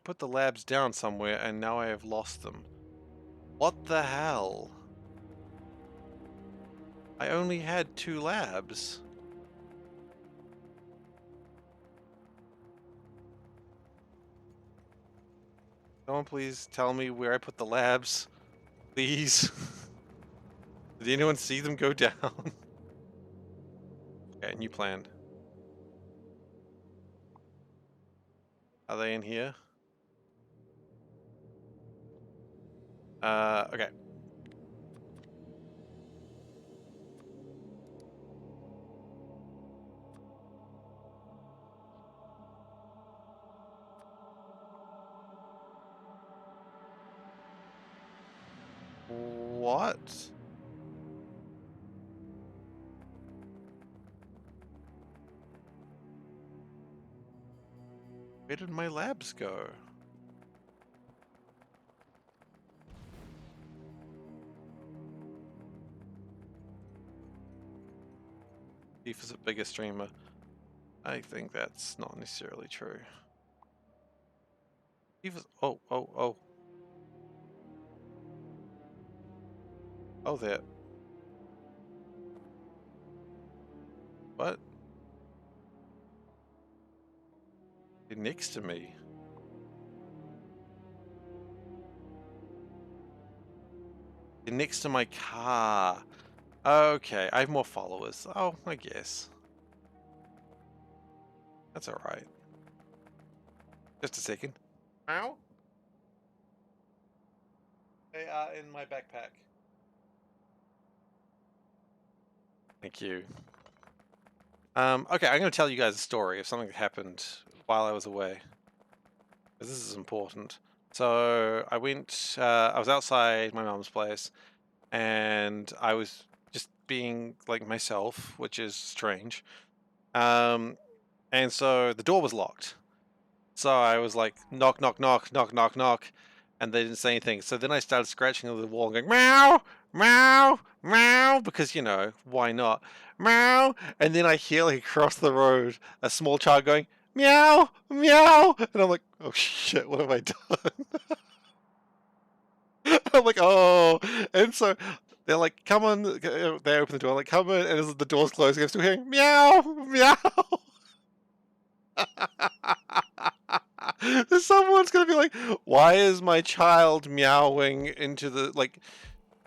put the labs down somewhere and now I have lost them. What the hell? I only had 2 labs. Someone please tell me where I put the labs. Please. Did anyone see them go down? Okay, new plan. Are they in here? Okay. What? Where did my labs go? Beef is a bigger streamer. I think that's not necessarily true. Beef is... Oh. Oh, there. What? You're next to me. You're next to my car. Okay, I have more followers. Oh, I guess. That's alright. Just a second. Ow. They are in my backpack. Thank you. Okay, I'm going to tell you guys a story of something that happened while I was away. Because this is important. So, I was outside my mom's place, and I was just being like myself, which is strange. And so the door was locked. So I was like, knock, knock, knock, knock, knock, knock, and they didn't say anything. So then I started scratching on the wall and going, meow, meow, meow, because, you know, why not? Meow. And then I hear, like, across the road, a small child going, meow, meow. And I'm like, oh shit, what have I done? I'm like, oh. And so they're like, come on. They open the door, like, come in. And as the door's closing, I'm still hearing, meow, meow. Someone's gonna be like, why is my child meowing into the, like,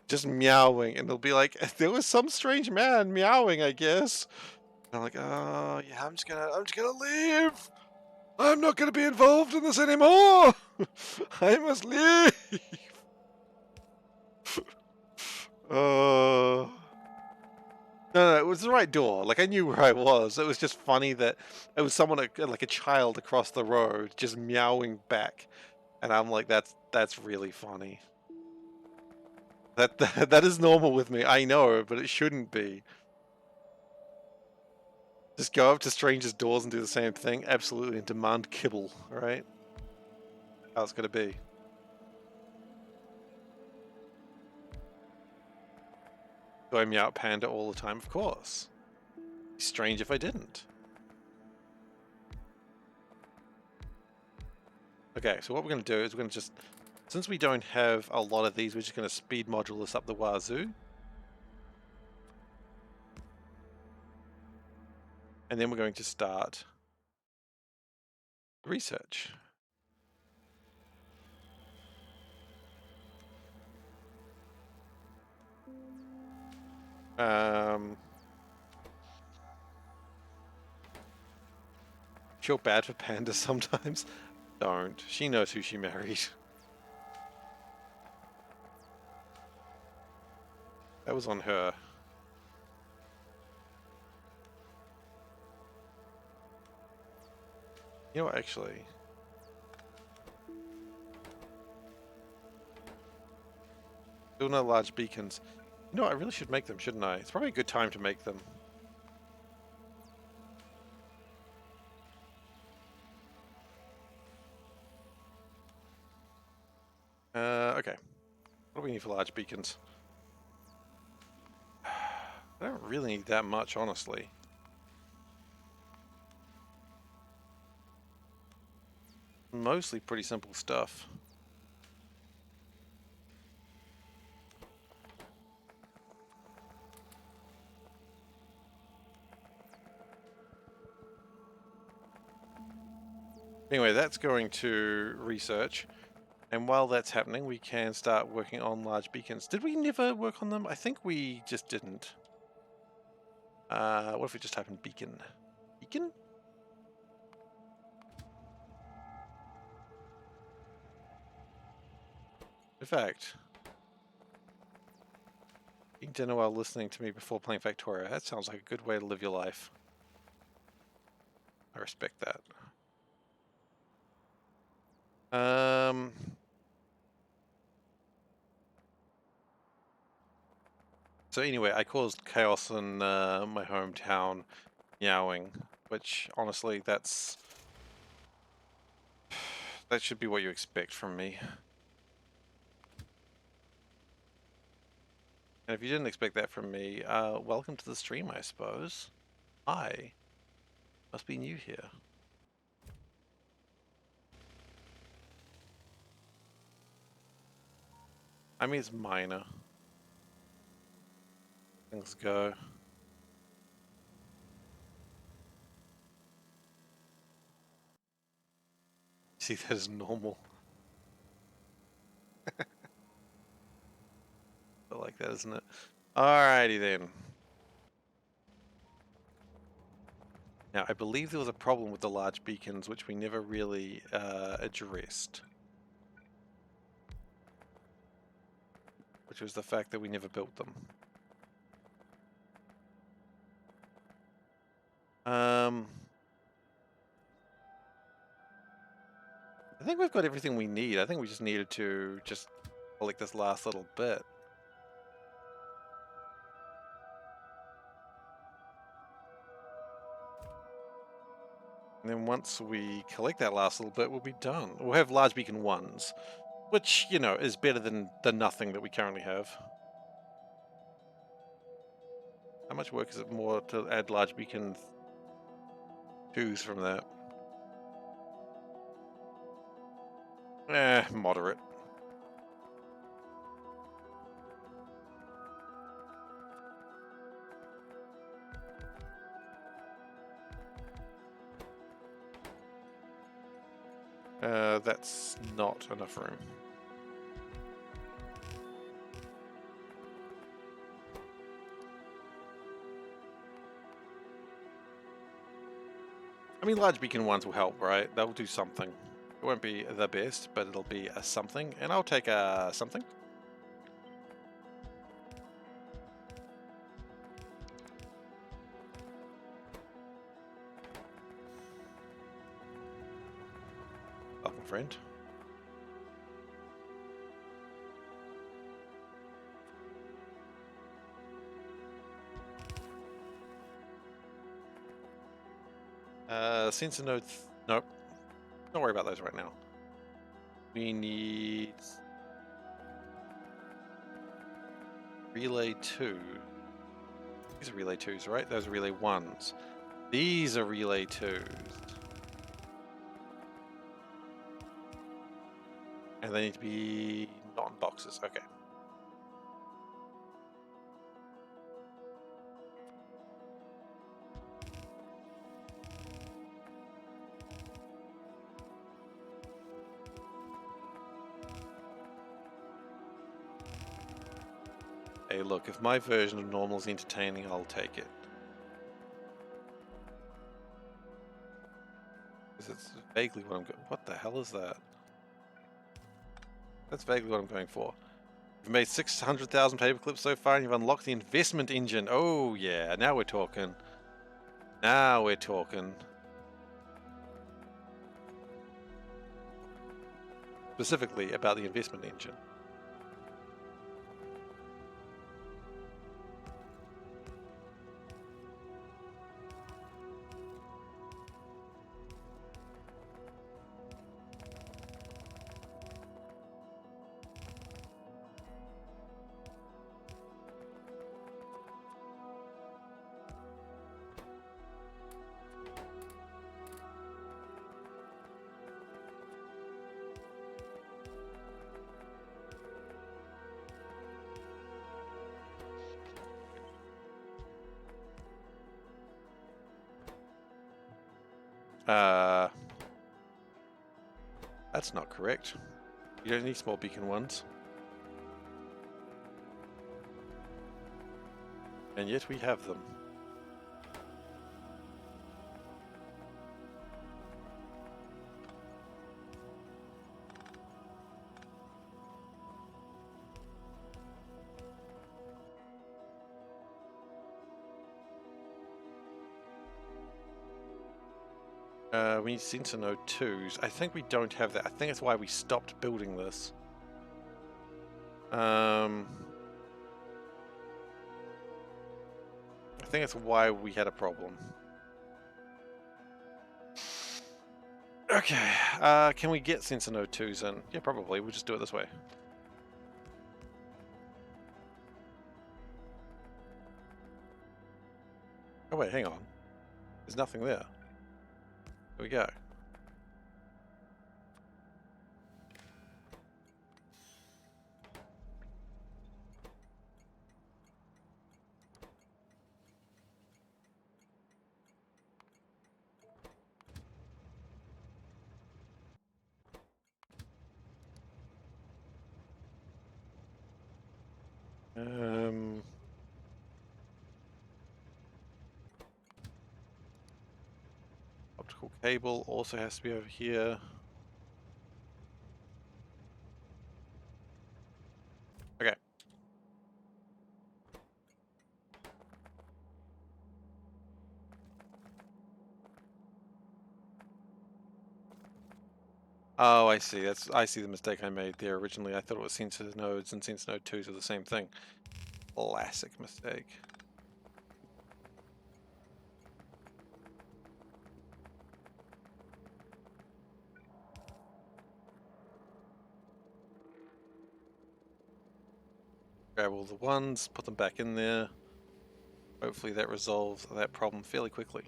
just meowing? And they'll be like, there was some strange man meowing, I guess. And I'm like, oh yeah, I'm just gonna leave. I'm not gonna be involved in this anymore. I must leave. No, it was the right door. Like, I knew where I was. It was just funny that it was someone, like a child across the road, just meowing back. And I'm like, that's really funny. That is normal with me, I know, but it shouldn't be. Just go up to strangers' doors and do the same thing? Absolutely, and demand kibble, alright? How it's gonna be. Do I meow at Panda all the time? Of course. It'd be strange if I didn't. Okay, so what we're going to do is we're going to just, since we don't have a lot of these, we're just going to speed module this up the wazoo. And then we're going to start research. Feel bad for Panda sometimes. Don't. She knows who she married. That was on her. You know what, actually? Still no large beacons. You know what, I really should make them, shouldn't I? It's probably a good time to make them. Okay. What do we need for large beacons? I don't really need that much, honestly. Mostly pretty simple stuff. Anyway, that's going to research. And while that's happening, we can start working on large beacons. Did we never work on them? I think we just didn't. What if we just type in beacon? Beacon? In fact, eating dinner while listening to me before playing Factorio. That sounds like a good way to live your life. I respect that. So anyway, I caused chaos in my hometown, meowing, which honestly, that should be what you expect from me. And if you didn't expect that from me, welcome to the stream, I suppose. I must be new here. I mean, it's minor. Things go. See, that is normal. I like that, isn't it? Alrighty then. Now, I believe there was a problem with the large beacons, which we never really addressed. Which was the fact that we never built them. I think we've got everything we need. I think we just needed to just collect this last little bit. And then once we collect that last little bit, we'll be done. We'll have large beacon 1s, which, you know, is better than the nothing that we currently have. How much work is it more to add large beacon 2s from that? Moderate. That's not enough room. I mean, large beacon 1s will help, right? They'll do something. It won't be the best, but it'll be a something. And I'll take a something. Welcome, friend. Sensor nodes. Nope. Don't worry about those right now. We need relay 2. These are relay 2s, right? Those are relay 1s. These are relay 2s. And they need to be not in boxes. Okay. Hey, look, if my version of normal is entertaining, I'll take it. Because it's vaguely what I'm going. What the hell is that? That's vaguely what I'm going for. You've made 600,000 paper clips so far, and you've unlocked the investment engine. Oh yeah, now we're talking. Now we're talking. Specifically about the investment engine. That's not correct. You don't need small beacon ones. And yet we have them. We need sensor node 2s. I think we don't have that. I think that's why we stopped building this. I think that's why we had a problem. Okay, can we get sensor node 2s in? Yeah, probably. We'll just do it this way. Oh wait, hang on. There's nothing there. Here we go. Optical cable also has to be over here. Okay. Oh, I see. I see the mistake I made there originally. I thought it was sensor nodes and sensor node 2s are the same thing. Classic mistake. Grab all the ones, put them back in there. Hopefully that resolves that problem fairly quickly.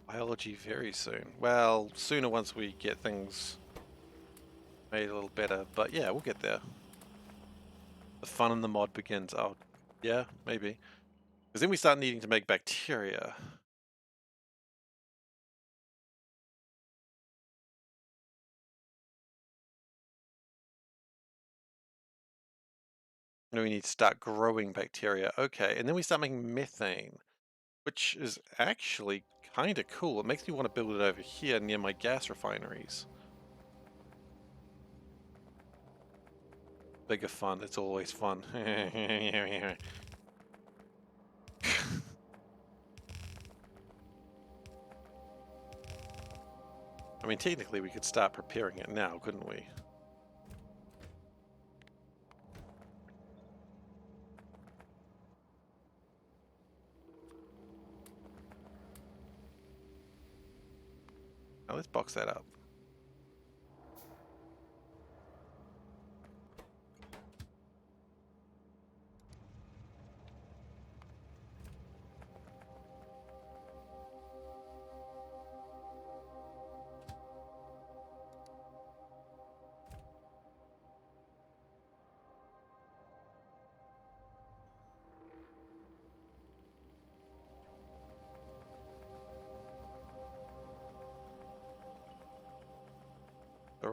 Biology very soon. Well, sooner once we get things made a little better, but yeah, we'll get there. The fun in the mod begins. Oh, yeah, maybe. Because then we start needing to make bacteria. And we need to start growing bacteria. Okay, and then we start making methane, which is actually kind of cool. It makes me want to build it over here near my gas refineries. Bigger fun. It's always fun. I mean, technically we could start preparing it now, couldn't we? Now let's box that up.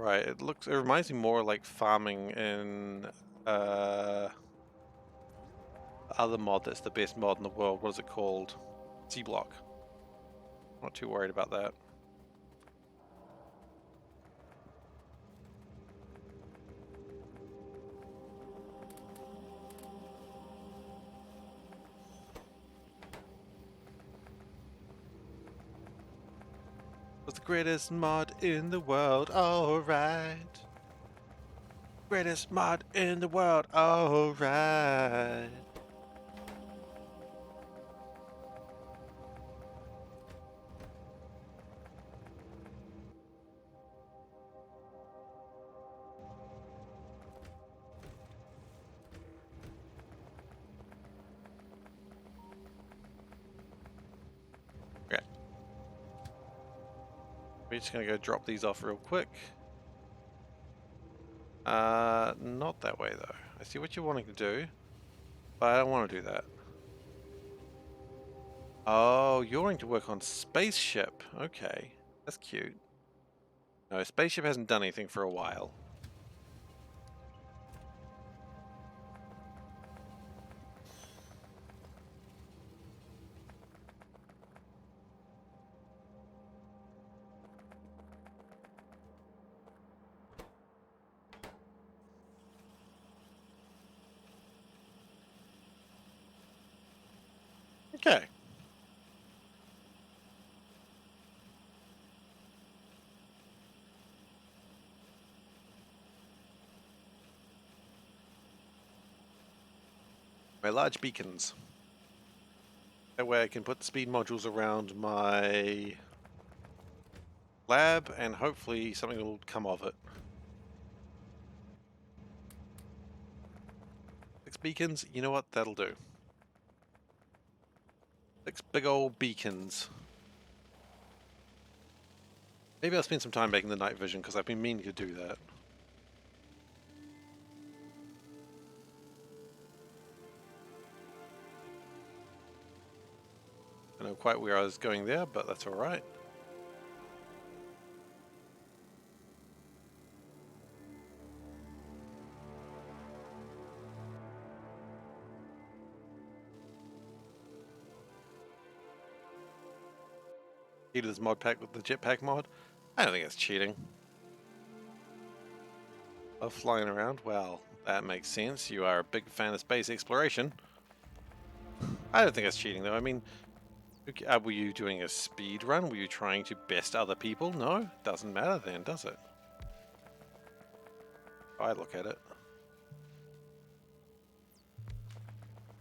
right. It reminds me more like farming in other mod that's the best mod in the world. What is it called? C-Block. Not too worried about that. Was the greatest mod in the world, alright. Greatest mod in the world, alright. Okay. We're just gonna go drop these off real quick. Not that way though. I see what you're wanting to do, but I don't want to do that. Oh, you're wanting to work on spaceship. Okay, that's cute. No, spaceship hasn't done anything for a while. Okay. My large beacons. That way I can put the speed modules around my lab and hopefully something will come of it. 6 beacons, you know what? That'll do. 6 big old beacons. Maybe I'll spend some time making the night vision because I've been meaning to do that. I don't know quite where I was going there, but that's alright. Cheated this mod pack with the jetpack mod? I don't think it's cheating. Love flying around? Well, that makes sense. You are a big fan of space exploration. I don't think it's cheating though. I mean, were you doing a speed run? Were you trying to best other people? No? Doesn't matter then, does it? I look at it.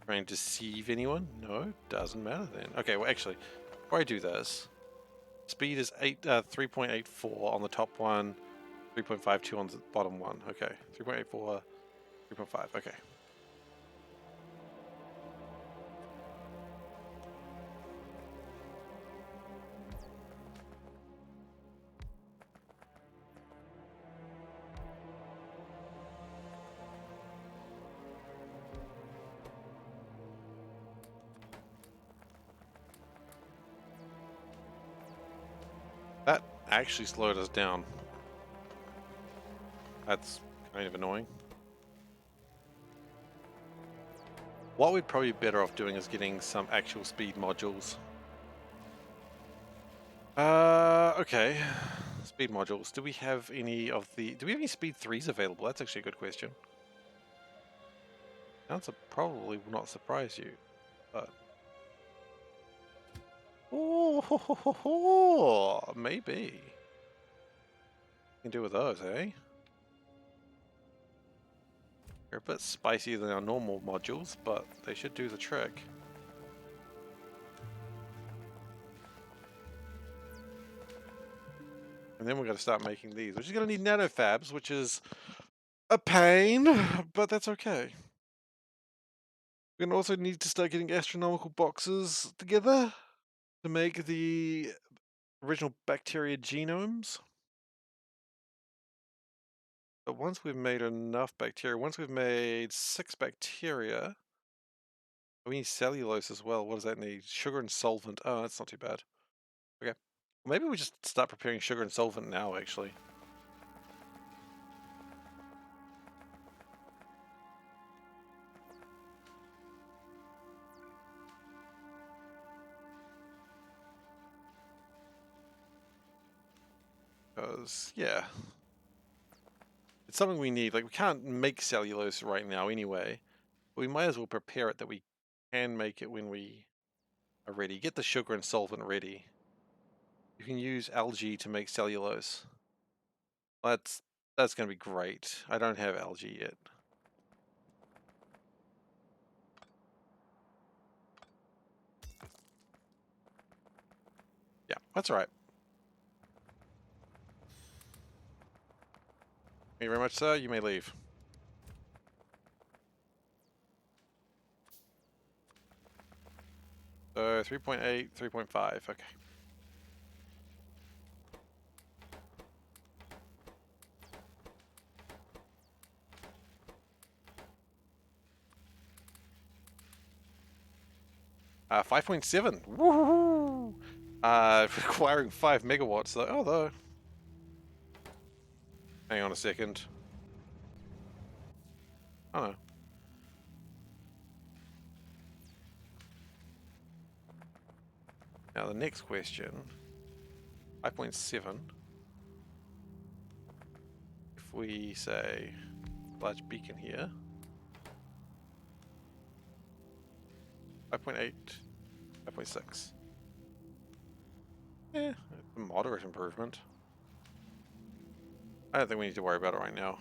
Trying to deceive anyone? No? Doesn't matter then. Okay, well actually, before I do this, speed is 3.84 on the top one, 3.52 on the bottom one. Okay, 3.84, 3.5, okay. That actually slowed us down. That's kind of annoying. What we'd probably be better off doing is getting some actual speed modules. Okay. Speed modules. Do we have any of the... Do we have any speed 3s available? That's actually a good question. The answer probably will not surprise you, but... Oh, maybe. We can do with those, eh? They're a bit spicier than our normal modules, but they should do the trick. And then we're going to start making these, which is going to need nanofabs, which is a pain, but that's okay. We're going to also need to start getting astronomical boxes together to make the original bacteria genomes. But once we've made enough bacteria, once we've made 6 bacteria, we need cellulose as well. What does that need? Sugar and solvent. Oh, that's not too bad. Okay. Maybe we just start preparing sugar and solvent now, actually. Because, yeah. It's something we need. Like, we can't make cellulose right now anyway. But we might as well prepare it that we can make it when we are ready. Get the sugar and solvent ready. You can use algae to make cellulose. That's going to be great. I don't have algae yet. Yeah, that's all right. Thank you very much, sir. You may leave. So 3.8, 3.5. Okay. Uh, 5.7. Woohoo! Requiring 5 megawatts though. Although, hang on a second. Oh no. Now the next question. 5.7. If we say large beacon here. 5.8. 5.6. Yeah, a moderate improvement. I don't think we need to worry about it right now.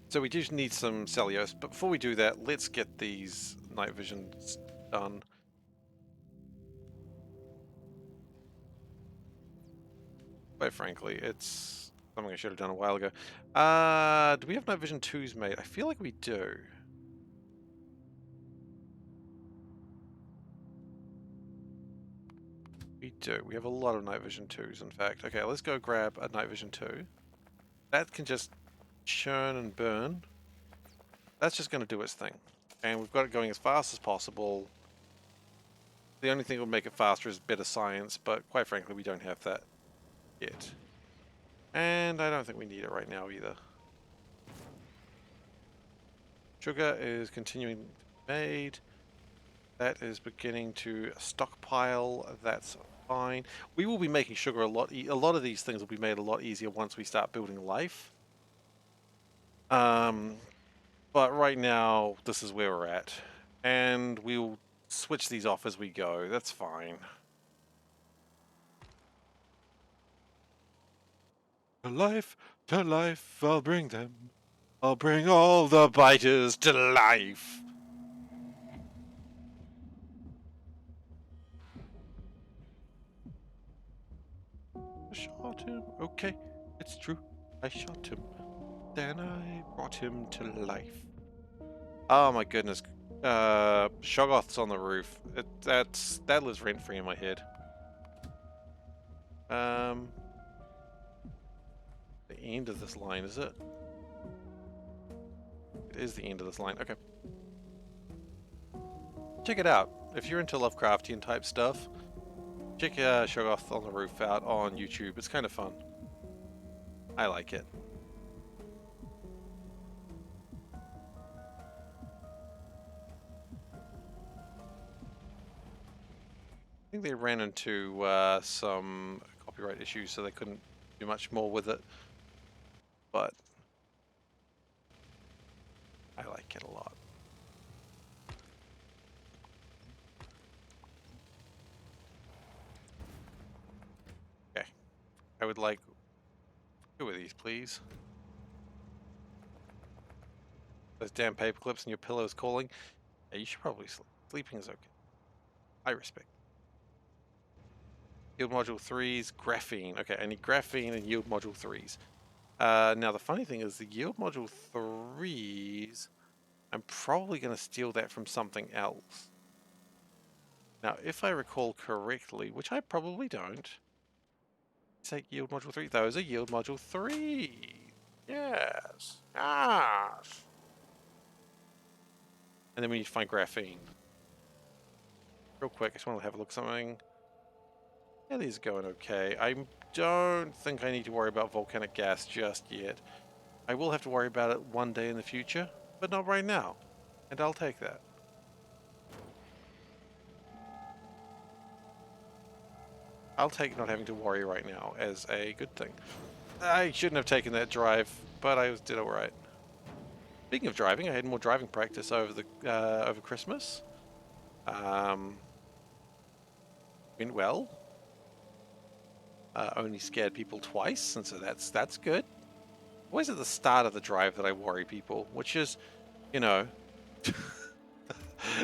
So we do need some cellulose, but before we do that, let's get these night visions done. Quite frankly, it's something I should have done a while ago. Do we have night vision 2s made? I feel like we do. We do. We have a lot of night vision 2s, in fact. Okay, let's go grab a night vision 2. That can just churn and burn. That's just going to do its thing. And we've got it going as fast as possible. The only thing that will make it faster is better science, but quite frankly, we don't have that yet. And I don't think we need it right now either. Sugar is continuing to be made. That is beginning to stockpile. That's fine. We will be making sugar a lot of these things will be made a lot easier once we start building life. But right now, this is where we're at. And we'll switch these off as we go. That's fine. To life, I'll bring them. I'll bring all the biters to life. I shot him. Okay, it's true. I shot him. Then I brought him to life. Oh my goodness. Shoggoth's on the roof. That lives rent free in my head. The end of this line, is it? It is the end of this line. Okay. Check it out. If you're into Lovecraftian type stuff, check Shoggoth on the Roof out on YouTube. It's kind of fun. I like it. I think they ran into some copyright issues, so they couldn't do much more with it. But I like it a lot. Okay. I would like 2 of these, please. Those damn paper clips and your pillows calling. Yeah, you should probably sleep. Sleeping is okay. I respect. Yield module 3s, graphene. Okay, I need graphene and yield module 3s. Now the funny thing is the yield module 3s, I'm probably going to steal that from something else. Now, if I recall correctly, which I probably don't, take yield module 3. Those are yield module 3. Yes. Yes. And then we need to find graphene. Real quick, I just want to have a look at something. Yeah, these are going okay. I don't think I need to worry about volcanic gas just yet. I will have to worry about it one day in the future, but not right now. And I'll take that. I'll take not having to worry right now as a good thing. I shouldn't have taken that drive, but I did all right. Speaking of driving, I had more driving practice over the over Christmas. Went well. Only scared people twice, and so that's good. Always at the start of the drive that I worry people, which is, you know,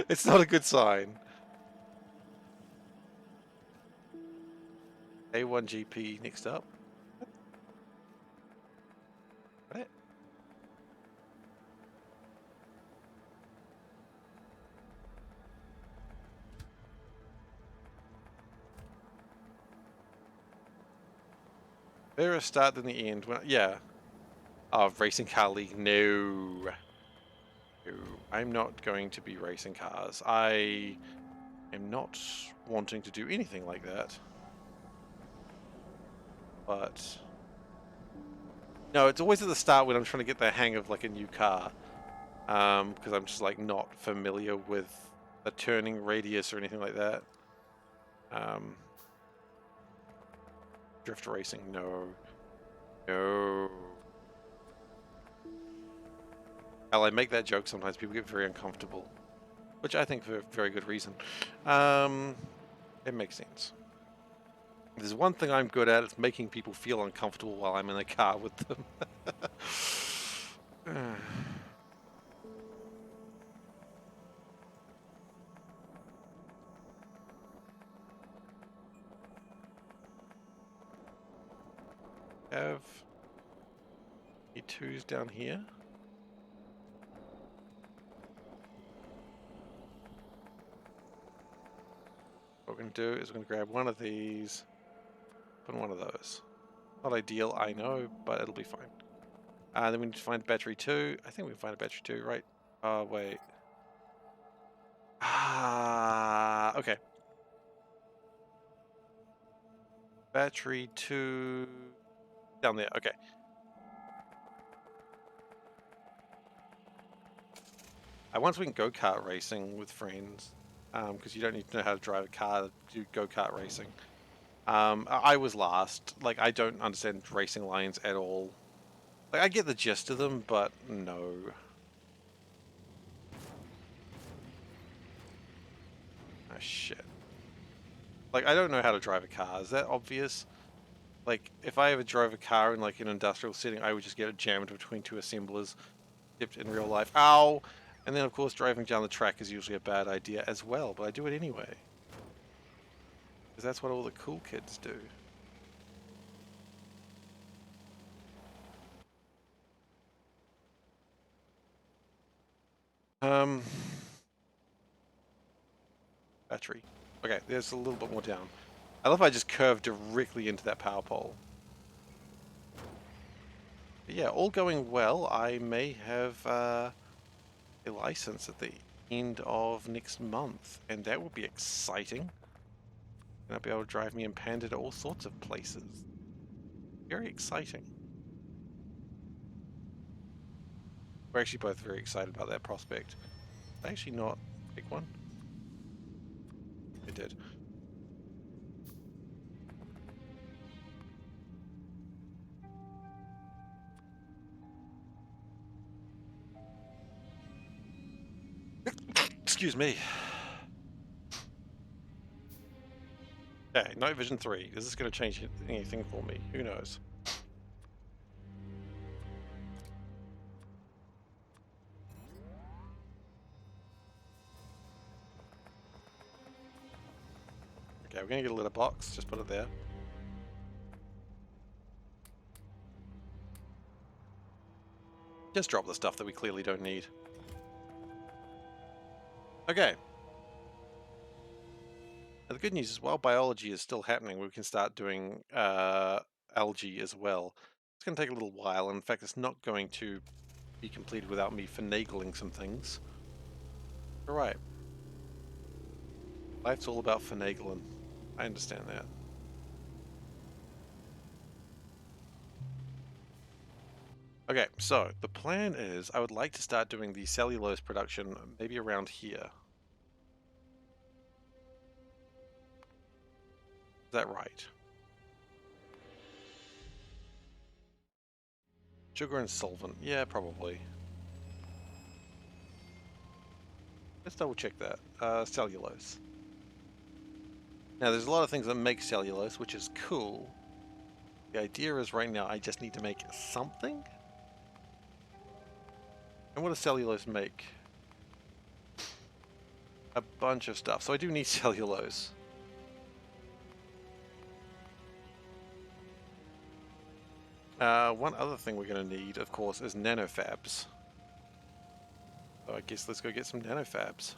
it's not a good sign. A1 GP next up. What? Better a start than the end. Well, yeah. Oh, Racing Car League. No. No. I'm not going to be racing cars. I am not wanting to do anything like that. But no, it's always at the start when I'm trying to get the hang of like a new car. Because I'm just like not familiar with the turning radius or anything like that. Drift racing, no. No. Hell, I make that joke sometimes, people get very uncomfortable. Which I think for a very good reason. It makes sense. There's one thing I'm good at, it's making people feel uncomfortable while I'm in a car with them. Have E2s down here. What we're going to do is we're going to grab one of these, put one of those. Not ideal, I know, but it'll be fine. Then we need to find battery 2. I think we can find a battery 2, right? Oh, wait. Okay. Battery 2 down there. Okay. I once went go-kart racing with friends, because you don't need to know how to drive a car to do go-kart racing. I was last. Like, I don't understand racing lines at all. Like, I get the gist of them, but no. Oh, shit. Like, I don't know how to drive a car. Is that obvious? Like, if I ever drove a car in, like, an industrial setting, I would just get it jammed between two assemblers, except in real life. Ow! And then, of course, driving down the track is usually a bad idea as well, but I do it anyway. Because that's what all the cool kids do. Battery. Okay, there's a little bit more down. I love how I just curved directly into that power pole. But yeah, all going well. I may have a license at the end of next month, and that will be exciting. And I'll be able to drive me and Panda to all sorts of places. Very exciting. We're actually both very excited about that prospect. Did I actually not pick one? I did. Excuse me. Okay, Night Vision 3. Is this going to change anything for me? Who knows? Okay, we're going to get a litter box. Just put it there. Just drop the stuff that we clearly don't need. Okay. Now, the good news is, while biology is still happening, we can start doing algae as well. It's going to take a little while. In fact, it's not going to be completed without me finagling some things. All right. Life's all about finagling. I understand that. Okay, so the plan is I would like to start doing the cellulose production maybe around here. Is that right? Sugar and solvent. Yeah, probably. Let's double check that. Cellulose. Now, there's a lot of things that make cellulose, which is cool. The idea is right now I just need to make something. And what does cellulose make? A bunch of stuff. So I do need cellulose. One other thing we're going to need, of course, is nanofabs. So I guess let's go get some nanofabs.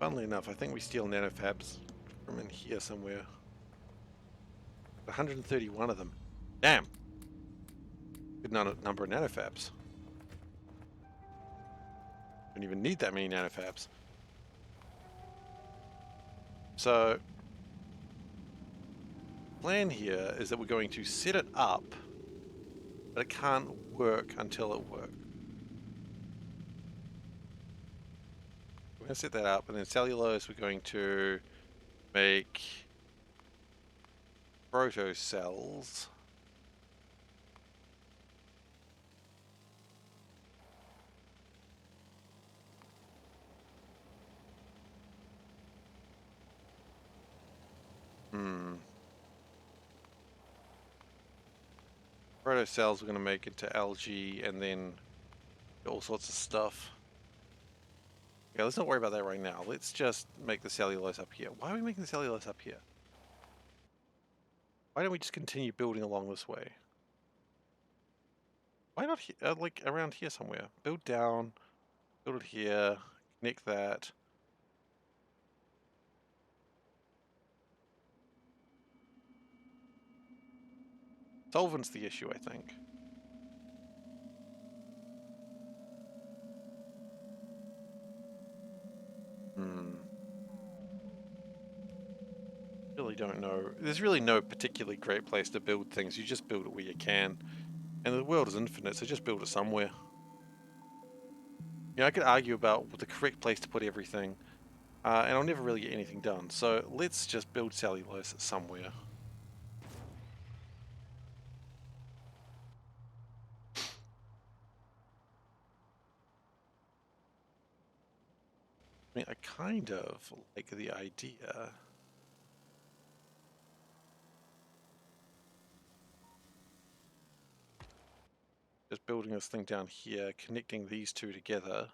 Funnily enough, I think we steal nanofabs from in here somewhere. 131 of them. Damn! Good number of nanofabs. Don't even need that many nanofabs. So, plan here is that we're going to set it up, but it can't work until it works. We're going to set that up, and then cellulose we're going to make protocells. Protocells we're going to make into algae, and then all sorts of stuff. Okay, let's not worry about that right now. Let's just make the cellulose up here. Why are we making the cellulose up here? Why don't we just continue building along this way? Why not like around here somewhere? Build down, build it here, connect that. Solvent's the issue, I think. Really don't know. There's really no particularly great place to build things. You just build it where you can. And the world is infinite, so just build it somewhere. You know, I could argue about the correct place to put everything, and I'll never really get anything done. So let's just build cellulose somewhere. I mean, I kind of like the idea. Just building this thing down here, connecting these two together,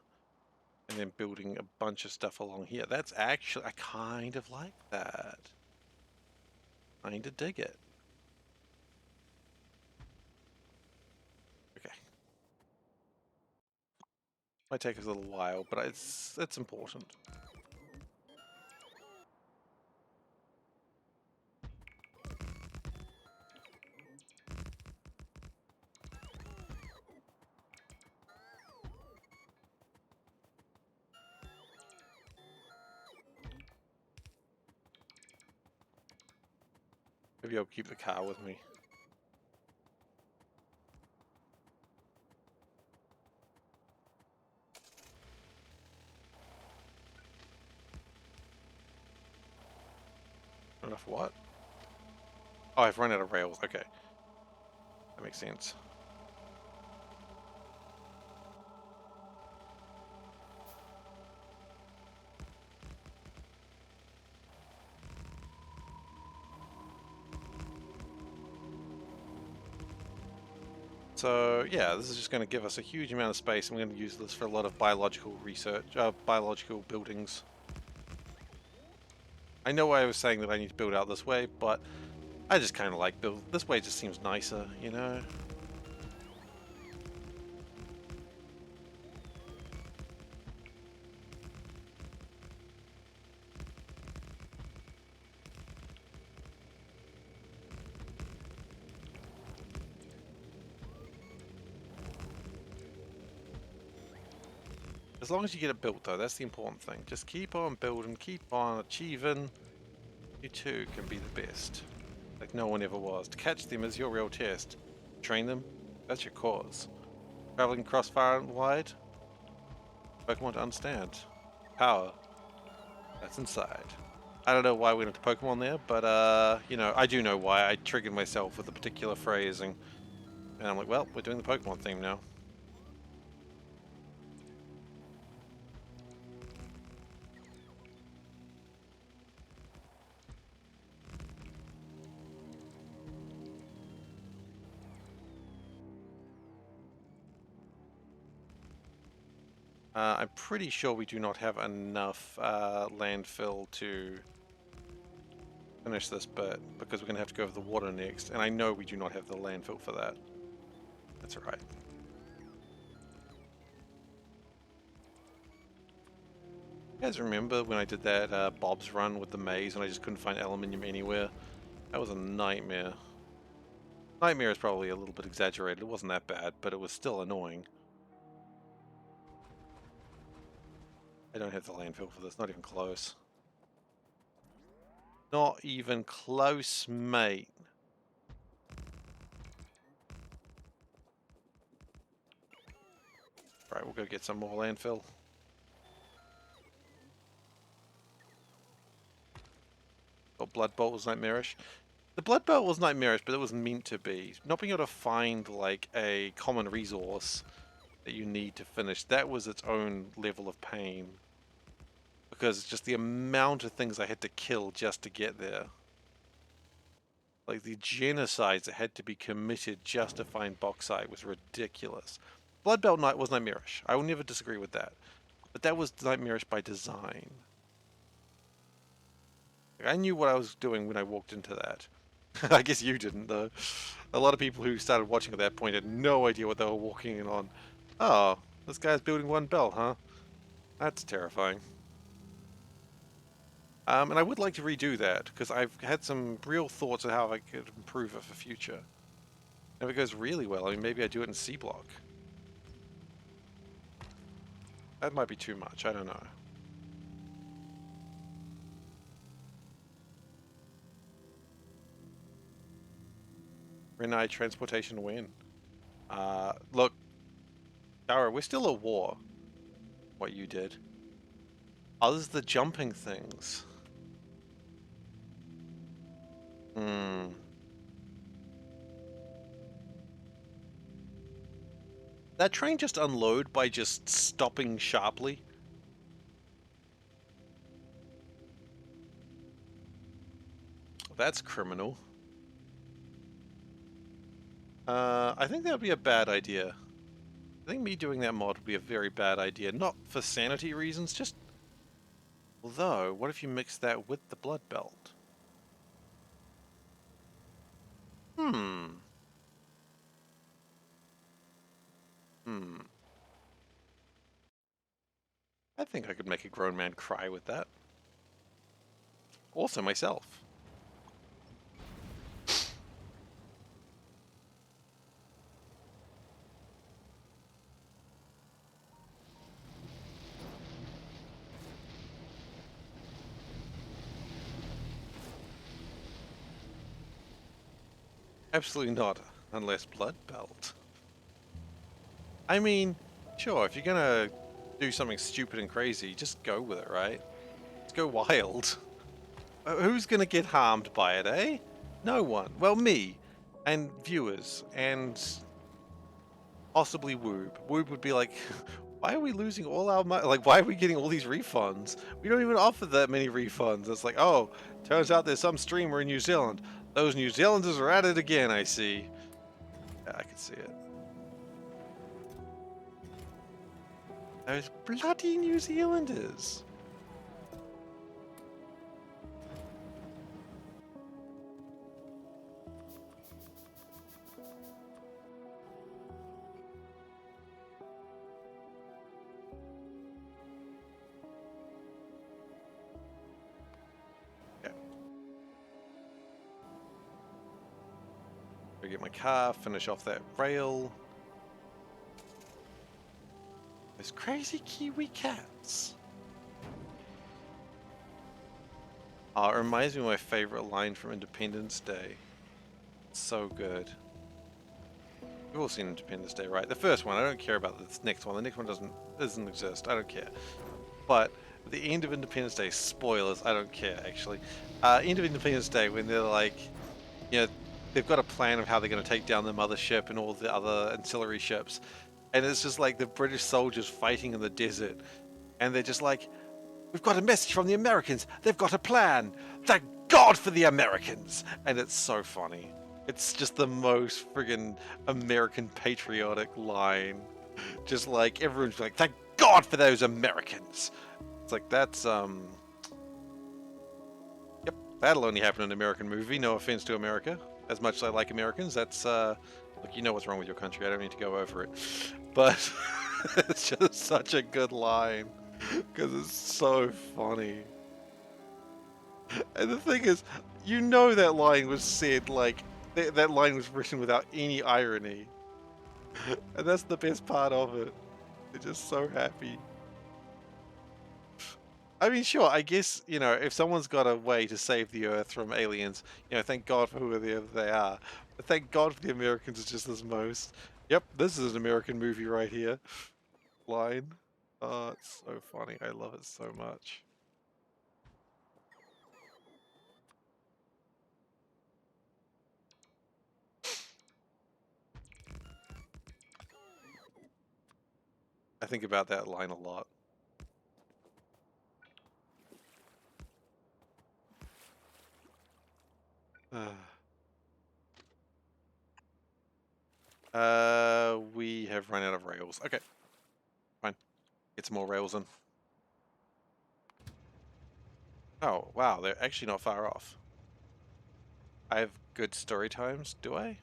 and then building a bunch of stuff along here. That's actually, I kind of like that. Kind of dig it. Okay. Might take us a little while, but it's important. Maybe I'll keep the car with me. Enough what? Oh, I've run out of rails. Okay. That makes sense. So yeah, this is just going to give us a huge amount of space, and we're going to use this for a lot of biological research, biological buildings. I know I was saying that I need to build out this way, but I just kind of like build this way. Just seems nicer, you know. As long as you get it built, though, that's the important thing. Just keep on building, keep on achieving. You too can be the best. Like no one ever was. To catch them is your real test. Train them, that's your cause. Traveling across far and wide, Pokemon to understand. Power, that's inside. I don't know why we went into Pokemon there, but you know, I do know why. I triggered myself with a particular phrasing. And I'm like, well, we're doing the Pokemon theme now. I'm pretty sure we do not have enough landfill to finish this bit, because we're going to have to go over the water next, and I know we do not have the landfill for that. That's alright. You guys remember when I did that Bob's run with the maze and I just couldn't find aluminium anywhere? That was a nightmare. Nightmare is probably a little bit exaggerated. It wasn't that bad, but it was still annoying. I don't have the landfill for this, not even close. Not even close, mate. Right, we'll go get some more landfill. Oh, Blood Bolt was nightmarish. The Blood Bolt was nightmarish, but it was meant to be. Not being able to find, like, a common resource that you need to finish, that was its own level of pain. Because it's just the amount of things I had to kill just to get there. Like, the genocides that had to be committed just to find bauxite was ridiculous. Blood Belt Knight was nightmarish. I will never disagree with that. But that was nightmarish by design. Like, I knew what I was doing when I walked into that. I guess you didn't, though. A lot of people who started watching at that point had no idea what they were walking in on. Oh, this guy's building one belt, huh? That's terrifying. And I would like to redo that, because I've had some real thoughts of how I could improve it for future. If it goes really well, I mean, maybe I do it in C block. That might be too much, I don't know. Renai transportation win. Look, Dara, we're still at war. What you did. Others the jumping things. Hmm. That train just unload by just stopping sharply? That's criminal. I think that would be a bad idea. I think me doing that mod would be a very bad idea. Not for sanity reasons, just... Although, what if you mix that with the blood belt? Hmm. Hmm. I think I could make a grown man cry with that. Also myself. Absolutely not, unless blood belt. I mean, sure, if you're gonna do something stupid and crazy, just go with it, right? Let's go wild. Who's gonna get harmed by it, eh? No one. Well, me, and viewers, and possibly Woob. Woob would be like, why are we losing all our money? Like, why are we getting all these refunds? We don't even offer that many refunds. It's like, oh, turns out there's some streamer in New Zealand. Those New Zealanders are at it again, I see. Yeah, I can see it. Those bloody New Zealanders. Okay. Go get my car, finish off that rail. Those crazy Kiwi cats. Oh, it reminds me of my favorite line from Independence Day. so good. You've all seen Independence Day, right? The first one, I don't care about this next one. The next one doesn't exist. I don't care. But the end of Independence Day, spoilers, I don't care actually. End of Independence Day, when they're like, you know, they've got a plan of how they're going to take down the mothership and all the other ancillary ships, and it's just like the British soldiers fighting in the desert, and they're just like, we've got a message from the Americans. They've got a plan. Thank God for the Americans. And it's so funny. It's just the most friggin' American patriotic line. Just like everyone's like, thank God for those Americans. It's like, that's, yep, that'll only happen in an American movie. No offense to America. As much as I like Americans, that's, look, you know what's wrong with your country. I don't need to go over it. But it's just such a good line. Because it's so funny. And the thing is, you know that line was said, like, that line was written without any irony. And that's the best part of it. They're just so happy. I mean, sure, I guess, you know, if someone's got a way to save the Earth from aliens, you know, thank God for whoever they are. But thank God for the Americans is just this most, yep, this is an American movie right here. Line. Oh, it's so funny. I love it so much. I think about that line a lot. We have run out of rails. Okay, fine. Get some more rails in. Oh, wow, they're actually not far off. I have good story times, do I?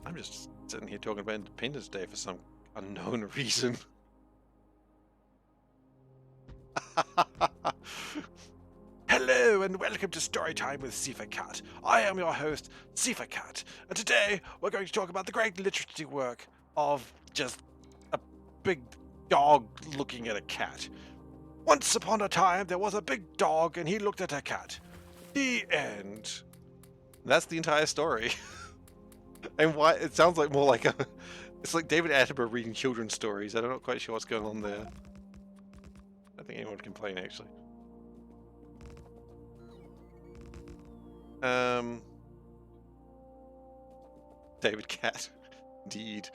I'm just sitting here talking about Independence Day for some unknown reason. Hello and welcome to Storytime with SeiferKatt. I am your host, SeiferKatt, and today we're going to talk about the great literary work of just a big dog looking at a cat. Once upon a time, there was a big dog and he looked at a cat. The end. That's the entire story. And why it sounds like more like a, it's like David Attenborough reading children's stories. I'm not quite sure what's going on there. I don't think anyone would complain actually. David Catt, indeed.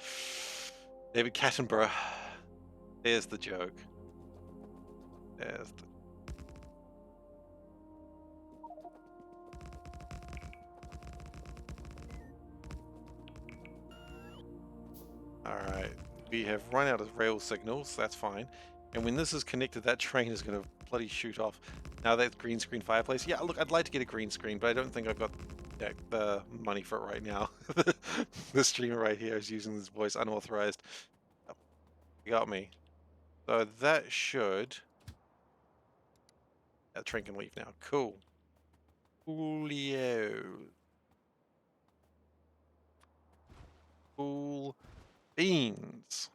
David Cattenborough. There's the joke. There's the... Alright, we have run out of rail signals, that's fine. And when this is connected, that train is going to bloody shoot off. Now that green screen fireplace, yeah, look, I'd like to get a green screen, but I don't think I've got the money for it right now. The streamer right here is using this voice unauthorized. Oh, you got me. So that should... That train can leave now. Cool. Coolio. Cool beans.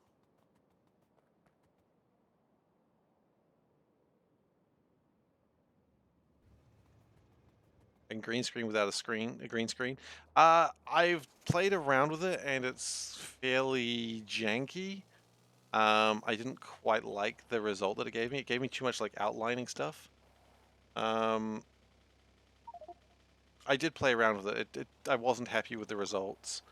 And green screen without a green screen. I've played around with it and it's fairly janky. I didn't quite like the result that it gave me. It gave me too much like outlining stuff. I did play around with it. I wasn't happy with the results.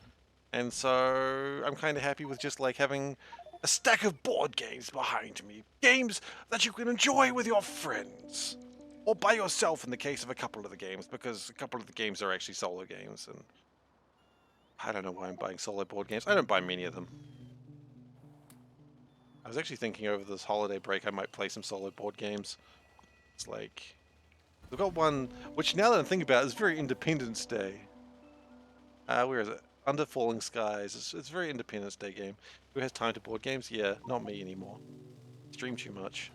And so I'm kind of happy with just like having a stack of board games behind me. Games that you can enjoy with your friends. Or by yourself in the case of a couple of the games, because a couple of the games are actually solo games, and I don't know why I'm buying solo board games. I don't buy many of them. I was actually thinking over this holiday break I might play some solo board games. It's like... We've got one, which now that I'm thinking about it, is very Independence Day. Where is it? Under Falling Skies. It's a very Independence Day game. Who has time to board games? Yeah, not me anymore. Stream too much.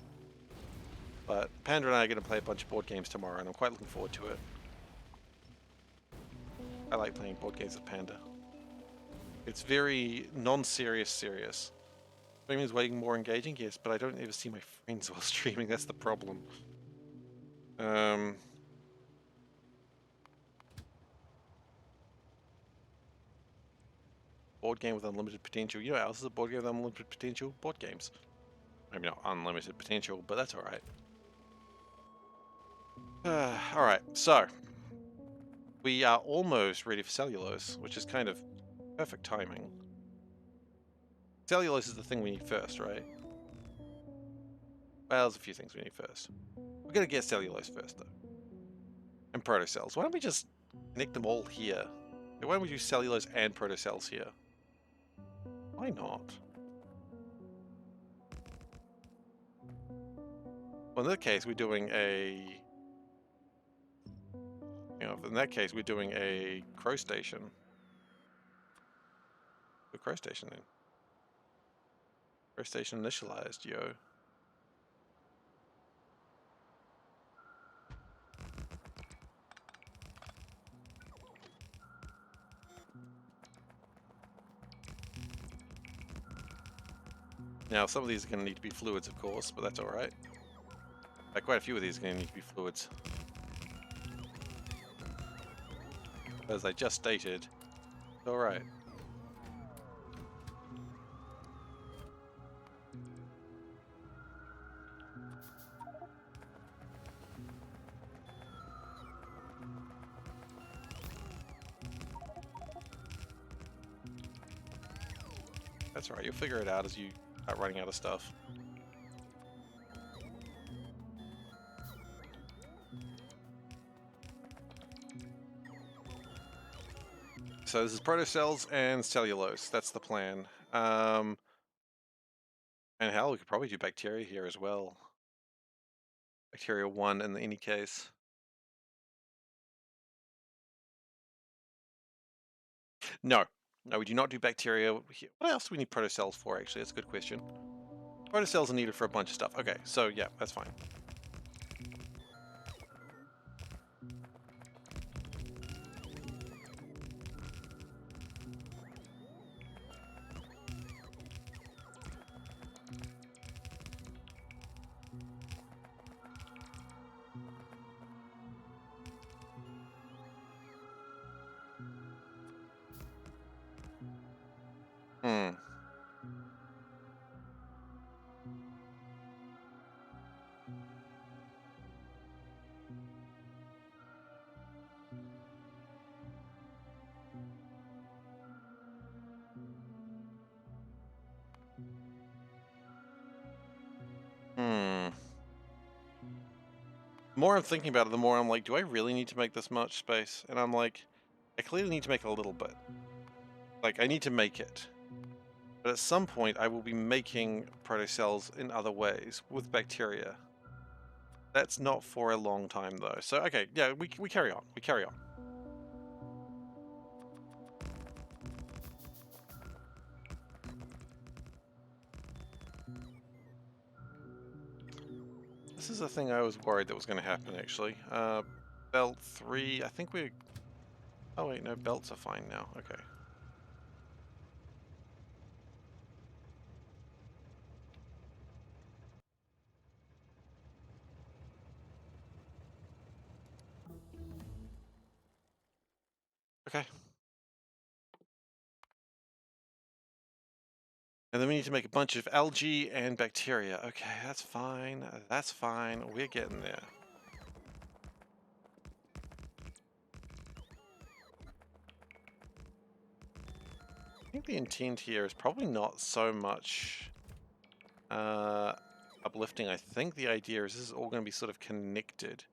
But Panda and I are going to play a bunch of board games tomorrow, and I'm quite looking forward to it. I like playing board games with Panda. It's very non-serious serious. Streaming is way more engaging, yes, but I don't ever see my friends while streaming, that's the problem. Board game with unlimited potential. You know what else is a board game with unlimited potential? Board games. Maybe not unlimited potential, but that's alright. Alright, so we are almost ready for cellulose, which is kind of perfect timing. Cellulose is the thing we need first, right? Well, there's a few things we need first. We're gonna get cellulose first, though. And protocells. Why don't we just connect them all here? Why don't we do cellulose and protocells here? Why not? Well, in that case, we're doing a... in that case, we're doing a crow station. The crow station, then. Crow station initialized, yo. Now, some of these are going to need to be fluids, of course, but that's alright. Quite a few of these are going to need to be fluids. As I just stated, alright. That's alright, you'll figure it out as you start running out of stuff. So this is protocells and cellulose. That's the plan. And hell, we could probably do bacteria here as well. Bacteria 1 in any case. No. No, we do not do bacteria here. What else do we need protocells for, actually? That's a good question. Protocells are needed for a bunch of stuff. Okay, so yeah, that's fine. Hmm. Hmm. The more I'm thinking about it, the more I'm like, do I really need to make this much space? And I'm like, I clearly need to make a little bit. Like, I need to make it. But at some point, I will be making protocells in other ways with bacteria. That's not for a long time, though. So, okay, yeah, we carry on. We carry on. This is a thing I was worried that was going to happen, actually. Belt 3, I think we... Oh, wait, no, belts are fine now. Okay. Okay. And then we need to make a bunch of algae and bacteria. Okay, that's fine. That's fine. We're getting there. I think the intent here is probably not so much uplifting. I think the idea is this is all going to be sort of connected.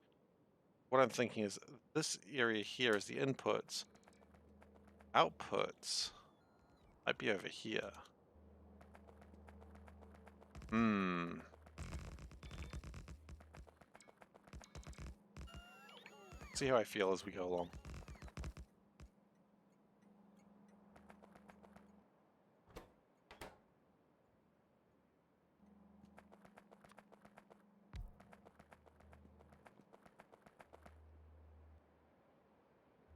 What I'm thinking is this area here is the inputs. Outputs might be over here. Hmm. See how I feel as we go along.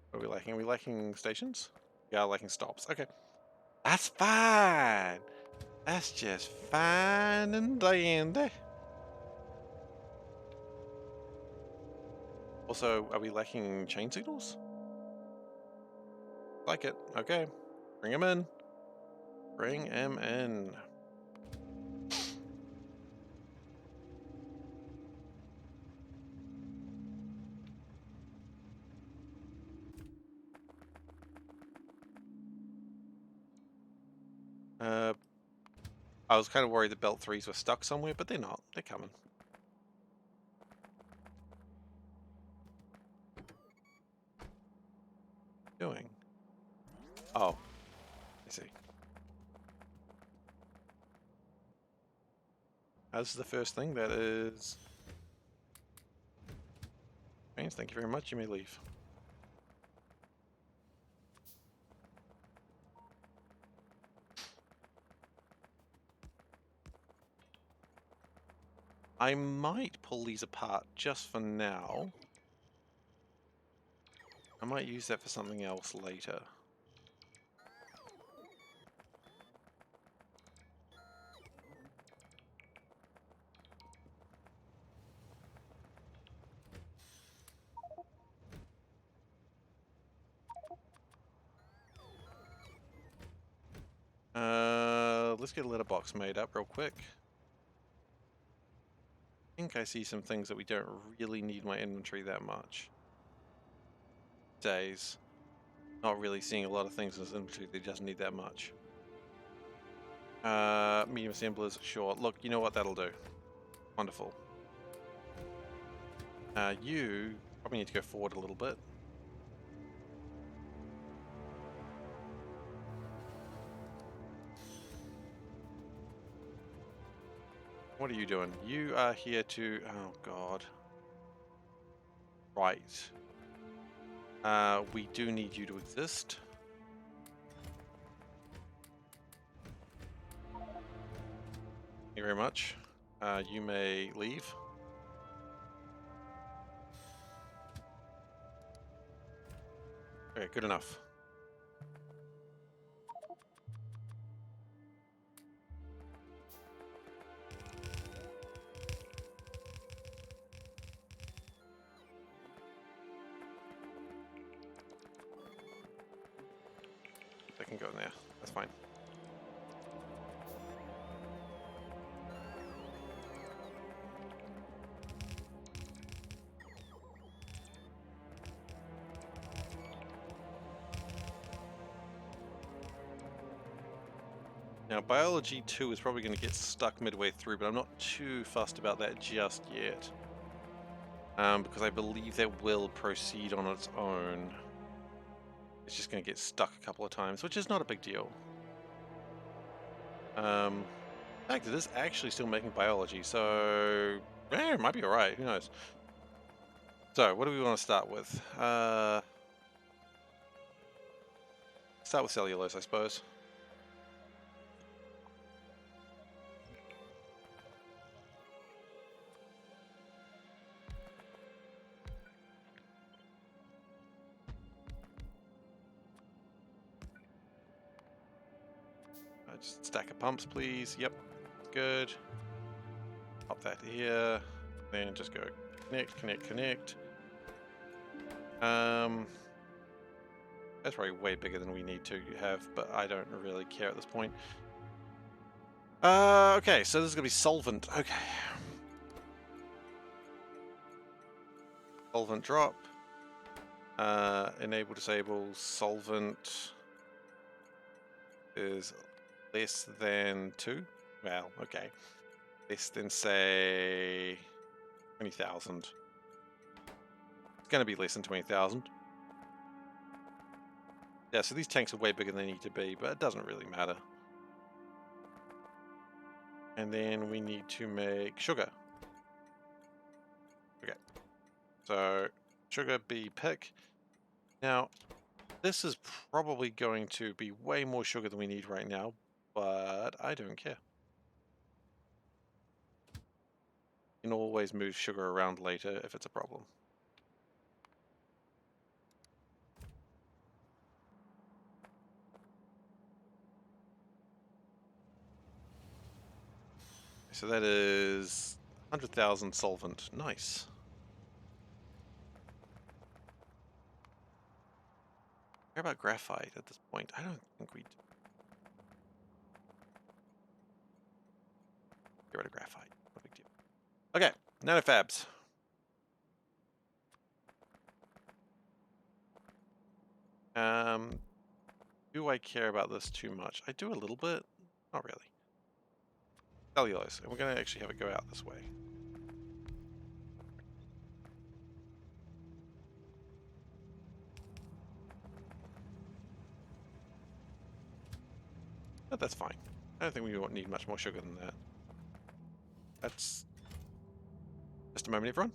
What are we liking? Are we liking stations? Yeah, liking stops. Okay. That's fine. That's just fine and dandy. Also, are we lacking chain signals? Like it. Okay. Bring him in. Bring him in. I was kind of worried the belt 3s were stuck somewhere, but they're not. They're coming. Doing? Oh, I see. This is the first thing. That is... Thank you very much. You may leave. I might pull these apart just for now. I might use that for something else later. Let's get a letterbox made up real quick. I think I see some things that we don't really need my inventory that much. Days. Not really seeing a lot of things in this inventory that doesn't need that much. Medium assemblers, sure. Look, you know what, that'll do. Wonderful. You probably need to go forward a little bit. What are you doing? You are here to... Oh, God. Right. We do need you to exist. Thank you very much. You may leave. Okay, good enough. They can go in there. That's fine. Now, Biology 2 is probably going to get stuck midway through, but I'm not too fussed about that just yet. Because I believe that will proceed on its own. It's just going to get stuck a couple of times, which is not a big deal. In fact, it is actually still making biology, so... it might be alright, who knows. So, what do we want to start with? Start with cellulose, I suppose. Just stack of pumps, please. Yep, good. Pop that here. Then just go connect, connect, connect. That's probably way bigger than we need to have, but I don't really care at this point. Okay, so this is gonna be solvent. Okay. Solvent drop. Enable, disable, solvent is less than 2. Well, okay. Less than, say, 20,000. It's gonna be less than 20,000. Yeah, so these tanks are way bigger than they need to be, but it doesn't really matter. And then we need to make sugar. Okay. So, sugar be pick. Now, this is probably going to be way more sugar than we need right now, but I don't care. You can always move sugar around later if it's a problem. So that is 100,000 solvent. Nice. Care about graphite at this point? I don't think we do. Get rid of graphite. No big deal. Okay, nanofabs. Do I care about this too much? I do a little bit. Not really. Cellulose, and we're going to actually have it go out this way. But that's fine. I don't think we won't need much more sugar than that. That's... Just a moment, everyone.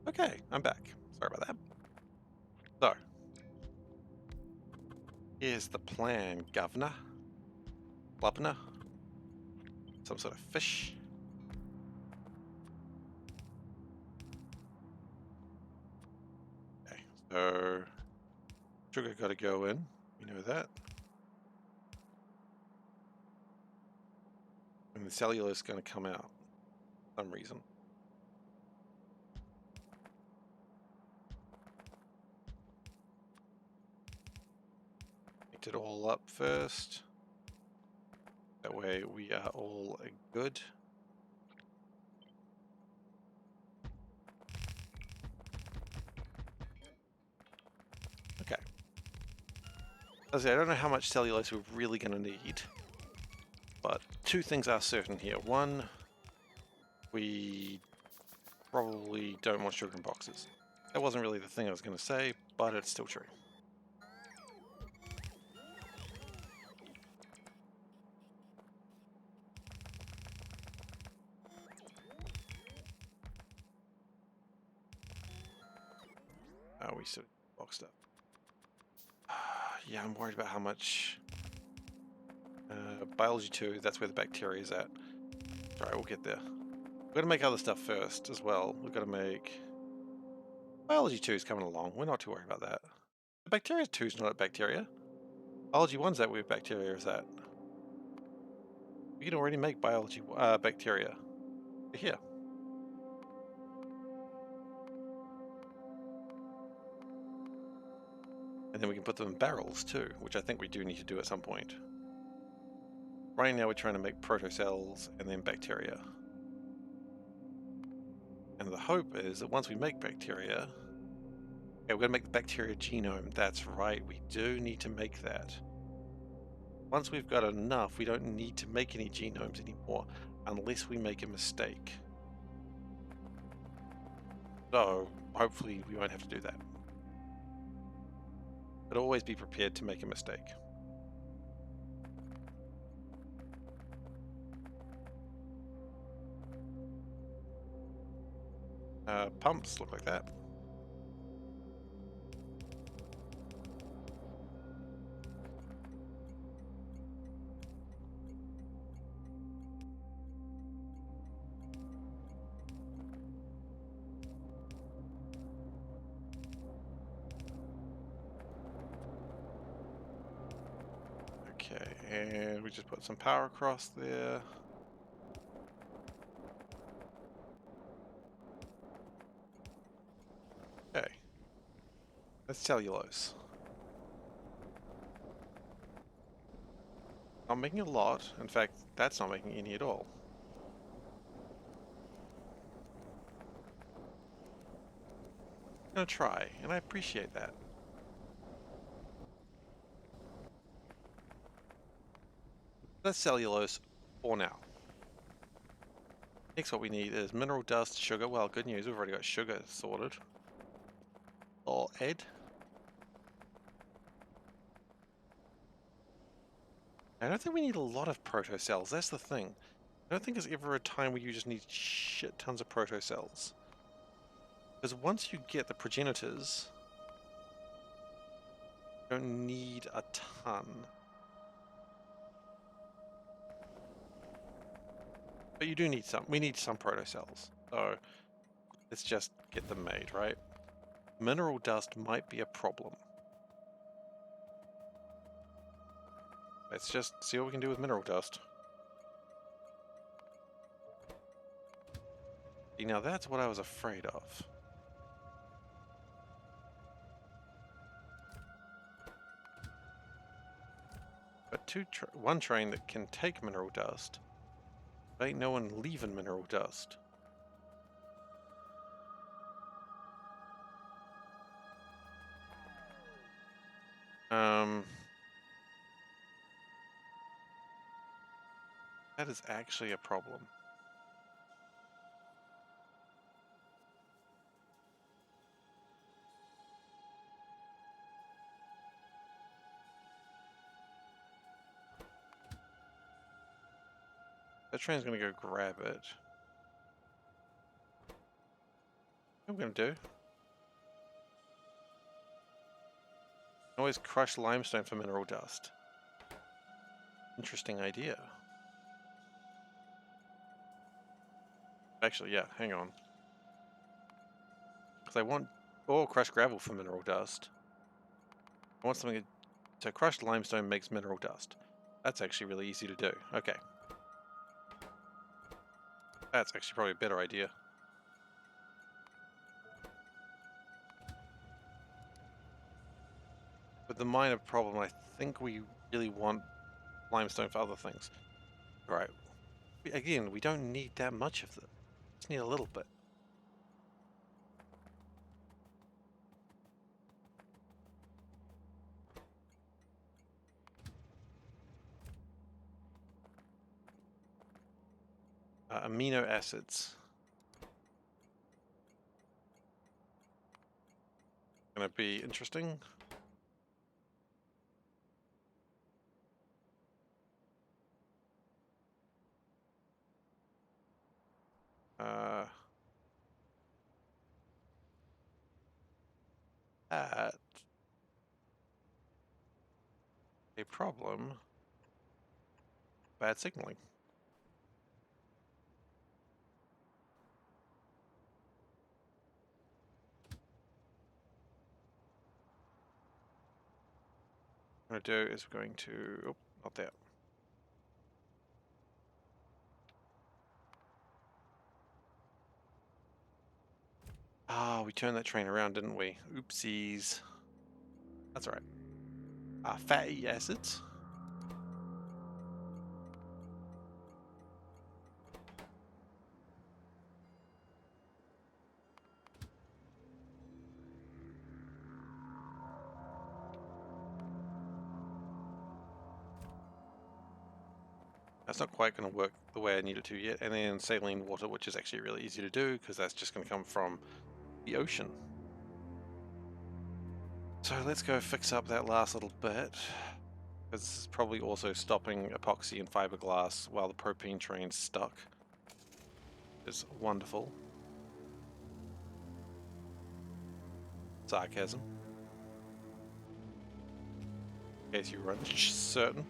Okay, I'm back. Sorry about that. So, here's the plan, governor. Glubner. Some sort of fish. Okay, so sugar got to go in. We know that. And the cellulose is going to come out for some reason. Mix it all up first. That way we are all good. Okay. As I say, I don't know how much cellulose we're really going to need, but two things are certain here. One, we probably don't want sugar in boxes. That wasn't really the thing I was going to say, but it's still true. Oh, we still boxed up. Yeah, I'm worried about how much... biology 2, that's where the bacteria is at. Alright, we'll get there. We've got to make other stuff first as well. We've got to make... Biology 2 is coming along. We're not too worried about that. The bacteria 2 is not a bacteria. Biology 1's that where bacteria is at. We can already make biology bacteria. Here. And then we can put them in barrels too, which I think we do need to do at some point. Right now we're trying to make protocells and then bacteria. And the hope is that once we make bacteria... Okay, we're going to make the bacteria genome. That's right, we do need to make that. Once we've got enough, we don't need to make any genomes anymore, unless we make a mistake. So, hopefully we won't have to do that. But always be prepared to make a mistake. Pumps look like that. Okay, and we just put some power across there. Okay, that's cellulose. Not making a lot. In fact, that's not making any at all. I'm gonna try, and I appreciate that. That's cellulose for now. Next, what we need is mineral dust, sugar. Well, good news, we've already got sugar sorted. Or Ed. I don't think we need a lot of protocells. That's the thing. I don't think there's ever a time where you just need shit tons of protocells. Because once you get the progenitors, Don't need a ton. But you do need some. We need some proto-cells. So let's just get them made, right? Mineral dust might be a problem. Let's just see what we can do with mineral dust. See, now that's what I was afraid of. But one train that can take mineral dust. Ain't no one leaving mineral dust. That is actually a problem. That train's gonna go grab it. What I'm gonna do? Always crush limestone for mineral dust. Interesting idea. Actually, yeah, hang on. Because I want... or crush gravel for mineral dust. I want something to crushed limestone makes mineral dust. That's actually really easy to do. Okay. That's actually probably a better idea. But the minor problem, I think we really want limestone for other things. Right. Again, we don't need that much of them. Just need a little bit. Amino acids. Gonna be interesting. At a problem. Bad signaling. What I'm going to do is we're going to... oh, not that. Ah, we turned that train around, didn't we? Oopsies. That's alright. Fatty acids. That's not quite going to work the way I need it to yet. And then saline water, which is actually really easy to do because that's just going to come from the ocean. So let's go fix up that last little bit. Because this is probably also stopping epoxy and fiberglass while the propane train's stuck. It's wonderful. Sarcasm. In case you were uncertain.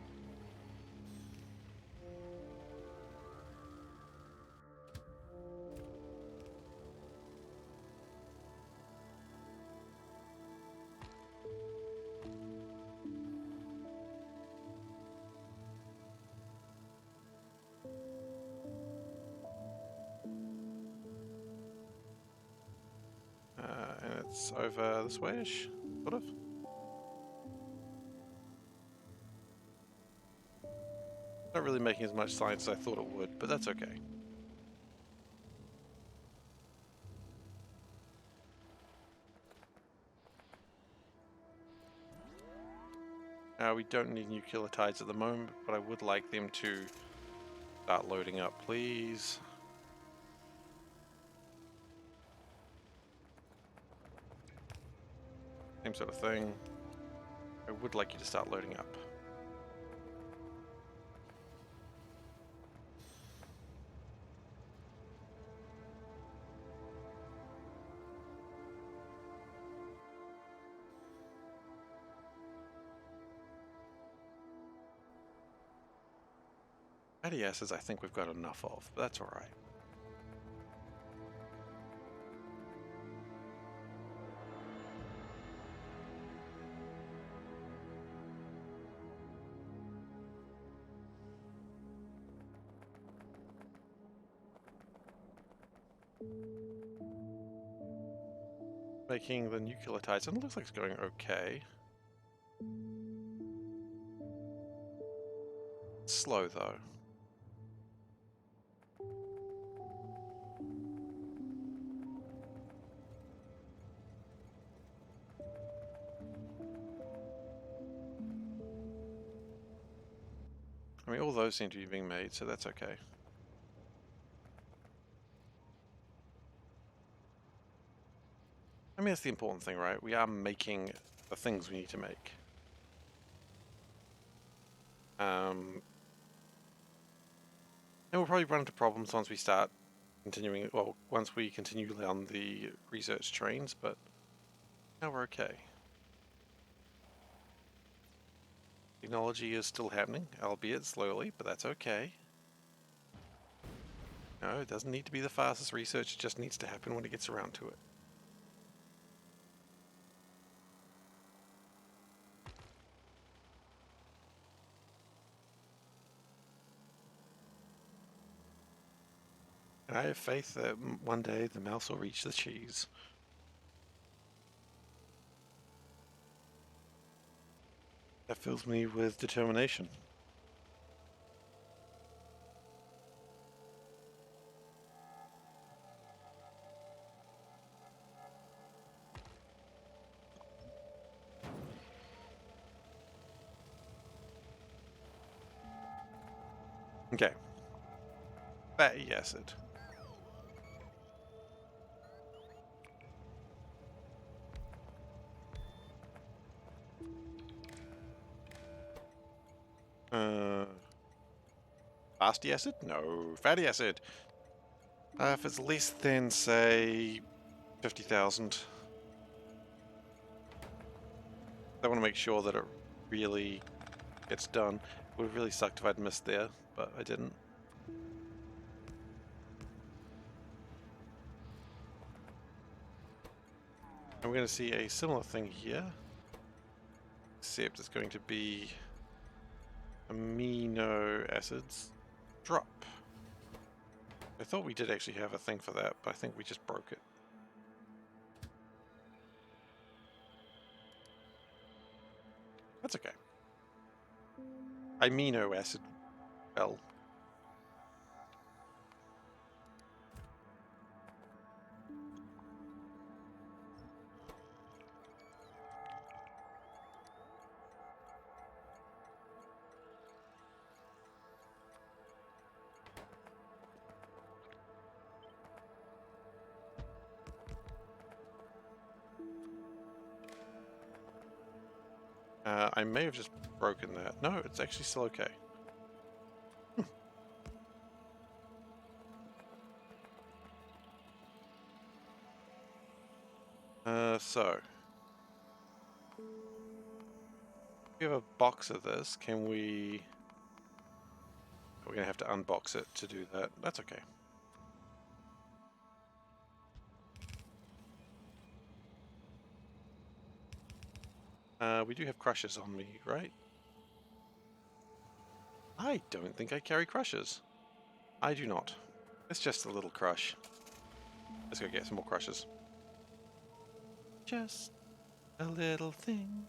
And it's over this way-ish, sort of. Not really making as much science as I thought it would, but that's okay. We don't need nucleotides at the moment, but I would like them to start loading up, please. Same sort of thing. I would like you to start loading up. Fatty acids I think we've got enough of, but that's alright. Making the nucleotides, and it looks like it's going okay. It's slow though. I mean, all those seem to be being made, so that's okay. I mean, that's the important thing, right? We are making the things we need to make. And we'll probably run into problems once we start continuing, well, once we continue on the research trains, but now we're okay. Technology is still happening, albeit slowly, but that's okay. No, it doesn't need to be the fastest research, it just needs to happen when it gets around to it. And I have faith that one day the mouse will reach the cheese. That fills me with determination. Okay. Fatty acid. Fatty acid? No. Fatty acid. If it's less than, say, 50,000. I want to make sure that it really gets done. It would have really sucked if I'd missed there, but I didn't. And we're going to see a similar thing here, except it's going to be amino acids drop. I thought we did actually have a thing for that, but I think we just broke it. That's okay. Amino acid, well. I may have just broken that. No, it's actually still okay. So we have a box of this. Can we... We're going to have to unbox it to do that. That's okay. We do have crushes on me, right? I don't think I carry crushes. I do not. It's just a little crush. Let's go get some more crushes. Just a little thing.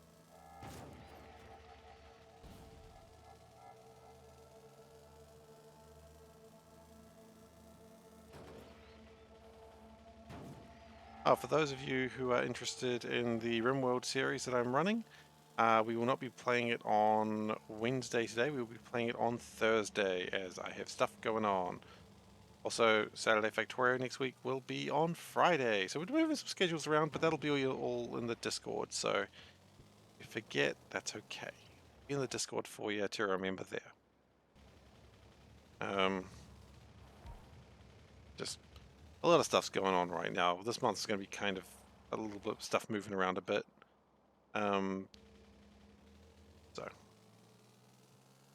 For those of you who are interested in the RimWorld series that I'm running, we will not be playing it on Wednesday today. We will be playing it on Thursday as I have stuff going on. Also, Saturday Factorio next week will be on Friday. So we're moving some schedules around, but that'll be all in the Discord. So if you forget, that's okay. Be in the Discord for you to remember there. Just a lot of stuff's going on right now. This month's going to be kind of a little bit of stuff moving around a bit. So,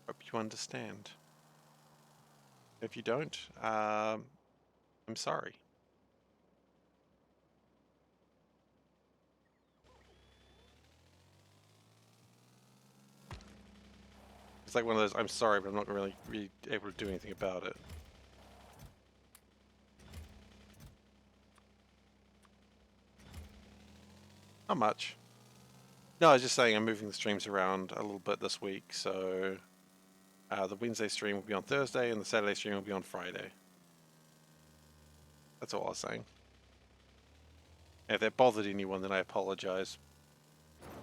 hope you understand. If you don't, I'm sorry. It's like one of those, I'm sorry, but I'm not really able to do anything about it. Not much. No, I was just saying I'm moving the streams around a little bit this week, so the Wednesday stream will be on Thursday and the Saturday stream will be on Friday. That's all I was saying. And if that bothered anyone, then I apologize.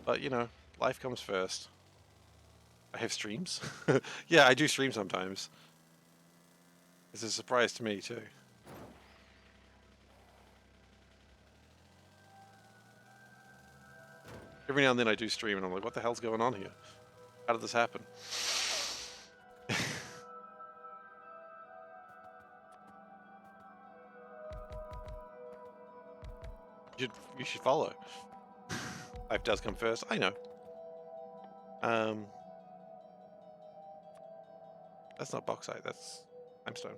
But, you know, life comes first. I have streams. Yeah, I do stream sometimes. It's a surprise to me, too. Every now and then I do stream and I'm like, what the hell's going on here? How did this happen? You should follow. Life does come first. I know. That's not bauxite. That's limestone.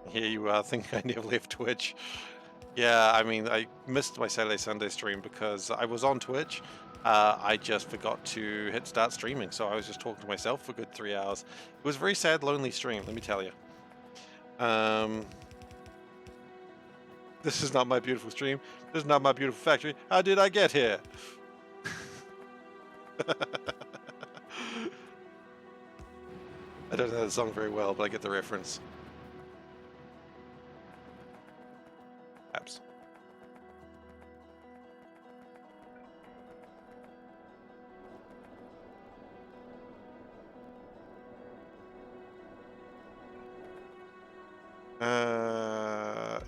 Here you are thinking I never left Twitch. Yeah, I mean, I missed my Saturday, Sunday stream because I was on Twitch. I just forgot to hit start streaming, so I was just talking to myself for a good 3 hours. It was a very sad, lonely stream, let me tell you. This is not my beautiful stream. This is not my beautiful factory. How did I get here? I don't know the song very well, but I get the reference. Perhaps.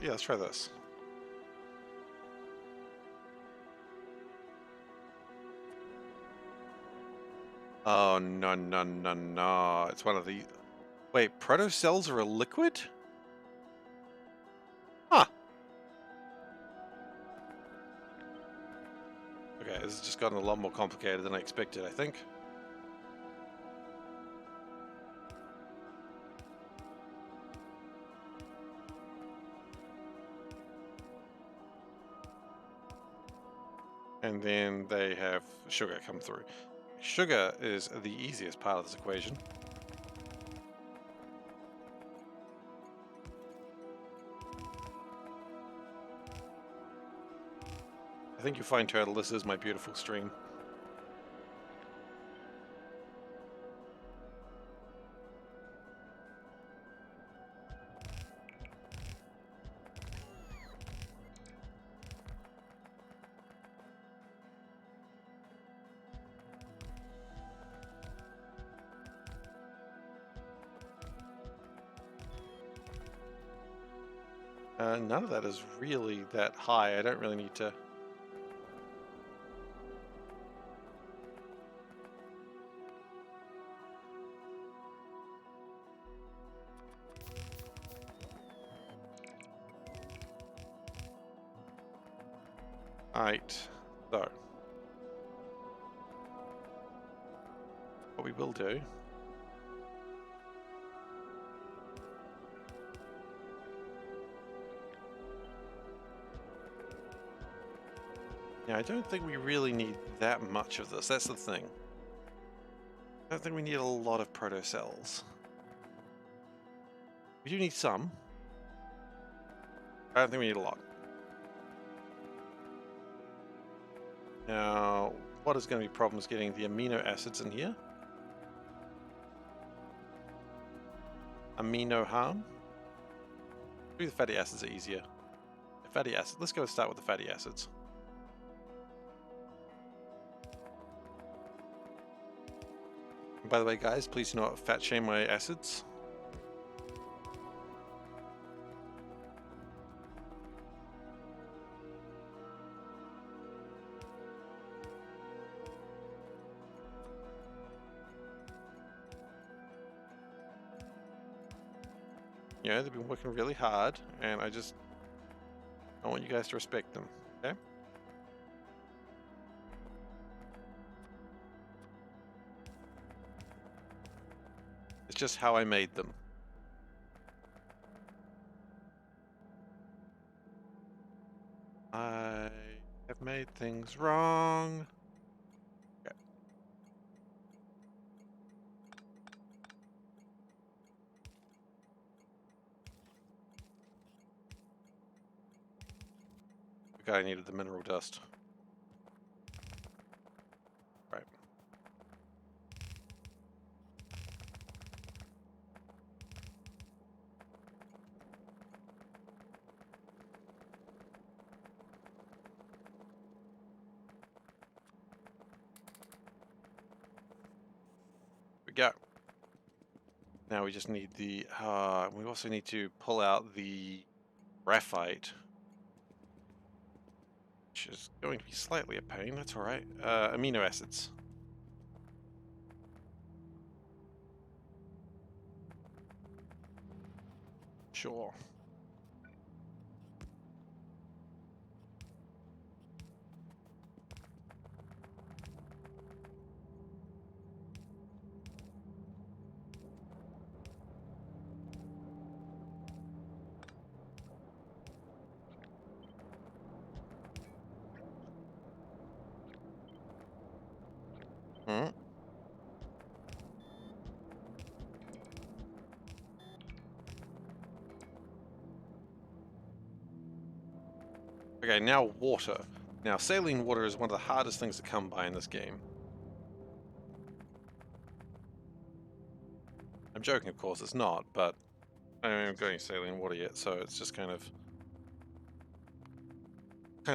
Yeah, let's try this. Oh, no, no, no, no. It's one of the... Wait, proto-cells are a liquid? Huh. Okay, this has just gotten a lot more complicated than I expected, I think. And then they have sugar come through. Sugar is the easiest part of this equation. I think you'll find, Turtle, this is my beautiful stream. None of that is really that high. I don't really need to... Alright, so... What we will do... Yeah, I don't think we really need that much of this. That's the thing. I don't think we need a lot of proto-cells. We do need some. I don't think we need a lot. Now, what is going to be problems getting the amino acids in here? Amino harm? Maybe the fatty acids are easier. The fatty acids. Let's go start with the fatty acids. And by the way, guys, please do not fat shame my acids. You know, they've been working really hard, and I want you guys to respect them, okay? just how I made them. I have made things wrong. Okay. The guy needed the mineral dust. Right. We go. Now we just need the, we also need to pull out the graphite, which is going to be slightly a pain, that's alright. Amino acids. Sure. Hmm. Okay, now water. Now, saline water is one of the hardest things to come by in this game. I'm joking, of course, it's not, but I haven't got any saline water yet, so it's just kind of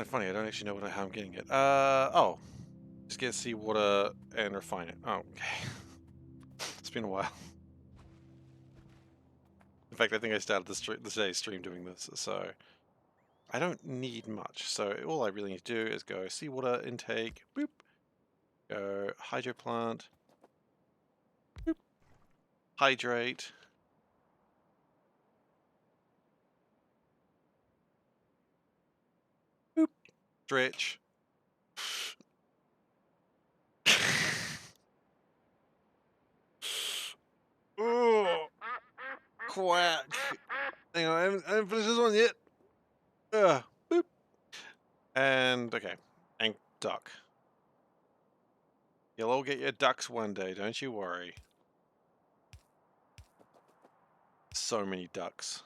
funny. I don't actually know how I'm getting it. Oh. Just get seawater and refine it. Oh, okay. It's been a while. In fact, I think I started today's stream doing this, so I don't need much. So all I really need to do is go seawater intake, boop, go hydro plant, boop, hydrate, boop, stretch. Oh, quack. Hang on, I haven't finished this one yet. Boop. And, okay. And duck. You'll all get your ducks one day, don't you worry. So many ducks.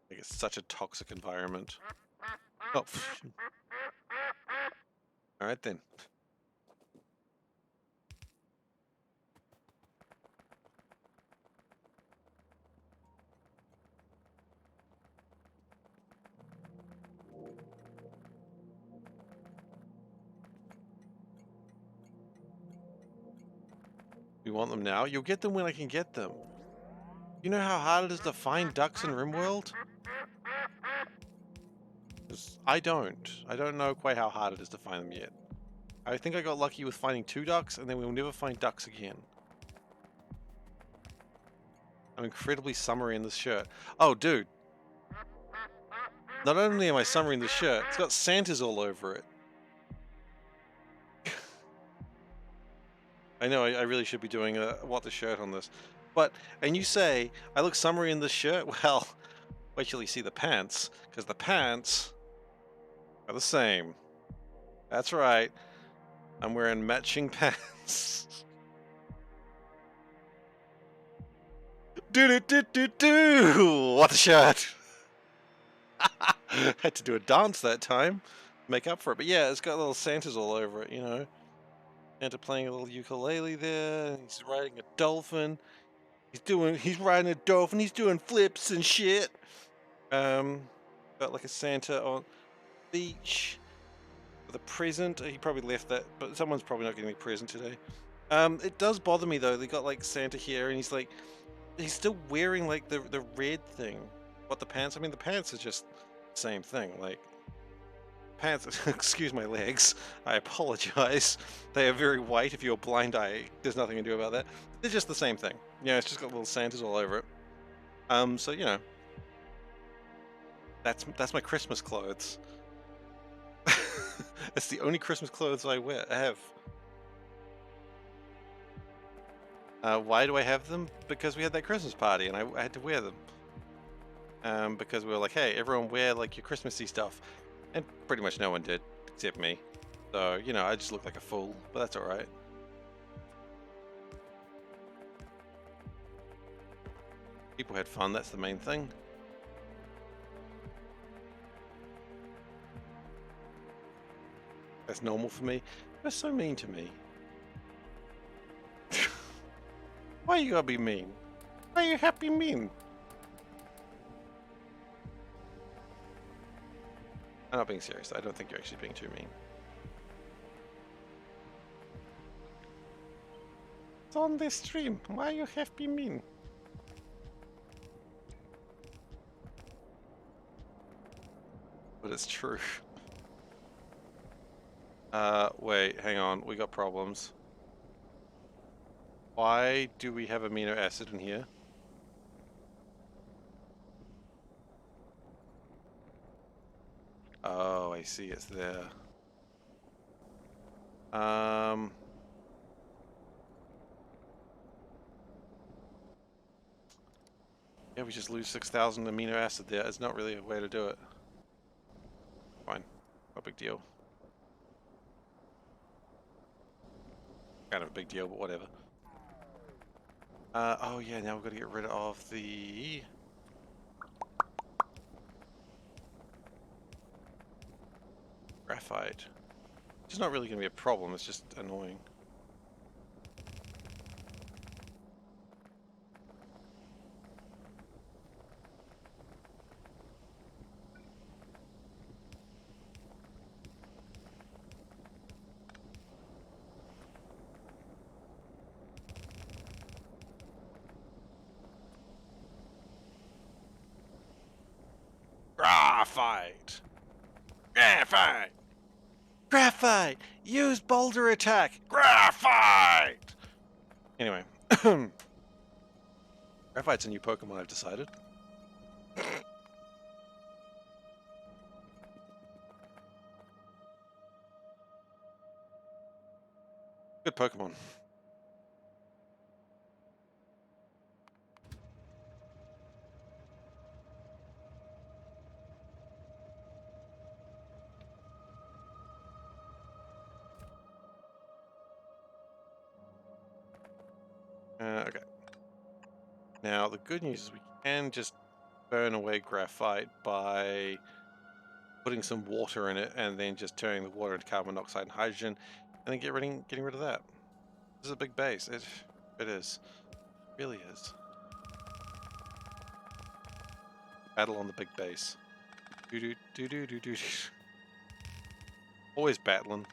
Like, it's such a toxic environment. Oh. Alright then. You want them now? You'll get them when I can get them. You know how hard it is to find ducks in RimWorld? I don't. I don't know quite how hard it is to find them yet. I think I got lucky with finding 2 ducks, and then we'll never find ducks again. I'm incredibly summery in this shirt. Oh, dude. Not only am I summery in this shirt, it's got Santas all over it. I know, I really should be doing a what the shirt on this. But, and you say, I look summery in this shirt? Well, wait till you see the pants, because the pants are the same. That's right. I'm wearing matching pants. Do what the shirt. Had to do a dance that time to make up for it. But yeah, it's got little Santas all over it, you know. Santa playing a little ukulele there. He's riding a dolphin. He's riding a dolphin. He's doing flips and shit. Got like a Santa on the beach with a present. He probably left that, but someone's probably not getting a present today. It does bother me though. They got like Santa here, and he's still wearing like the red thing. What, the pants? I mean, the pants are just the same thing. Like, pants, excuse my legs, I apologize. They are very white. If you're a blind eye, there's nothing to do about that. They're just the same thing. Yeah, it's just got little Santas all over it. So, you know, that's my Christmas clothes. It's the only Christmas clothes I have. Why do I have them? Because we had that Christmas party and I had to wear them. Because we were like, hey, everyone wear like your Christmassy stuff. And pretty much no one did, except me. So, you know, I just look like a fool, but that's alright. People had fun, that's the main thing. That's normal for me. You're so mean to me. Why you gotta be mean? Why you happy mean? I'm not being serious. I don't think you're actually being too mean. It's on this stream. Why you happy mean? But it's true. Wait, hang on. We got problems. Why do we have amino acid in here? Oh, I see. It's there. Yeah, we just lose 6,000 amino acid there. It's not really a way to do it. Fine. No big deal. Kind of a big deal, but whatever. Oh yeah, now we've got to get rid of the... graphite. It's not really going to be a problem, it's just annoying. Graphite! Graphite! Graphite! Use boulder attack! Graphite! Anyway. Graphite's a new Pokemon, I've decided. Good Pokemon. Okay. Now, the good news is we can just burn away graphite by putting some water in it and then just turning the water into carbon dioxide and hydrogen and then getting rid of that. This is a big base. It is. It really is. Battle on the big base. Do. Always battling.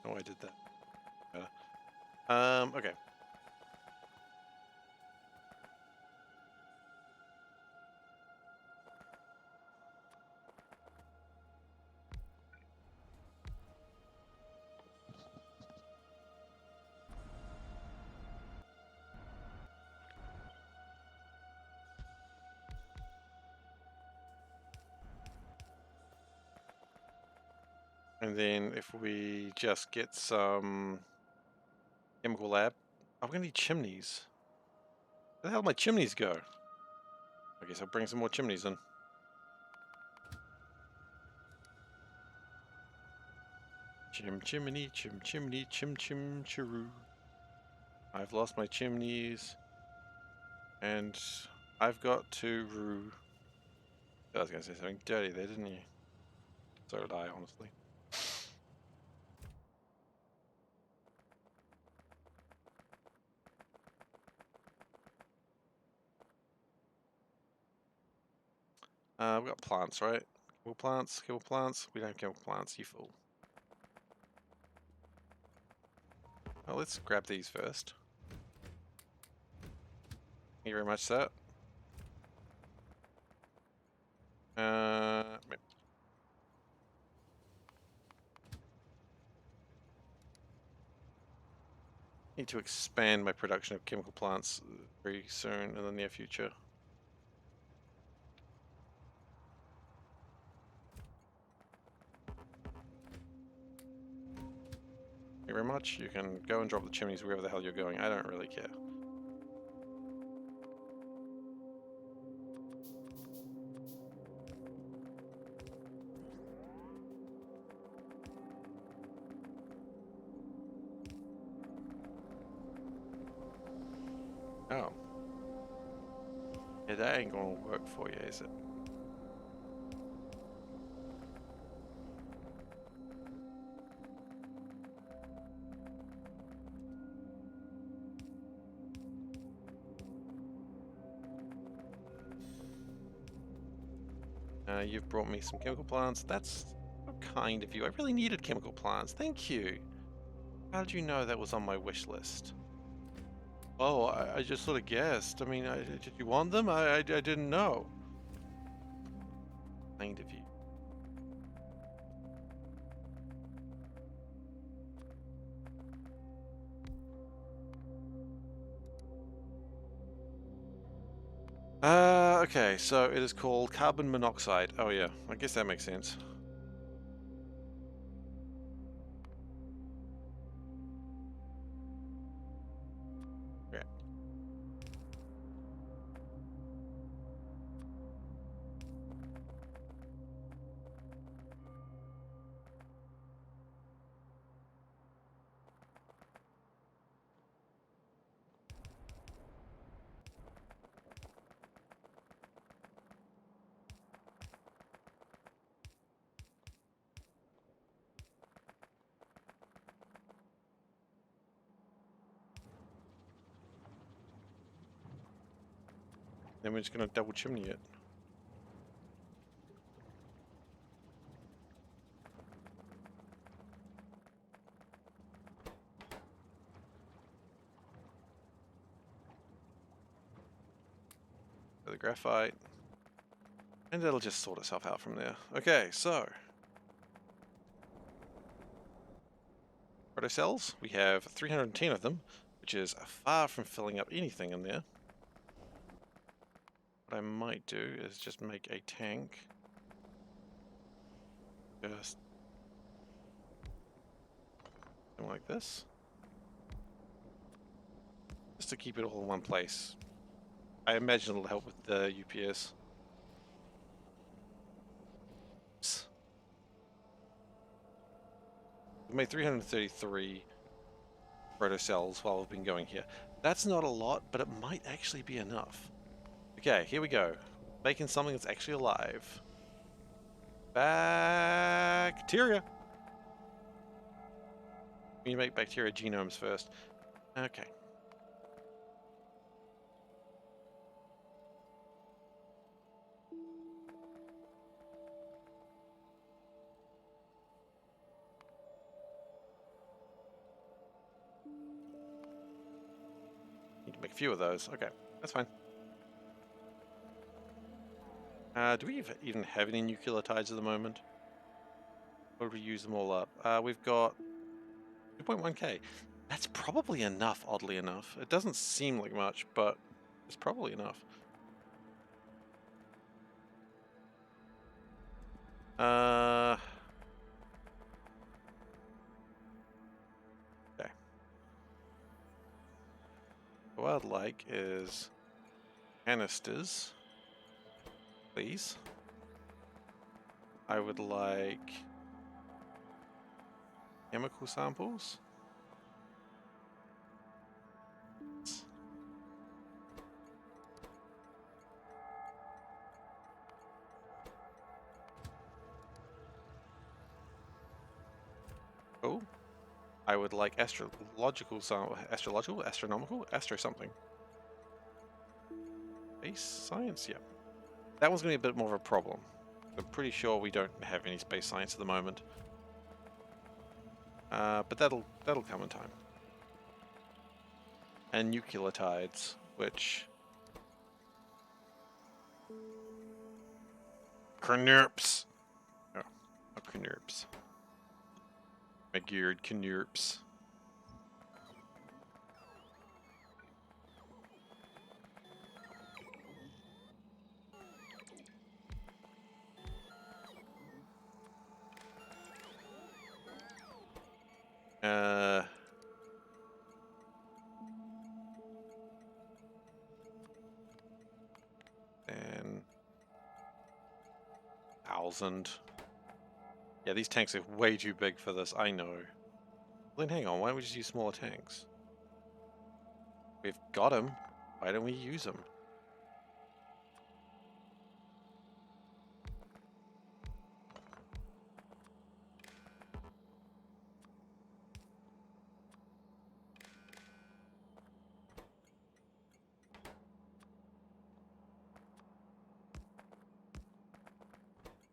Oh, I did that. Okay. And then if we just get some chemical lab, I'm gonna need chimneys. Where the hell did my chimneys go? I guess I'll bring some more chimneys in. Chimney, chimney, chim chiroo. I've lost my chimneys. And I've got to roo. I was gonna say something dirty there, didn't you? So did I, honestly. We've got plants, right? Chemical plants, chemical plants. We don't have chemical plants, you fool. Well, let's grab these first. Thank you very much, sir. Need to expand my production of chemical plants very soon in the near future. you very much. You can go and drop the chimneys wherever the hell you're going. I don't really care. Oh. Yeah, that ain't gonna work for you, is it? You've brought me some chemical plants. That's so kind of you. I really needed chemical plants. Thank you. How did you know that was on my wish list? Oh, I just sort of guessed. I mean, did you want them? I didn't know. Kind of you. Okay, so it is called carbon monoxide. Oh yeah, I guess that makes sense. Yeah. Then we're just gonna double chimney it. For the graphite. And it'll just sort itself out from there. Okay, so protocells, we have 310 of them, which is far from filling up anything in there. What I might do is just make a tank. Just something like this. Just to keep it all in one place. I imagine it'll help with the UPS. We've made 333 protocells while we've been going here. That's not a lot, but it might actually be enough. Okay, here we go. Making something that's actually alive. Bacteria! We need to make bacteria genomes first. Okay. Need to make a few of those. Okay, that's fine. Do we even have any nucleotides at the moment? Or did we use them all up? We've got 2.1k. That's probably enough, oddly enough. It doesn't seem like much, but it's probably enough. Okay. What I'd like is canisters, please. I would like chemical samples. Cool. I would like astrological sample, astronomical, astro something. Space science, yeah. That one's gonna be a bit more of a problem. I'm pretty sure we don't have any space science at the moment. But that'll come in time. And nucleotides, which Knerps. Oh, not Knerps. McGeared Knerps. 1000. Yeah, these tanks are way too big for this, I know. Then hang on, why don't we just use smaller tanks? We've got them. Why don't we use them?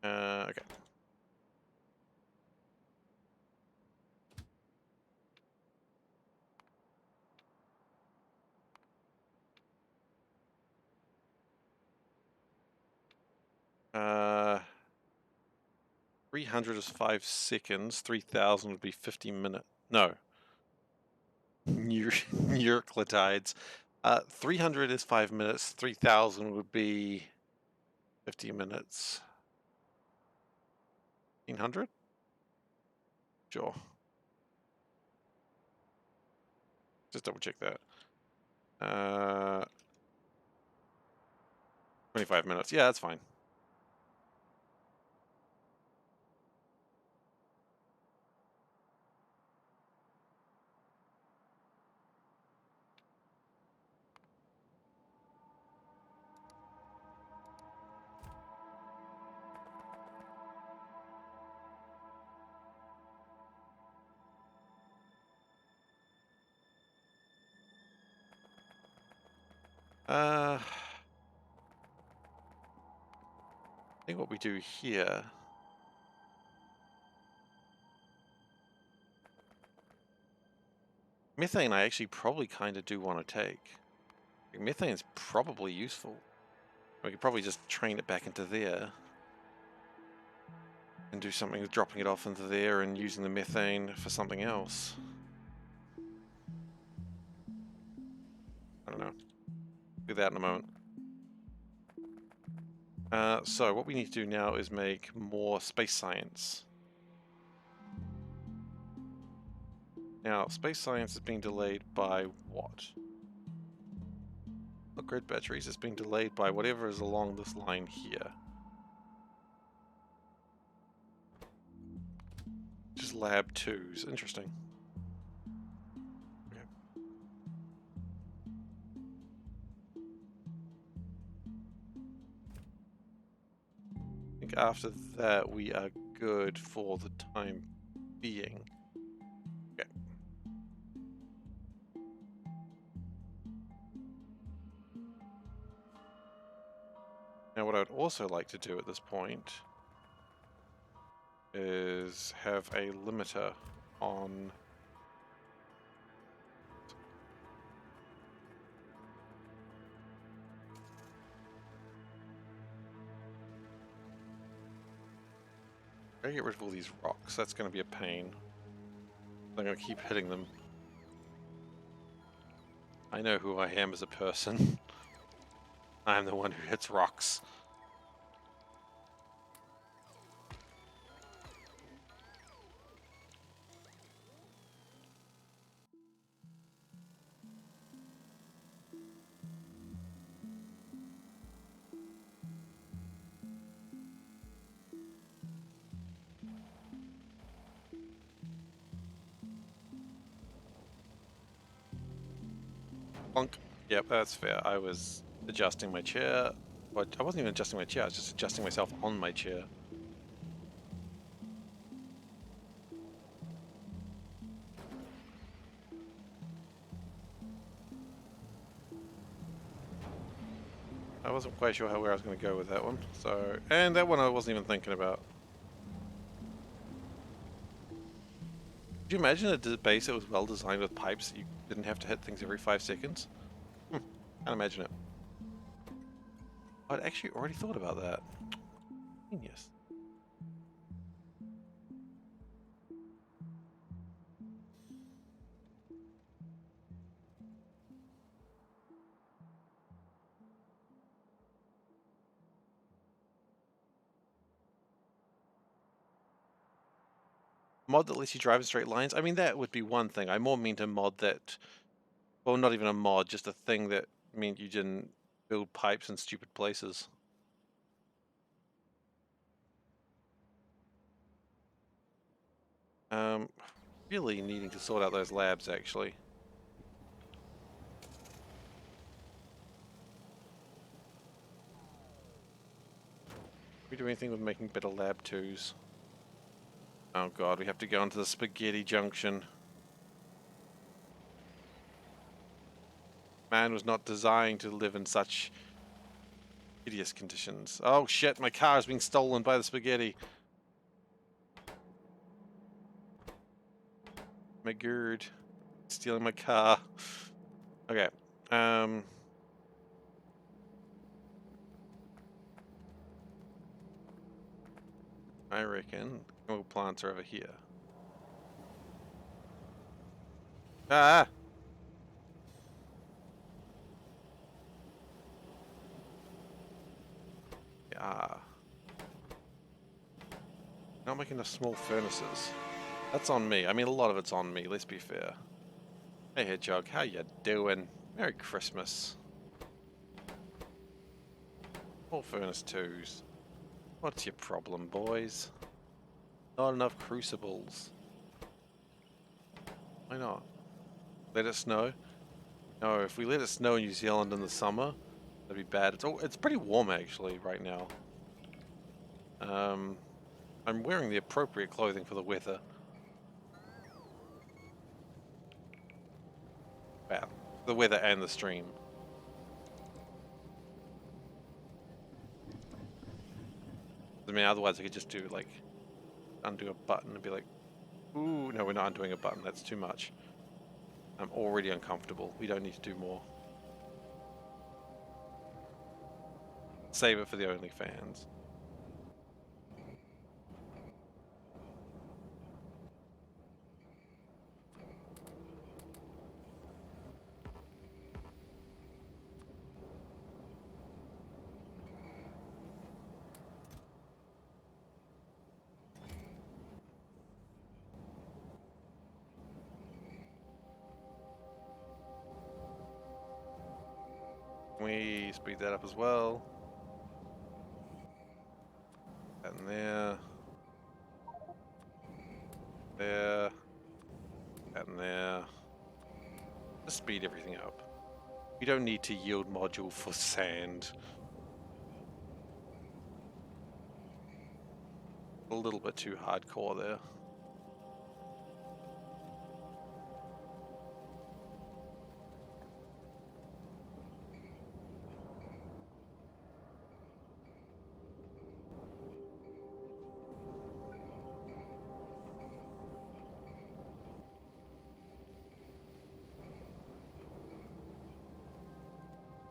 Okay. Uh, 300 is 5 seconds. 3000 would be 50 minutes. No. Euclides. 300 is 5 minutes. 3000 would be 50 minutes. 1500? Sure. Just double check that. 25 minutes. Yeah, that's fine. I think what we do here. Methane I actually probably kind of do want to take. Methane's probably useful. We could probably just train it back into there. And do something with dropping it off into there and using the methane for something else. I don't know. Do that in a moment. So what we need to do now is make more space science. Now, space science is being delayed by what? The grid batteries is being delayed by whatever is along this line here. Just lab 2s. Interesting. Okay. I think after that we are good for the time being. Okay. Now what I'd also like to do at this point is have a limiter on I gotta get rid of all these rocks. That's gonna be a pain. I'm gonna keep hitting them. I know who I am as a person. I'm the one who hits rocks. Plunk. Yep, that's fair. I was adjusting my chair. But I wasn't even adjusting my chair, I was just adjusting myself on my chair. I wasn't quite sure where I was going to go with that one. So, and that one I wasn't even thinking about. Could you imagine a base that was well designed with pipes that you didn't have to hit things every 5 seconds? Can't imagine it. I'd actually already thought about that. Genius. Mod that lets you drive in straight lines? I mean, that would be one thing. I more mean to mod that, well, not even a mod, just a thing that meant you didn't build pipes in stupid places. Really needing to sort out those labs, actually. We do anything with making better lab 2s? Oh god, we have to go into the spaghetti junction. Man was not designed to live in such hideous conditions. Oh shit, my car is being stolen by the spaghetti. My gird. Stealing my car. Okay. I reckon chemical plants are over here. Ah! Yeah. Not making enough small furnaces. That's on me. I mean, a lot of it's on me, let's be fair. Hey Hedgehog, how you doing? Merry Christmas. Small furnace 2s. What's your problem, boys? Not enough crucibles. Why not? Let it snow? No, if we let it snow in New Zealand in the summer, that'd be bad. It's pretty warm actually right now. I'm wearing the appropriate clothing for the weather. Well, the weather and the stream. I mean, otherwise I could just do like undo a button and be like, ooh, no, we're not undoing a button. That's too much. I'm already uncomfortable. We don't need to do more. Save it for the OnlyFans. We speed that up as well. And there. There. And there. Just speed everything up. We don't need to yield module for sand. A little bit too hardcore there.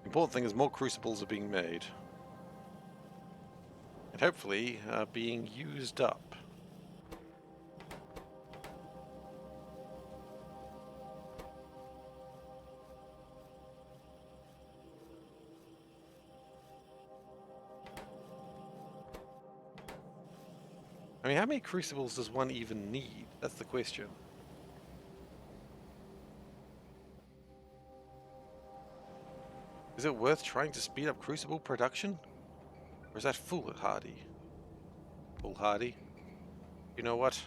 The important thing is more crucibles are being made. And hopefully being used up. I mean, how many crucibles does one even need? That's the question. Is it worth trying to speed up crucible production? Or is that foolhardy? Foolhardy? You know what?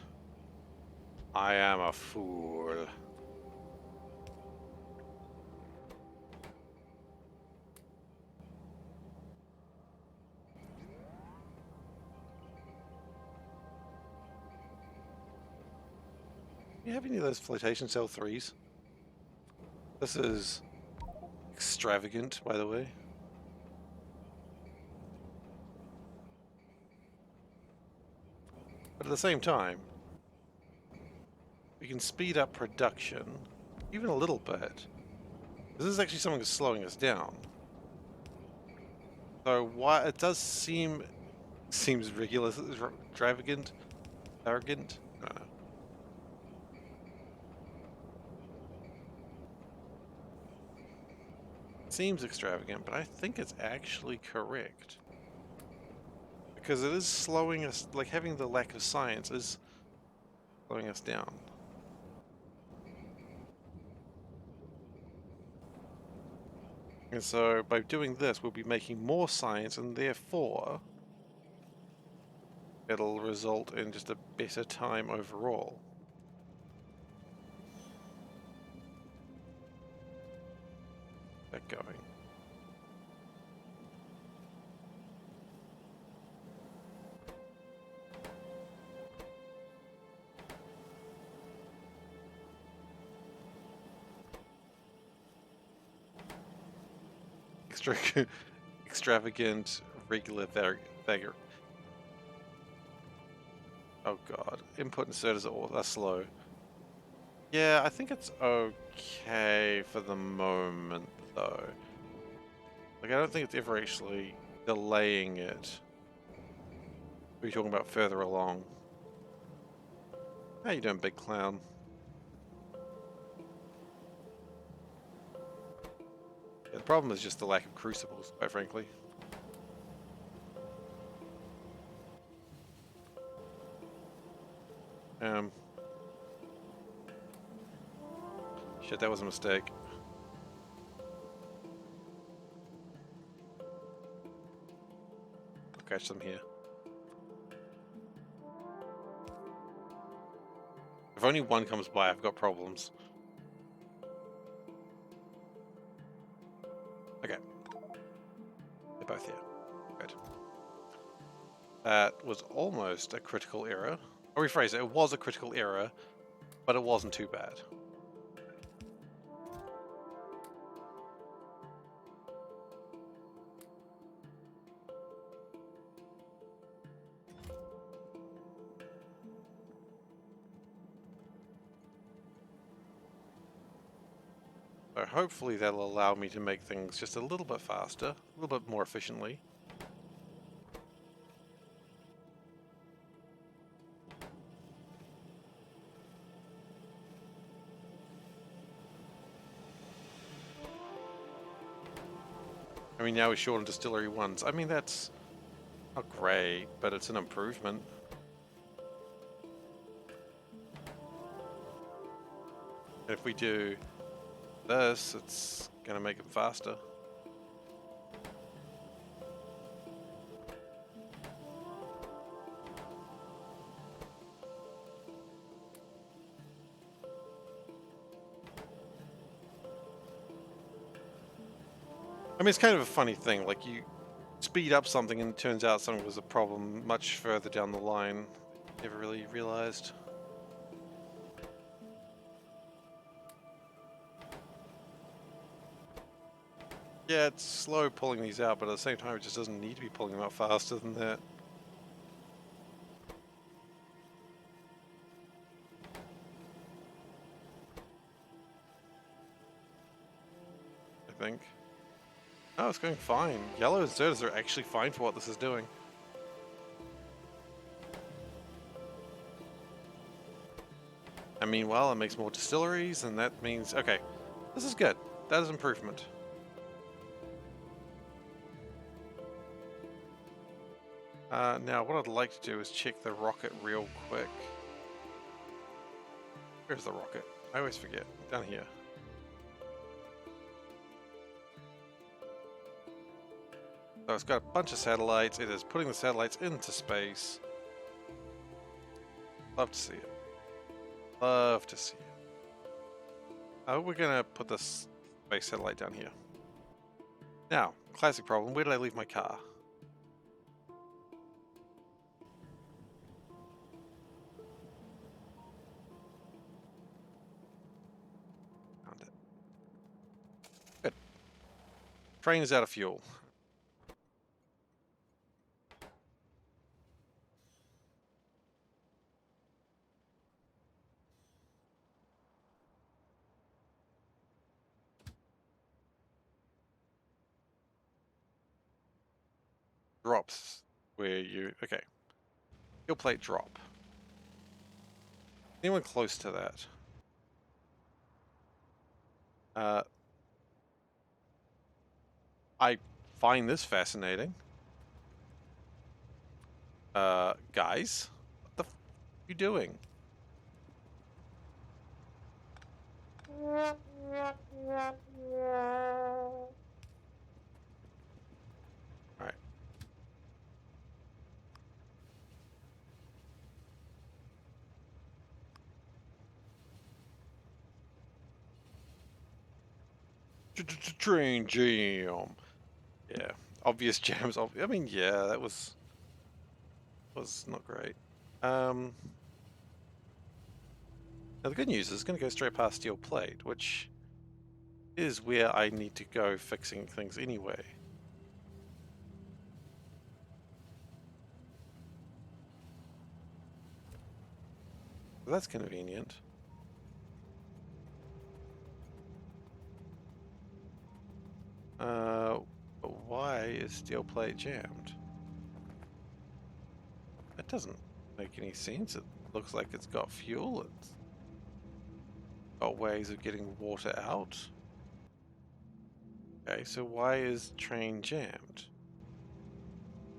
I am a fool. You have any of those flotation cell 3s? This is extravagant, by the way. But at the same time, we can speed up production, even a little bit. This is actually something that's slowing us down. So why it does seems ridiculous, extravagant, arrogant. I don't know. Seems extravagant, but I think it's actually correct. Because it is slowing us, like having the lack of science is slowing us down. And so by doing this, we'll be making more science, and therefore it'll result in just a better time overall. that going. Extravagant, regular vagary. Oh god, input inserters are slow. Yeah, I think it's okay for the moment, though. Like, I don't think it's ever actually delaying it. What are you talking about further along? How you doing, big clown? Yeah, the problem is just the lack of crucibles, quite frankly. Shit, that was a mistake. I'll catch them here. If only one comes by, I've got problems. Okay. They're both here. Good. That was almost a critical error. I'll rephrase it. It was a critical error, but it wasn't too bad. So hopefully that'll allow me to make things just a little bit faster, a little bit more efficiently. I mean, now we're short on distillery ones. I mean, that's not great, but it's an improvement. And if we do this, it's gonna make them faster. I mean, it's kind of a funny thing, like you speed up something and it turns out something was a problem much further down the line. Never really realized. Yeah, it's slow pulling these out, but at the same time it just doesn't need to be pulling them out faster than that. I think. Oh, it's going fine. Yellow inserters are actually fine for what this is doing. And meanwhile, it makes more distilleries, and that means... Okay, this is good. That is improvement. Now, what I'd like to do is check the rocket real quick. Where's the rocket? I always forget. Down here. So it's got a bunch of satellites. It is putting the satellites into space. Love to see it. Love to see it. Oh, we're gonna put this space satellite down here. Now, classic problem. Where did I leave my car? Found it. Good. Train is out of fuel. Drops. Where you... Okay. Steel plate drop. Anyone close to that? I find this fascinating. Guys? What the f are you doing? Alright. Train jam. Yeah, obvious jams. I mean, yeah, that was not great. Now the good news is it's going to go straight past steel plate, which is where I need to go fixing things anyway. So that's convenient. But why is steel plate jammed? That doesn't make any sense. It looks like it's got fuel. It's got ways of getting water out. Okay, so why is train jammed?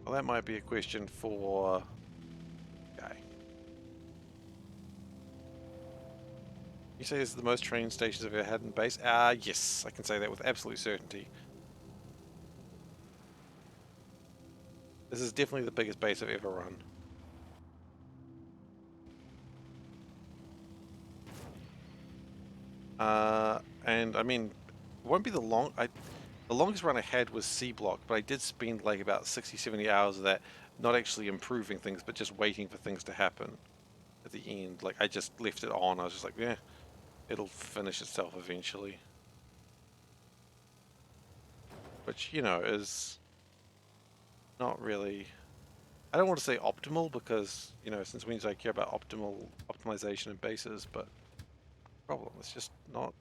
Well, that might be a question for... Okay. You say this is the most train stations I've ever had in base? Yes, I can say that with absolute certainty. This is definitely the biggest base I've ever run. And I mean, it won't be the longest run I had was C block, but I did spend like about 60, 70 hours of that not actually improving things, but just waiting for things to happen at the end. Like, I just left it on. I was just like, yeah, it'll finish itself eventually. Which, you know, is not really... I don't want to say optimal because, you know, since means I care about optimization and bases, but problem, it's just not...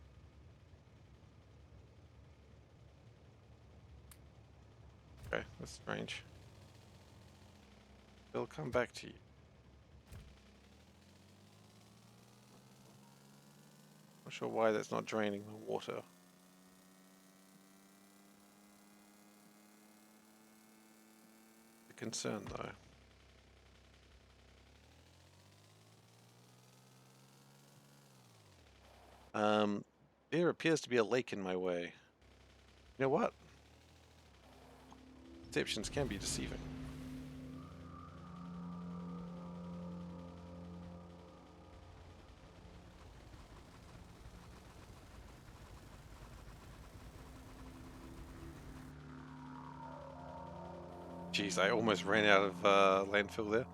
Okay, that's strange. It'll come back to you. Not sure why that's not draining the water. The concern though. There appears to be a lake in my way. You know what? Perceptions can be deceiving. Jeez, I almost ran out of landfill there.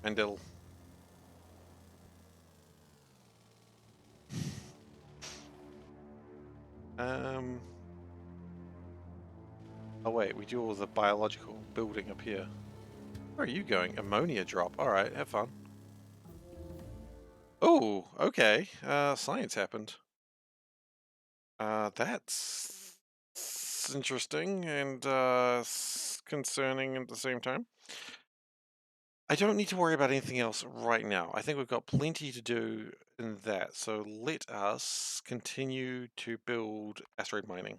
And it'll... Oh wait, we do all the biological building up here. Where are you going? Ammonia drop. Alright, have fun. Oh, okay. Science happened. That's interesting and concerning at the same time. I don't need to worry about anything else right now. I think we've got plenty to do in that. So let us continue to build asteroid mining.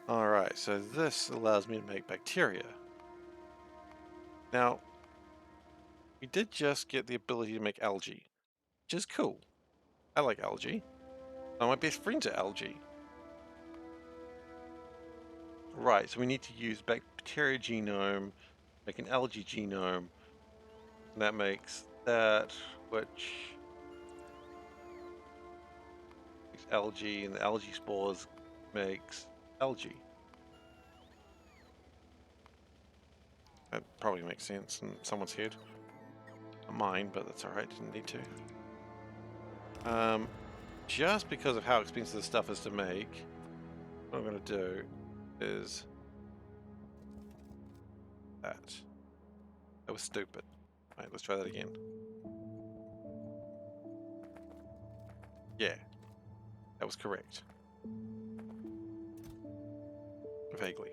Alright, so this allows me to make bacteria. Now, we did just get the ability to make algae, which is cool. I like algae. My best friends are algae. Right, so we need to use bacteria genome, make an algae genome, and that makes that, which makes algae, and the algae spores makes algae. That probably makes sense in someone's head. Not mine, but that's alright, didn't need to. Just because of how expensive this stuff is to make, what I'm going to do is that. That was stupid. Alright, let's try that again. Yeah, that was correct. Vaguely.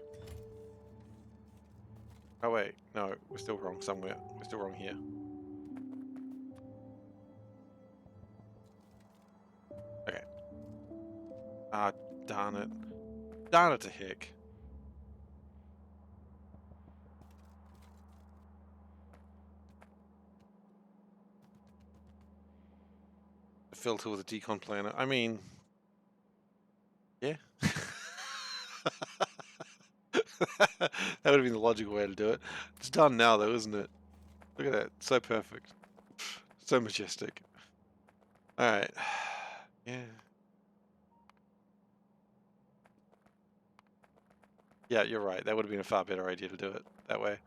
Oh wait, no, we're still wrong somewhere. We're still wrong here. Ah, darn it. Darn it to heck. A filter with a decon planner. I mean, yeah. That would have been the logical way to do it. It's done now, though, isn't it? Look at that. So perfect. So majestic. Alright. Yeah. Yeah, you're right. That would have been a far better idea to do it that way.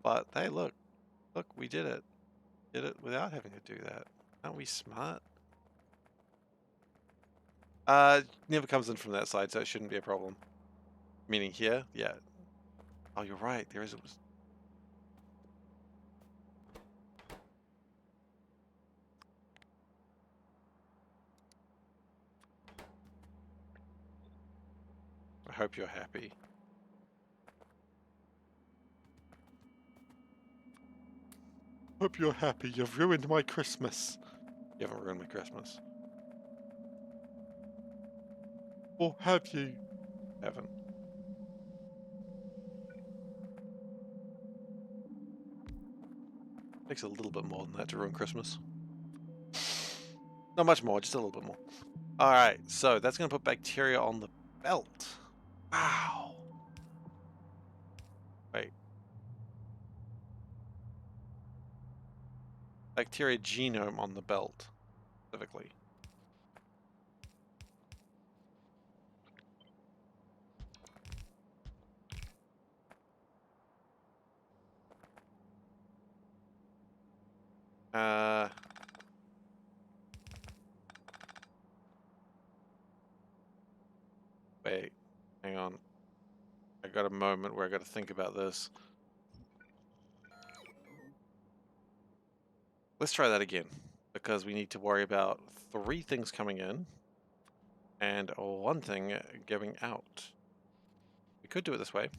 But, hey, look. Look, we did it. Did it without having to do that. Aren't we smart? Never comes in from that side, so it shouldn't be a problem. Meaning here? Yeah. Oh, you're right. There is a... I hope you're happy. Hope you're happy. You've ruined my Christmas. You haven't ruined my Christmas. Or have you? Haven't. Takes a little bit more than that to ruin Christmas. Not much more, just a little bit more. Alright, so that's going to put bacteria on the belt. Wow. Wait. Bacteria genome on the belt, specifically. Wait. Hang on. I got a moment where I got to think about this. Let's try that again, because we need to worry about 3 things coming in and 1 thing going out. We could do it this way.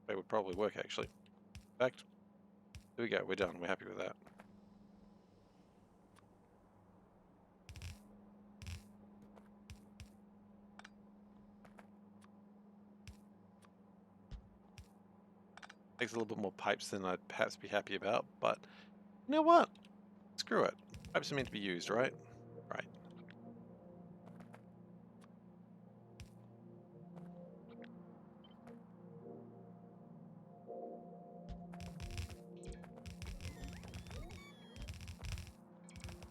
It would probably work, actually. In fact, here we go. We're done. We're happy with that. Takes a little bit more pipes than I'd perhaps be happy about, but you know what? Screw it. Pipes are meant to be used, right? Right.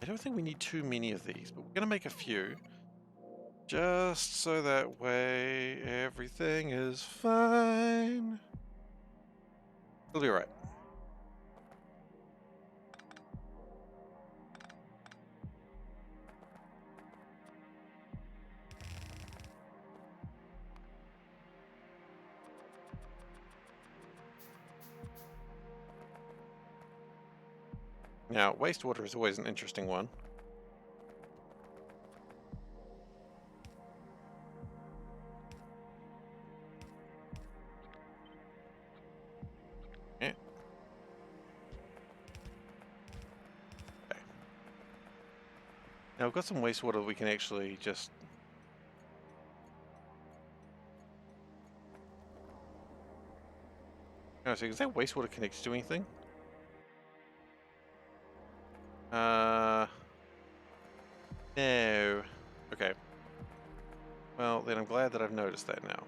I don't think we need too many of these, but we're going to make a few. Just so that way everything is fine. It'll be alright. Now, wastewater is always an interesting one. Yeah. Okay. Now, we've got some wastewater we can actually just... No, so is that wastewater connected to anything? No. Okay. Well, then I'm glad that I've noticed that now.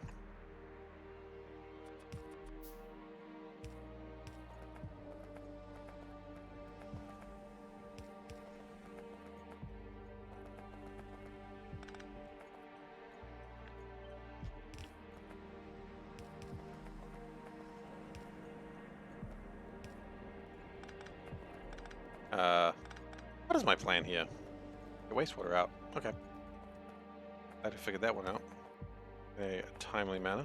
What is my plan here? Get wastewater out. Okay. I had to figure that one out in a timely manner.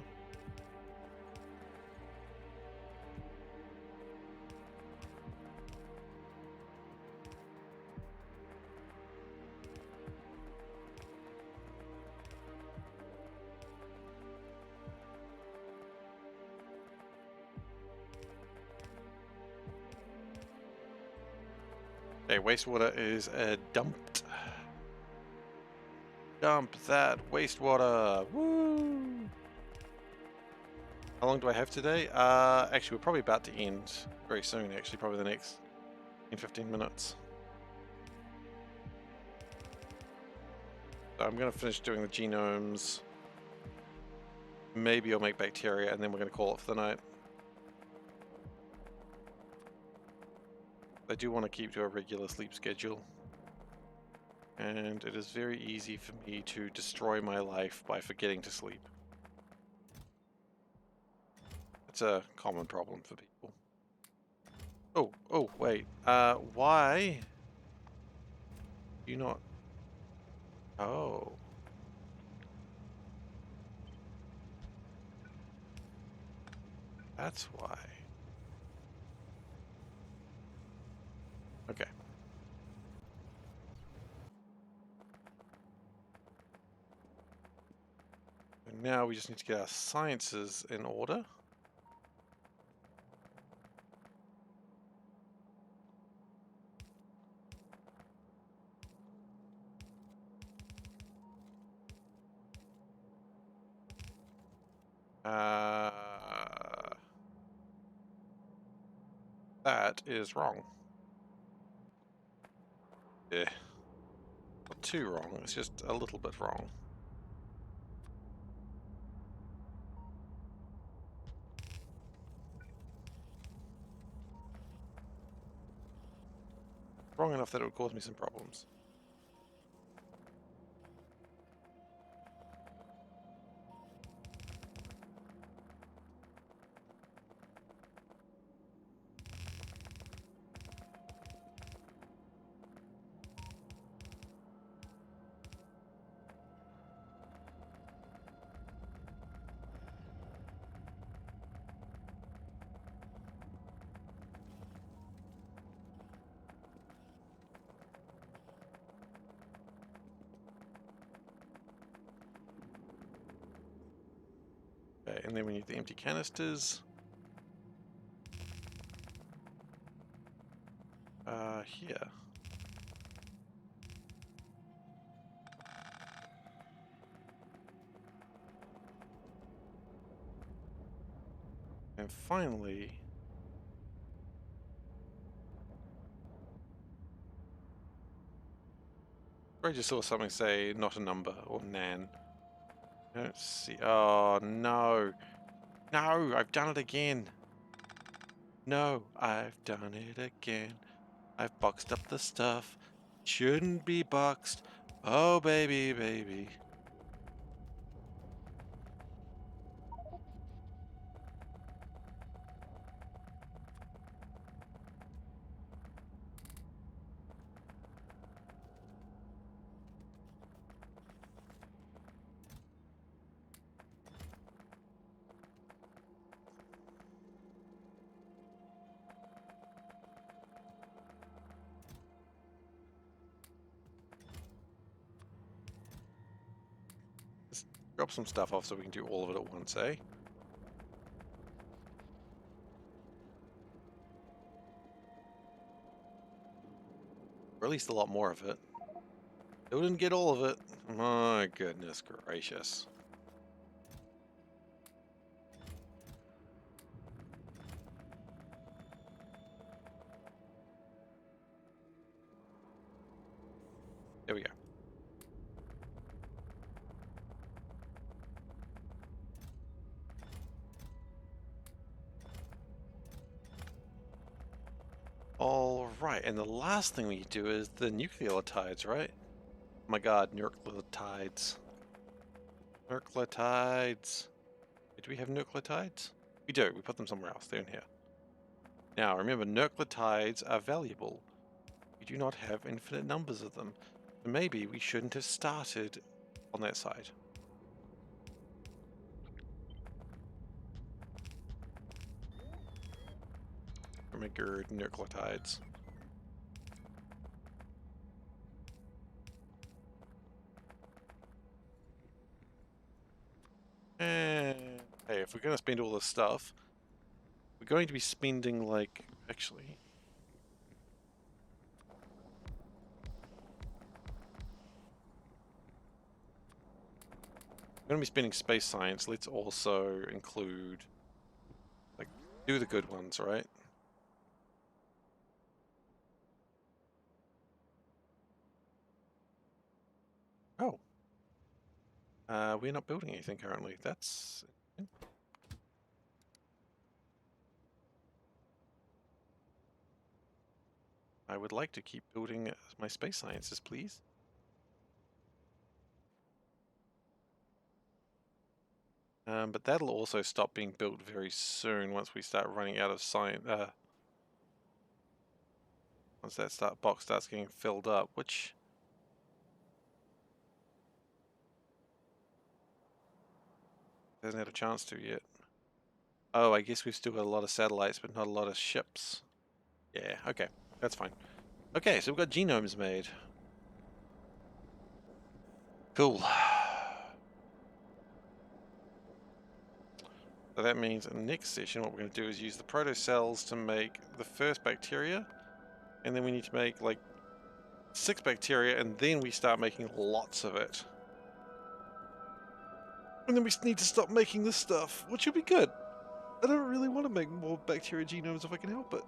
Okay, wastewater is dumped. Dump that wastewater. Woo! How long do I have today? Actually, we're probably about to end very soon, actually, probably the next 10-15 minutes. So I'm going to finish doing the genomes. Maybe I'll make bacteria, and then we're going to call it for the night. I do want to keep to a regular sleep schedule. And it is very easy for me to destroy my life by forgetting to sleep. It's a common problem for people. Oh, wait. Why? You not? Oh. That's why. Okay. And now we just need to get our sciences in order. That is wrong. Yeah. Not too wrong, it's just a little bit wrong. Wrong enough that it would cause me some problems. Okay, and then we need the empty canisters. Here. And finally, I just saw something say not a number or nan. I don't see. Oh no. No, I've done it again. No, I've done it again. I've boxed up the stuff. Shouldn't be boxed. Oh, baby, baby. Let's drop some stuff off so we can do all of it at once, eh? Or at least a lot more of it. Still didn't get all of it. My goodness gracious. There we go. Alright, and the last thing we do is the nucleotides, right? Oh my god, nucleotides. Nucleotides. Do we have nucleotides? We do, we put them somewhere else. They're in here. Now, remember, nucleotides are valuable. We do not have infinite numbers of them. So maybe we shouldn't have started on that side. Remember nucleotides. And hey, if we're going to spend all this stuff, we're going to be spending like, actually, we're going to be spending space science. Let's also include, like, do the good ones, right? Oh. We're not building anything currently. That's... I would like to keep building my space sciences, please. But that'll also stop being built very soon once we start running out of science. Once that box starts getting filled up, which hasn't had a chance to yet. Oh, I guess we've still got a lot of satellites, but not a lot of ships. Yeah, okay, that's fine. Okay, so we've got genomes made. Cool. So that means in the next session what we're going to do is use the protocells to make the first bacteria, and then we need to make like 6 bacteria, and then we start making lots of it. And then we need to stop making this stuff, which would be good. I don't really want to make more bacteria genomes if I can help it.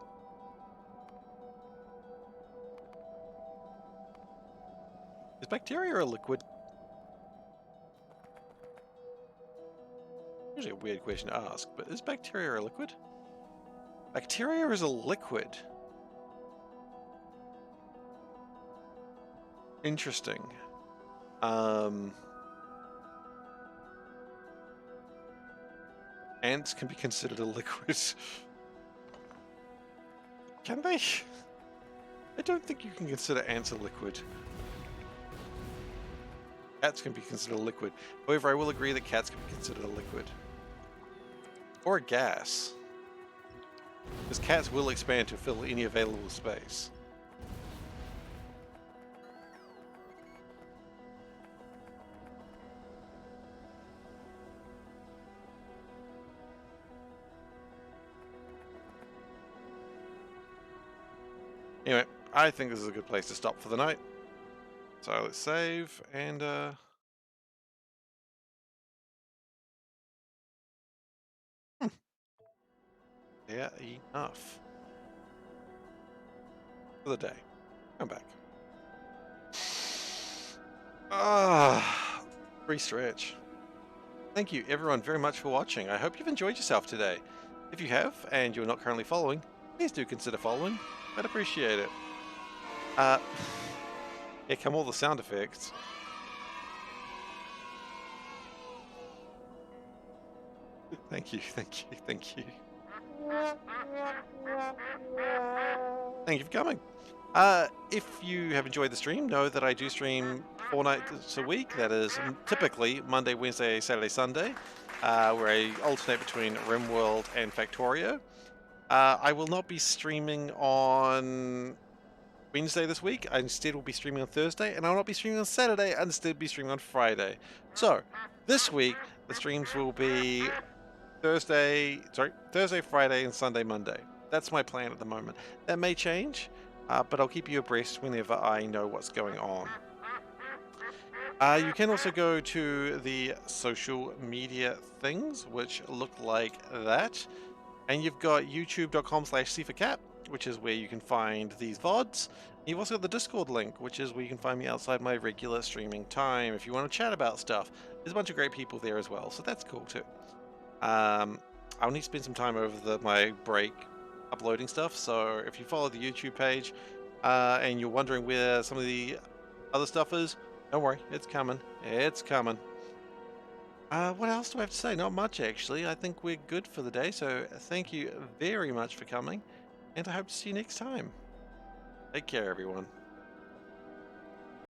Is bacteria a liquid? Usually a weird question to ask, but is bacteria a liquid? Bacteria is a liquid. Interesting. Ants can be considered a liquid. Can they? I don't think you can consider ants a liquid. Cats can be considered a liquid. However, I will agree that cats can be considered a liquid. Or a gas. Because cats will expand to fill any available space. Anyway, I think this is a good place to stop for the night. So let's save and yeah, enough for the day. Come back. Free stretch. Thank you everyone very much for watching. I hope you've enjoyed yourself today. If you have and you're not currently following, please do consider following. I'd appreciate it. Here come all the sound effects. Thank you, thank you, thank you. Thank you for coming. If you have enjoyed the stream, know that I do stream 4 nights a week. That is typically Monday, Wednesday, Saturday, Sunday, where I alternate between RimWorld and Factorio. I will not be streaming on Wednesday this week. I instead will be streaming on Thursday, and I will not be streaming on Saturday. I instead be streaming on Friday. So this week the streams will be Thursday, Friday, and Sunday, Monday. That's my plan at the moment. That may change, but I'll keep you abreast whenever I know what's going on. You can also go to the social media things, which look like that. And you've got youtube.com/SeiferKatt, which is where you can find these VODs. You've also got the Discord link, which is where you can find me outside my regular streaming time. If you want to chat about stuff, there's a bunch of great people there as well, so that's cool too. I'll need to spend some time over my break uploading stuff, so if you follow the YouTube page and you're wondering where some of the other stuff is, don't worry, it's coming. It's coming. What else do I have to say? Not much, actually. I think we're good for the day, so thank you very much for coming, and I hope to see you next time. Take care, everyone.